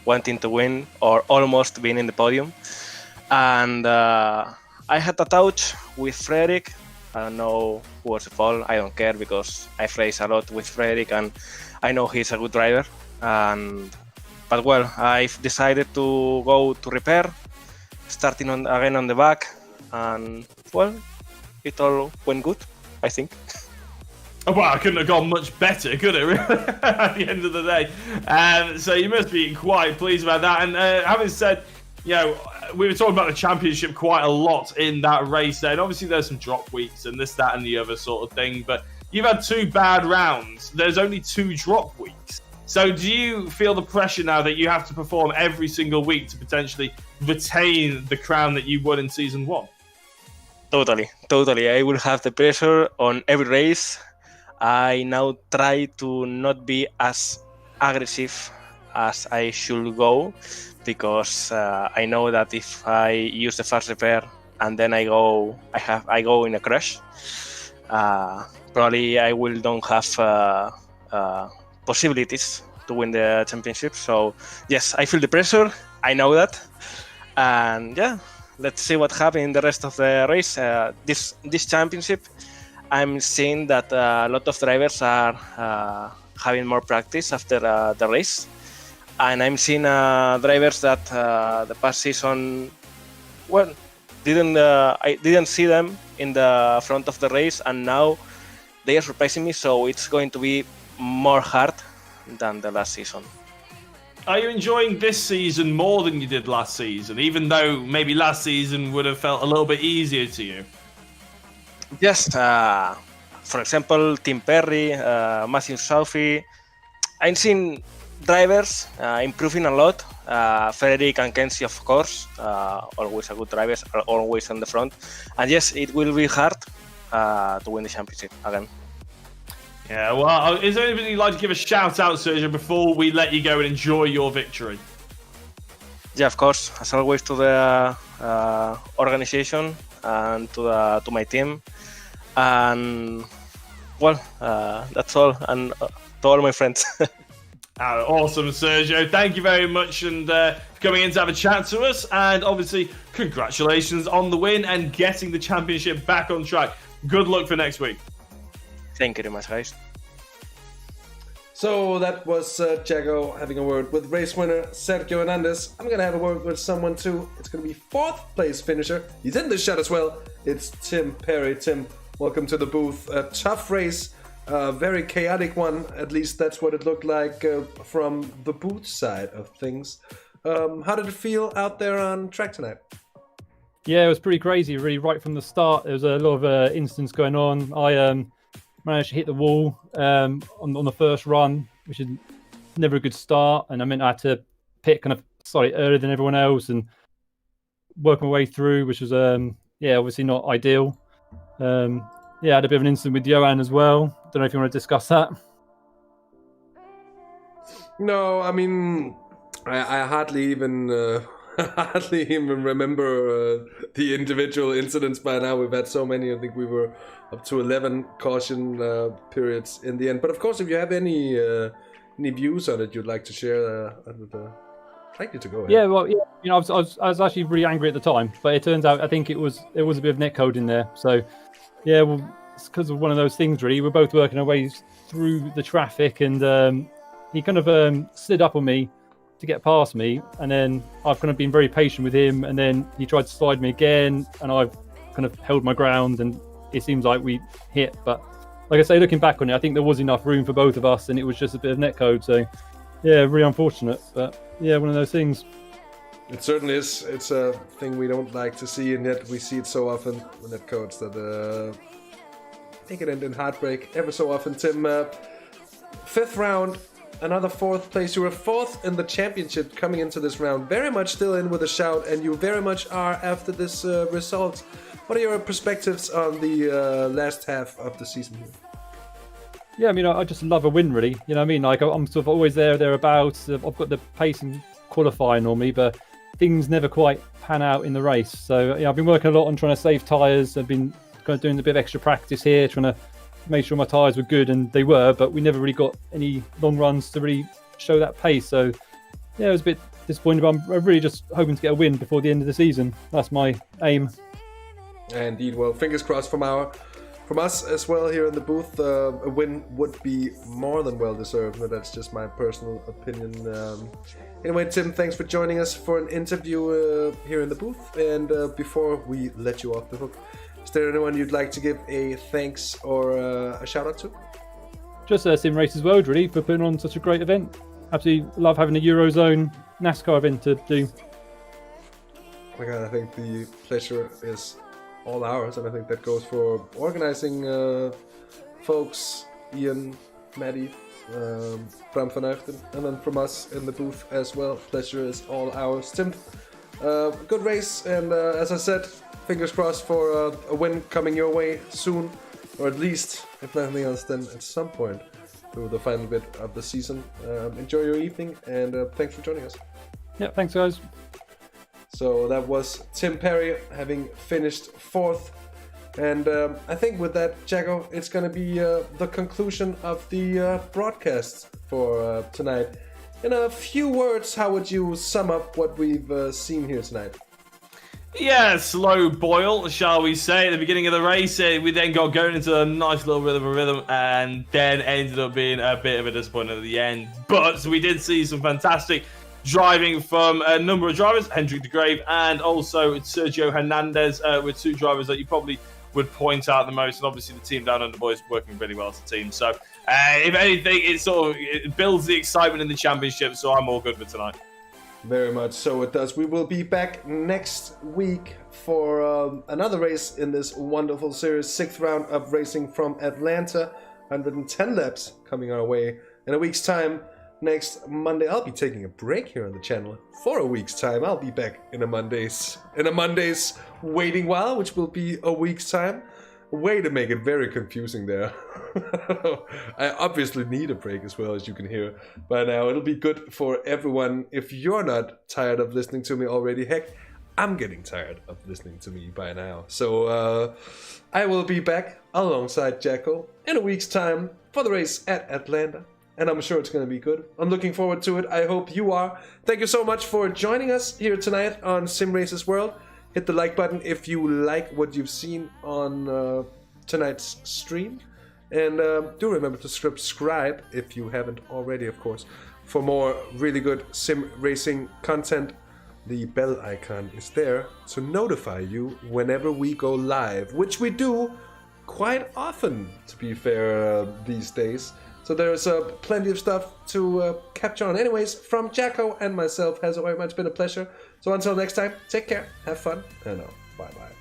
wanting to win or almost being in the podium, and I had a touch with Frederick. I don't know who was the fault. I don't care because I've raced a lot with Frederick and I know he's a good driver. And but well, I've decided to go to repair, starting again on the back, and well, it all went good, I think. Oh, well, I couldn't have gone much better, could it, really, at the end of the day? So you must be quite pleased about that. And having said, you know, we were talking about the championship quite a lot in that race there. And obviously there's some drop weeks and this, that, and the other sort of thing. But you've had 2 bad rounds. There's only 2 drop weeks. So do you feel the pressure now that you have to perform every single week to potentially retain the crown that you won in Season 1? Totally. I will have the pressure on every race. I now try to not be as aggressive as I should go, because I know that if I use the fast repair and then I go in a crash, probably I will don't have possibilities to win the championship. So yes, I feel the pressure. I know that, and yeah, let's see what happens in the rest of the race. This championship, I'm seeing that a lot of drivers are having more practice after the race, and I'm seeing drivers that the past season, well, I didn't see them in the front of the race, and now they are surprising me. So it's going to be more hard than the last season. Are you enjoying this season more than you did last season, even though maybe last season would have felt a little bit easier to you? Yes, for example, Tim Perry, Matthew Southey. I'm seeing drivers improving a lot. Frederick and Kenzie, of course, always a good drivers, are always on the front. And yes, it will be hard to win the championship again. Yeah, well, is there anybody you'd like to give a shout out, Sergio, before we let you go and enjoy your victory? Yeah, of course, as always, to the organization and to my team, and well, that's all, and to all my friends. Awesome, Sergio. Thank you very much and for coming in to have a chat to us, and obviously congratulations on the win and getting the championship back on track. Good luck for next week. Thank you very much, guys. So that was Jago having a word with race winner Sergio Hernandez. I'm going to have a word with someone too. It's going to be 4th place finisher. He's in the shot as well. It's Tim Perry. Tim, welcome to the booth. A tough race, a very chaotic one. At least that's what it looked like from the booth side of things. How did it feel out there on track tonight? Yeah, it was pretty crazy, really, right from the start. There was a lot of incidents going on. I managed to hit the wall on the first run, which is never a good start. And I meant I had to pit kind of slightly earlier than everyone else and work my way through, which was, obviously not ideal. I had a bit of an incident with Johan as well. Don't know if you want to discuss that. No, I mean, I hardly even remember the individual incidents by now. We've had so many. I think we were up to 11 caution periods in the end. But of course, if you have any views on it you'd like to share, I would like you to go ahead. Yeah, well, yeah, you know, I was actually really angry at the time, but it turns out I think there was a bit of netcode in there. So, yeah, well, it's because of one of those things, really. We're both working our way through the traffic, and he kind of slid up on me to get past me, and then I've kind of been very patient with him, and then he tried to slide me again, and I've kind of held my ground, and it seems like we hit. But like I say, looking back on it, I think there was enough room for both of us, and it was just a bit of netcode. So yeah, really unfortunate, but yeah, one of those things. It certainly is. It's a thing we don't like to see, and yet we see it so often in netcodes that I think it ended in heartbreak ever so often. Tim, 5th round, another 4th place. You were 4th in the championship coming into this round, very much still in with a shout, and you very much are after this result. What are your perspectives on the last half of the season here? Yeah, I mean, I just love a win, really. You know what I mean? Like, I'm sort of always thereabouts. I've got the pace and qualifying on me, but things never quite pan out in the race. So, yeah, I've been working a lot on trying to save tyres. I've been kind of doing a bit of extra practice here, trying to make sure my tyres were good, and they were, but we never really got any long runs to really show that pace. So, yeah, it was a bit disappointing, but I'm really just hoping to get a win before the end of the season. That's my aim. Indeed, well, fingers crossed from our from us as well here in the booth, a win would be more than well deserved, but that's just my personal opinion. Anyway, Tim, thanks for joining us for an interview here in the booth. And before we let you off the hook, is there anyone you'd like to give a thanks or a shout out to? Just Simracersworld, really, for putting on such a great event. Absolutely love having a Eurozone NASCAR event to do. Oh my god, I think the pleasure is all ours, and I think that goes for organizing folks, Ian, Maddie, Bram van Uchten, and then from us in the booth as well. Pleasure is all ours. Tim, good race, and as I said, fingers crossed for a win coming your way soon, or at least, if nothing else, then at some point through the final bit of the season. Enjoy your evening, and thanks for joining us. Yeah, thanks guys. So that was Tim Perry having finished 4th. And I think with that, Jacko, it's going to be the conclusion of the broadcast for tonight. In a few words, how would you sum up what we've seen here tonight? Yeah, slow boil, shall we say, at the beginning of the race. We then got going into a nice little bit of a rhythm, and then ended up being a bit of a disappointment at the end. But we did see some fantastic driving from a number of drivers, Hendrik de Grave and also Sergio Hernandez, with two drivers that you probably would point out the most. And obviously the team down under boys working really well as a team. So if anything, it builds the excitement in the championship. So I'm all good for tonight. Very much so it does. We will be back next week for another race in this wonderful series. 6th round of racing from Atlanta. 110 laps coming our way in a week's time. Next Monday, I'll be taking a break here on the channel for a week's time. I'll be back in a Monday's waiting while, which will be a week's time. Way to make it very confusing there. I obviously need a break as well, as you can hear by now. It'll be good for everyone if you're not tired of listening to me already. Heck, I'm getting tired of listening to me by now. So I will be back alongside Jacko in a week's time for the race at Atlanta. And I'm sure it's going to be good. I'm looking forward to it. I hope you are. Thank you so much for joining us here tonight on Simracersworld. Hit the like button if you like what you've seen on tonight's stream. And do remember to subscribe if you haven't already, of course, for more really good sim racing content. The bell icon is there to notify you whenever we go live, which we do quite often, to be fair, these days. So there's plenty of stuff to capture on. Anyways, from Jacko and myself, has very much been a pleasure. So until next time, take care, have fun, and bye-bye.